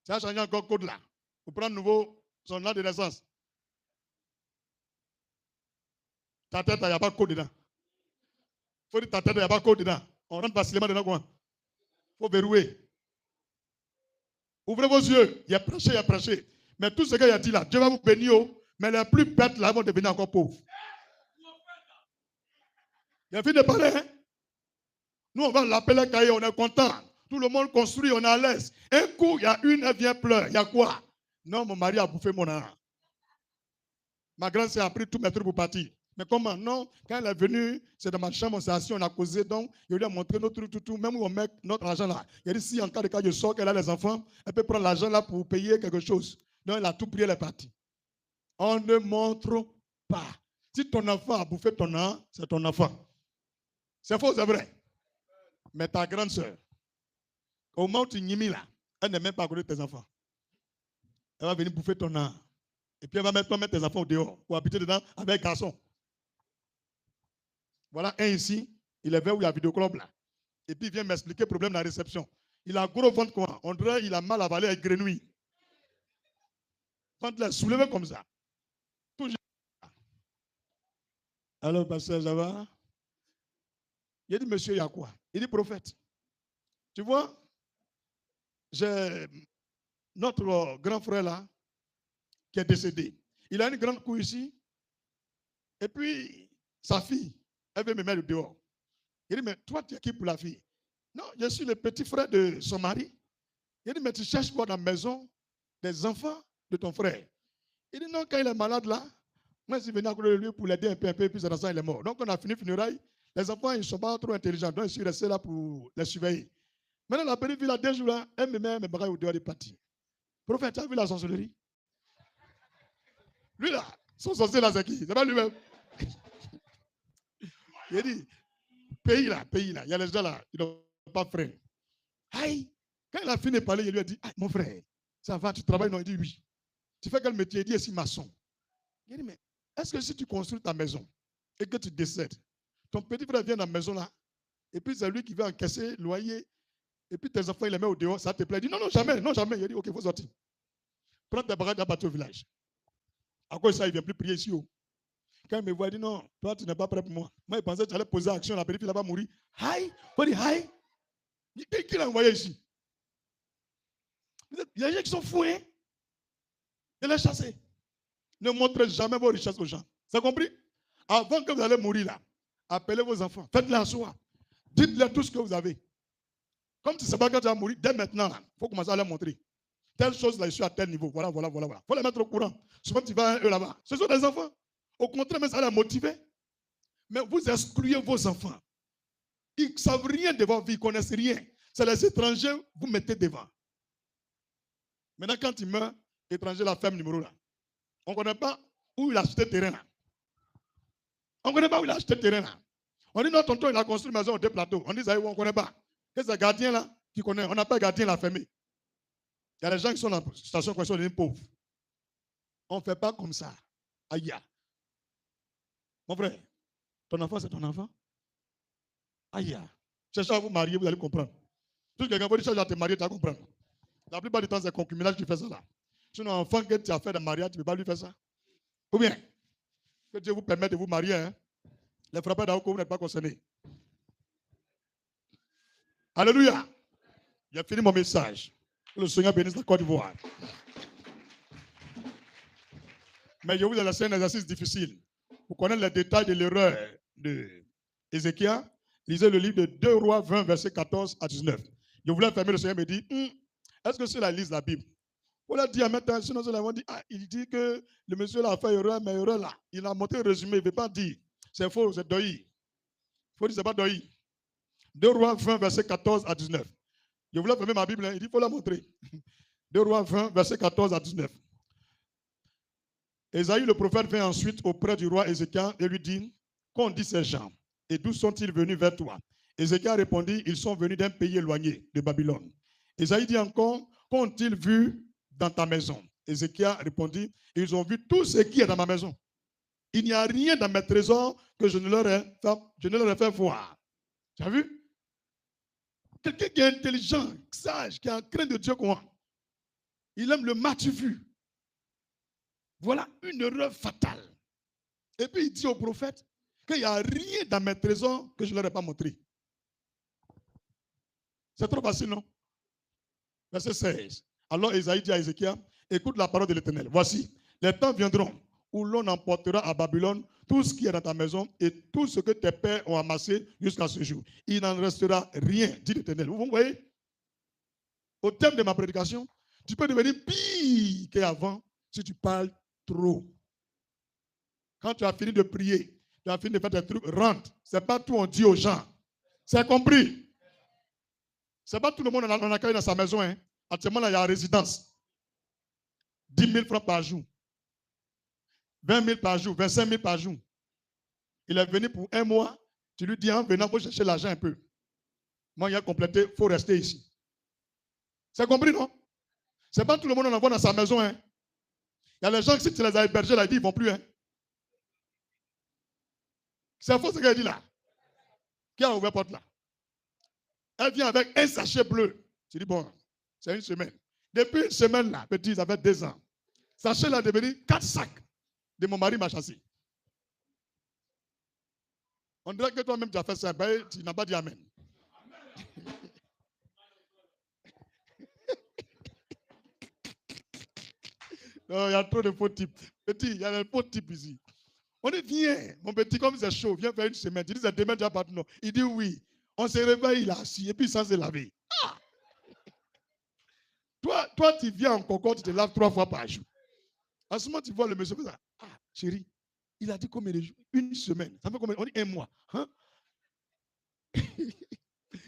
Tu as changé encore code là. Pour prendre nouveau son date de naissance. Ta tête, il n'y a pas de code dedans. Il faut dire ta tête, il n'y a pas de code dedans. On rentre facilement dans le coin. Il faut verrouiller. Ouvrez vos yeux. Il a prêché, il a prêché. Mais tout ce qu'il a dit là, Dieu va vous bénir. Mais les plus bêtes là vont devenir encore pauvres. Il a fini de parler. Hein? Nous, on va l'appeler Caillé, on est content. Tout le monde construit, on est à l'aise. Un coup, il y a une, elle vient pleurer. Il y a quoi? Non, mon mari a bouffé mon âme. Ma grande sœur a pris tous mes trucs pour partir. Mais comment? Non, quand elle est venue, c'est dans ma chambre, on s'est assis, on a causé. Donc, il lui a montré notre truc, tout. Même où on met notre argent là. Il a dit, si en cas de cas, je sors, qu'elle a les enfants, elle peut prendre l'argent là pour payer quelque chose. Donc, elle a tout pris, elle est partie. On ne montre pas. Si ton enfant a bouffé ton âme, c'est ton enfant. C'est faux, c'est vrai. Mais ta grande sœur, au moment où tu n'y là, elle n'est même pas à côté de tes enfants. Elle va venir bouffer ton âme. Et puis elle va mettre tes enfants au dehors pour habiter dedans avec un garçon. Voilà un ici, il est vers où il y a vidéoclub là. Et puis il vient m'expliquer le problème de la réception. Il a un gros ventre quoi. On dirait qu'il a mal avalé avec grenouille. Quand il est soulevé comme ça. Toujours. Alors, pasteur, ça va? Il a dit, monsieur, il y a quoi? Il dit, prophète. Tu vois, j'ai notre grand frère là, qui est décédé. Il a une grande cour ici. Et puis, sa fille, elle veut me mettre dehors. Il dit, mais toi, tu es qui pour la fille? Non, je suis le petit frère de son mari. Il dit, mais tu cherches quoi dans la maison des enfants de ton frère? Il dit, non, quand il est malade là, moi, je suis venu à côté de lui pour l'aider un peu, puis c'est dans ça, il est mort. Donc, on a fini funérailles. Les enfants, ils ne sont pas trop intelligents, donc je suis resté là pour les surveiller. Maintenant, la petite fille, là, 2 jours là, elle me met mes bagages au dehors des parties. Prophète, tu as vu la sorcellerie? Lui là, son sorcier là, c'est qui? C'est pas lui-même. Il a dit, pays là, il y a les gens là, ils n'ont pas frein. Aïe, quand il a fini de parler, il lui a dit, ah, mon frère, ça va, tu travailles? Non, il dit oui. Tu fais quel métier? Il dit, ici, maçon. Il a dit, mais est-ce que si tu construis ta maison et que tu décèdes, ton petit frère vient dans la maison là, et puis c'est lui qui va encaisser le loyer, et puis tes enfants, il les met au dehors, ça te plaît? Il dit, non, non, jamais, non, jamais. Il a dit, ok, il faut sortir. Prends tes bagages et au village. À cause de ça, il ne vient plus prier ici. Quand il me voit, il dit, non, toi, tu n'es pas prêt pour moi. Moi, il pensait que tu allais poser action, la petite fille là-bas mourir. Aïe, il dit, aïe. Qui l'a envoyé ici? Il y a des gens qui sont fous, hein? Il les chasser. Ne montrez jamais vos richesses aux gens. C'est compris? Avant que vous allez mourir là, appelez vos enfants, faites-les asseoir. Dites-leur tout ce que vous avez. Comme tu ne sais pas quand tu vas mourir, dès maintenant, il faut commencer à leur montrer. Telle chose là, je suis à tel niveau. Voilà. Il faut les mettre au courant. Souvent, tu vas eux là-bas. Ce sont des enfants. Au contraire, mais ça les motiver. Mais vous excluez vos enfants. Ils ne savent rien de votre vie, ils ne connaissent rien. C'est les étrangers, vous mettez devant. Maintenant, quand il meurt, étranger, la femme numéro là, on ne connaît pas où il a acheté le terrain là. On ne connaît pas où il a acheté le terrain là. On dit, non, tonton, il a construit une maison au deux plateaux. On dit, ça, on ne connaît pas. Qu'est-ce que c'est gardien là qui connaît? On n'a pas gardien, la fermé. Il y a des gens qui sont dans la station qui sont devenus pauvres. On ne fait pas comme ça. Aïe. Mon frère, ton enfant, c'est ton enfant. Aïe. Cherchez à vous marier, vous allez comprendre. Tout ce que quelqu'un veut dire, cherche à te marier, tu vas comprendre. La plupart du temps, c'est concubinage qui fait ça là. Sinon, un enfant que tu as fait de mariage, tu ne peux pas lui faire ça. Ou bien, que Dieu vous permette de vous marier. Hein? Les frappeurs d'Aoko, vous n'êtes pas concernés. Alléluia. J'ai fini mon message. Que le Seigneur bénisse la Côte d'Ivoire. Mais je vous ai laissé un exercice difficile. Pour connaître les détails de l'erreur d'Ézéchiel, lisez le livre de 2 Rois 20, versets 14 à 19. Je voulais fermer, le Seigneur me dit, est-ce que ceux-là lisent la Bible? On l'a dit à maintenant, sinon ceux-là vont dire, il dit que le monsieur là a fait erreur, mais erreur là, il a montré un résumé, il ne veut pas dire. C'est faux, c'est Doï. Il faut dire, c'est pas Doï. 2 Rois 20, versets 14 à 19. Je voulais fermer ma Bible, hein, il dit, il faut la montrer. 2 Rois 20, versets 14 à 19. Ésaïe le prophète vint ensuite auprès du roi Ézéchiel et lui dit, qu'ont dit ces gens et d'où sont-ils venus vers toi? Ézéchiel répondit, ils sont venus d'un pays éloigné de Babylone. Ésaïe dit encore, qu'ont-ils vu dans ta maison? Ézéchiel répondit, ils ont vu tout ce qui est dans ma maison. Il n'y a rien dans mes trésors que je ne leur ai fait voir. Tu as vu? Quelqu'un qui est intelligent, sage, qui a crainte de Dieu, quoi. Il aime le match vu. Voilà une erreur fatale. Et puis il dit au prophète qu'il n'y a rien dans mes trésors que je ne leur ai pas montré. C'est trop facile, non? Verset 16. Alors Isaïe dit à Ézéchiel, écoute la parole de l'Éternel. Voici, les temps viendront où l'on emportera à Babylone tout ce qui est dans ta maison et tout ce que tes pères ont amassé jusqu'à ce jour. Il n'en restera rien, dit l'Éternel. Vous voyez? Au terme de ma prédication, tu peux devenir pire qu'avant si tu parles trop. Quand tu as fini de prier, tu as fini de faire tes trucs, rentre. Ce n'est pas tout on dit aux gens. C'est compris? Ce n'est pas tout le monde en accueille dans sa maison. Hein. Actuellement, là, il y a résidence. 10 000 francs par jour. 20 000 par jour, 25 000 par jour. Il est venu pour un mois. Tu lui dis, en venant, il faut chercher l'argent un peu. Moi, il a complété, il faut rester ici. C'est compris, non? Ce n'est pas tout le monde en envoie dans sa maison. Hein. Il y a les gens, si tu les as hébergés, là, ils ne vont plus. Hein. C'est faux ce qu'elle dit là. Qui a ouvert la porte là? Elle vient avec un sachet bleu. Tu dis, bon, c'est une semaine. Depuis une semaine là, petit, ça fait 2 ans. Sachet là est devenu 4 sacs de mon mari m'a chassé. On dirait que toi-même tu as fait ça, ben, tu n'as pas dit amen. Non, il y a trop de faux types. Petit, il y a des faux types ici. On dit, viens, mon petit, comme c'est chaud, viens faire une semaine. Tu dis, c'est demain, tu as pas de nom. Il dit oui. On se réveille, il a assis, et puis sans se laver. Ah! Toi, tu viens en Concorde, tu te laves 3 fois par jour. À ce moment, tu vois le monsieur, ah, chérie, il a dit combien de jours? Une semaine. Ça fait combien? On dit 1 mois. Hein?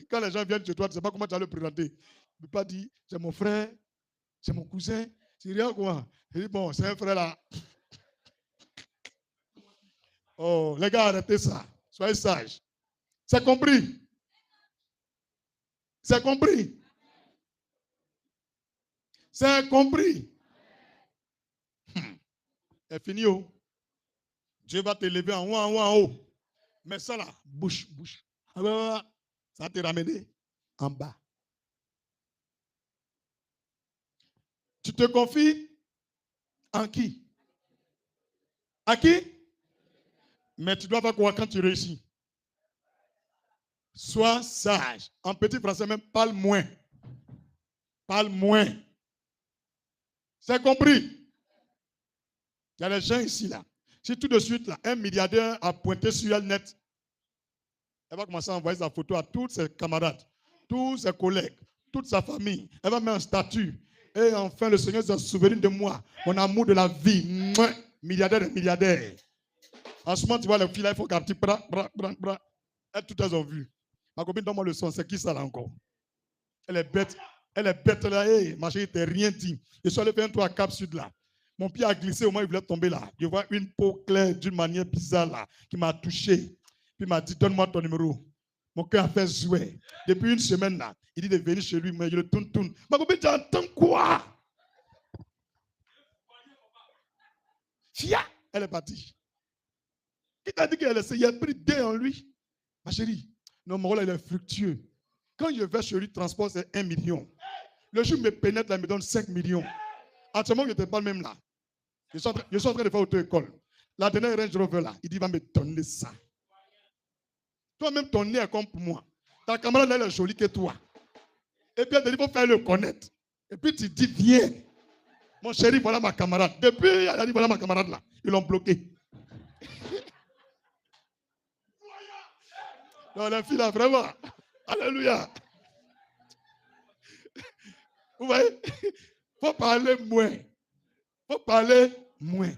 Quand les gens viennent chez toi, tu ne sais pas comment tu vas le présenter. Tu ne peux pas dire, c'est mon frère, c'est mon cousin, c'est rien quoi. Il dit, bon, c'est un frère là. Oh, les gars, arrêtez ça. Soyez sages. C'est compris? C'est compris? C'est compris? C'est fini, oh. Dieu va te lever en haut, en haut, en haut. Mais ça là, bouche. Ça va te ramener en bas. Tu te confies en qui? À qui? Mais tu dois faire quoi quand tu réussis? Sois sage. En petit français même, parle moins. Parle moins. C'est compris? Il y a des gens ici là. Si tout de suite là, un milliardaire a pointé sur elle net, elle va commencer à envoyer sa photo à tous ses camarades, tous ses collègues, toute sa famille. Elle va mettre un statut. Et enfin, le Seigneur s'est souvenu de moi, mon amour de la vie. Mouais, milliardaire et milliardaire. En ce moment, tu vois les filles là, il faut qu'un petit bras. Elles toutes elles ont vu. Ma copine, donne-moi le son. C'est qui ça là encore? Elle est bête là. Hey, ma chérie, t'es rien dit. Je suis allé faire un tour à Cap Sud là. Mon pied a glissé, au moins il voulait tomber là. Je vois une peau claire d'une manière bizarre là, qui m'a touché. Puis il m'a dit, donne-moi ton numéro. Mon cœur a fait jouer. Depuis une semaine là, il dit de venir chez lui, mais je le tourne. Ma copine, tu entends quoi? Fia, elle est partie. Qui t'a dit qu'elle a essayé? Il a pris D en lui. Ma chérie, non, mon rôle, il est fructueux. Quand je vais chez lui, transport, c'est 1 million. Le jour où me pénètre, là, il me donne 5 millions. Actuellement, je ne te parle même là. Je suis en train de faire auto-école. La dernière Range Rover là, il dit, il va me donner ça. Toi-même, ton nez est comme pour moi. Ta camarade, elle est jolie que toi. Et puis, elle te dit, il faut faire le connaître. Et puis, tu dis, viens. Mon chéri, voilà ma camarade. Depuis, elle a dit, voilà ma camarade là. Ils l'ont bloqué. Non, la fille là, vraiment. Alléluia. Vous voyez? Il faut parler moins. Il faut parler moins. Il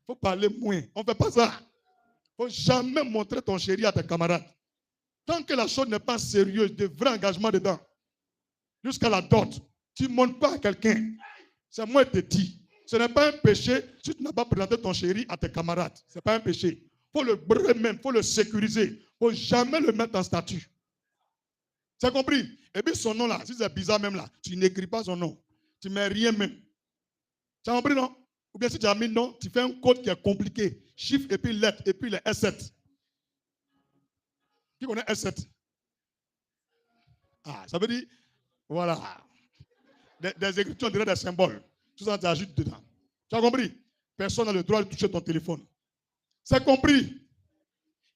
faut parler moins. On ne fait pas ça. Il ne faut jamais montrer ton chéri à tes camarades. Tant que la chose n'est pas sérieuse, de vrai engagement dedans, jusqu'à la dot, tu ne montres pas à quelqu'un. C'est moi qui te dis. Ce n'est pas un péché si tu n'as pas présenté ton chéri à tes camarades. Ce n'est pas un péché. Il faut le brûler même, il faut le sécuriser. Il ne faut jamais le mettre en statut. C'est compris? Et puis son nom là, si c'est bizarre même là, tu n'écris pas son nom. Tu ne mets rien même. Tu as compris, non? Ou bien si tu as mis non, tu fais un code qui est compliqué. Chiffre et puis lettre et puis les S7. Qui connaît S7? Ah, ça veut dire, voilà. Des écritures, on dirait des symboles. Tout ça, tu ajoutes dedans. Tu as compris? Personne n'a le droit de toucher ton téléphone. C'est compris?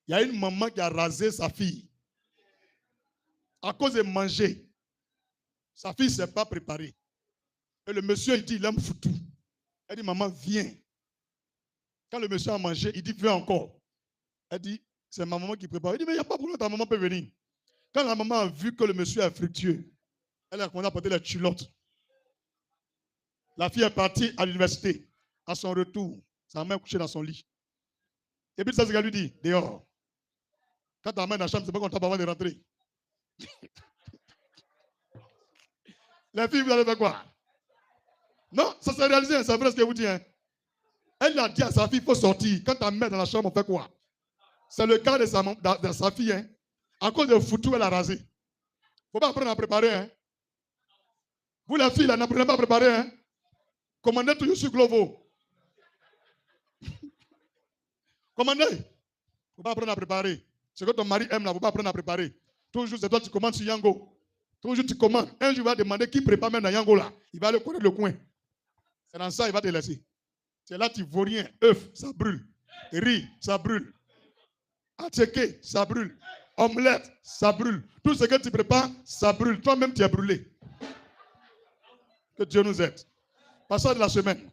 Il y a une maman qui a rasé sa fille. À cause de manger. Sa fille ne s'est pas préparée. Et le monsieur, il dit, il aime foutu. Elle dit, maman, viens. Quand le monsieur a mangé, il dit, viens encore. Elle dit, c'est ma maman qui prépare. Il dit, mais il n'y a pas de problème, ta maman peut venir. Quand la maman a vu que le monsieur est fructueux, elle a commencé à porter les culottes. La fille est partie à l'université. À son retour, sa maman est couchée dans son lit. Et puis, ça, c'est ce qu'elle lui dit, dehors. Quand tu amènes dans la chambre, c'est pas qu'on t'a pas besoin de rentrer. Les filles, vous allez faire quoi? Non, ça s'est réalisé, c'est vrai ce que vous dites. Hein. Elle a dit à sa fille, il faut sortir. Quand tu mets dans la chambre, on fait quoi? C'est le cas de sa fille. Hein. À cause de foutu, elle a rasé. Il ne faut pas apprendre à préparer. Hein. Vous, les filles, n'apprenez pas à préparer. Hein. Commandez toujours sur Glovo. Commandez. Il ne faut pas apprendre à préparer. Ce que ton mari aime, il ne faut pas apprendre à préparer. Toujours, c'est toi qui commandes sur Yango. Toujours, tu commandes. Un jour, il va demander qui prépare même dans Yango là. Il va aller connaître le coin. C'est dans ça, il va te laisser. C'est là, tu ne vaux rien. Œuf, ça brûle. Riz, ça brûle. Attiéké, ça brûle. Omelette, ça brûle. Tout ce que tu prépares, ça brûle. Toi-même, tu es brûlé. Que Dieu nous aide. Passage de la semaine.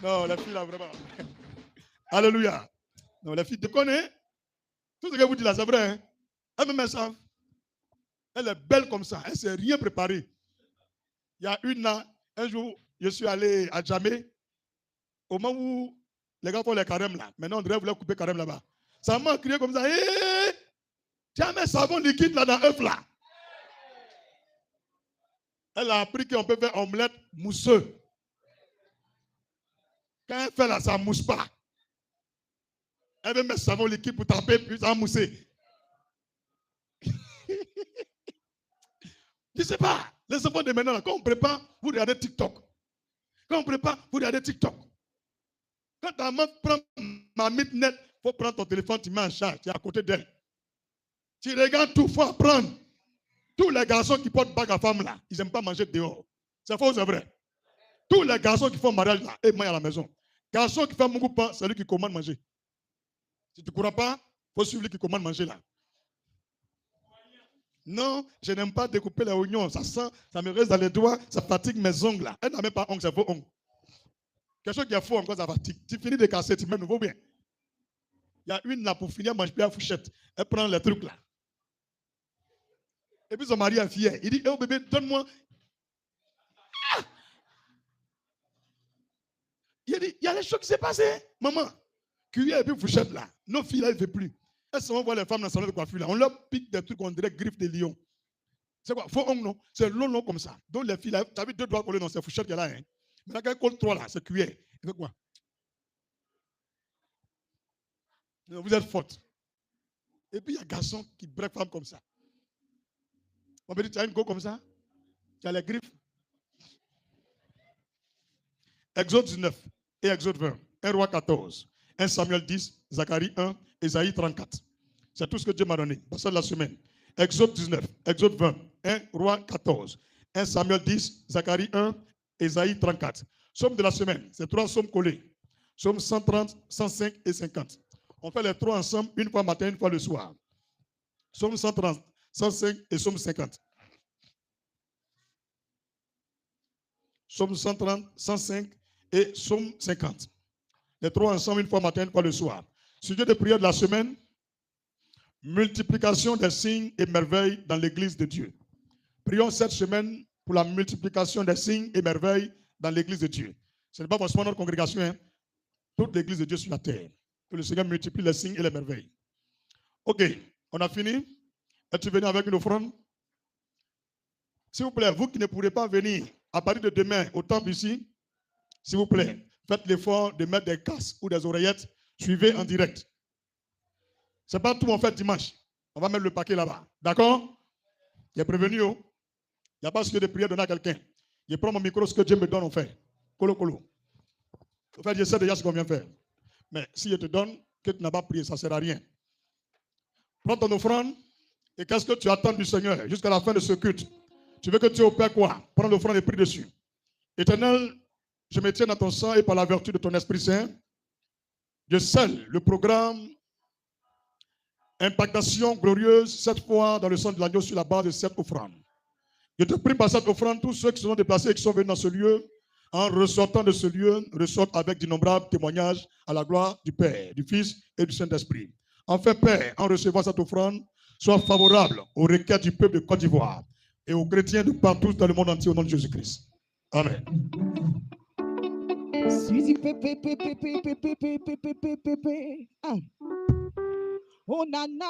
Non, la fille là, vraiment. Alléluia. Non, la fille te connaît. Tout ce que vous dites là, c'est vrai. Hein? Elle-même, ça. Elle est belle comme ça. Elle ne s'est rien préparé. Il y a une là, un jour, je suis allé à Djamé. Au moment où les gars font les carèmes là, maintenant on devrait vouloir couper carême là-bas. Ça m'a crié comme ça. Hé, tu as mis savon liquide là dans l'œuf là. Elle a appris qu'on peut faire omelette mousseuse. Quand elle fait là, ça ne mousse pas. Elle veut mettre savon liquide pour taper, puis ça va mousser. Je ne sais pas. Les enfants de maintenant, là, quand on prépare, vous regardez TikTok. Quand on prépare, vous regardez TikTok. Quand ta maman prend ma net, il faut prendre ton téléphone, tu mets en charge, tu es à côté d'elle. Tu regardes tout, il faut apprendre. Tous les garçons qui portent bague à femme là, ils n'aiment pas manger dehors. C'est faux, c'est vrai. Tous les garçons qui font mariage là, ils mangent à la maison. Garçon qui fait mon pain, c'est lui qui commande manger. Si tu ne crois pas, il faut suivre lui qui commande manger là. Non, je n'aime pas découper les oignons. Ça sent, ça me reste dans les doigts, ça fatigue mes ongles là. Elle n'a même pas ongles, c'est vos ongles. Quelque chose qui est faux encore, ça fatigue. Tu finis de casser, tu mets nouveau bien. Il y a une là pour finir, elle mange bien la fourchette. Elle prend les trucs là. Et puis son mari est fier. Il dit, oh bébé, donne-moi. Ah! Il a dit, il y a les choses qui s'est passées. Maman, cuillère et puis fourchette là. Nos filles là, elles ne font plus. Elles se voient les femmes dans le salon de coiffure là. On leur pique des trucs, on dirait griffes de lion. C'est quoi? Faux ongle, non? C'est long comme ça. Donc les filles là, tu as vu 2 doigts collés dans ces fourchettes qu'elle a. Hein? Maintenant, quand elle colle 3 là, c'est cuillère. Elle fait quoi? Vous êtes forte. Et puis il y a garçons qui break femmes comme ça. On peut dire, tu as une go comme ça? Tu as les griffes? Exode 19 et Exode 20. 1 Roi 14. 1 Samuel 10. Zacharie 1. Ésaïe 34. C'est tout ce que Dieu m'a donné. Passage de la semaine. Exode 19. Exode 20. 1 Roi 14. 1 Samuel 10. Zacharie 1. Ésaïe 34. Somme de la semaine. C'est 3 sommes collées. Somme 130, 105 et 50. On fait les 3 ensemble, une fois matin, une fois le soir. Somme 130, 105 et somme 50. Somme 130, 105 et somme 50. Les 3 ensemble, une fois matin, une fois le soir. Sujet de prière de la semaine, multiplication des signes et merveilles dans l'église de Dieu. Prions cette semaine pour la multiplication des signes et merveilles dans l'église de Dieu. Ce n'est pas forcément notre congrégation, hein? Toute l'église de Dieu sur la terre. Que le Seigneur multiplie les signes et les merveilles. Ok, on a fini. Es-tu venu avec une offrande? S'il vous plaît, vous qui ne pourrez pas venir à partir de demain au temple ici, s'il vous plaît, faites l'effort de mettre des casques ou des oreillettes. Suivez en direct. Ce n'est pas tout en fait dimanche. On va mettre le paquet là-bas. D'accord? Il est prévenu. Il n'y a pas ce de prière donner à quelqu'un. Je prends mon micro, ce que Dieu me donne, on fait. Colo, colo. En fait, je sais déjà ce qu'on vient faire. Mais si je te donne, que tu n'as pas prié, ça ne sert à rien. Prends ton offrande et qu'est-ce que tu attends du Seigneur jusqu'à la fin de ce culte? Tu veux que Dieu opère quoi? Prends l'offrande et prie dessus. Éternel, je me tiens dans ton sang et par la vertu de ton Esprit Saint, je scelle le programme impactation glorieuse, cette fois dans le sang de l'agneau sur la base de cette offrande. Je te prie par cette offrande, tous ceux qui se sont déplacés et qui sont venus dans ce lieu, en ressortant de ce lieu, ressortent avec d'innombrables témoignages à la gloire du Père, du Fils et du Saint-Esprit. Enfin, Père, en recevant cette offrande, sois favorable aux requêtes du peuple de Côte d'Ivoire et aux chrétiens de partout dans le monde entier au nom de Jésus-Christ. Amen. Oh, nana,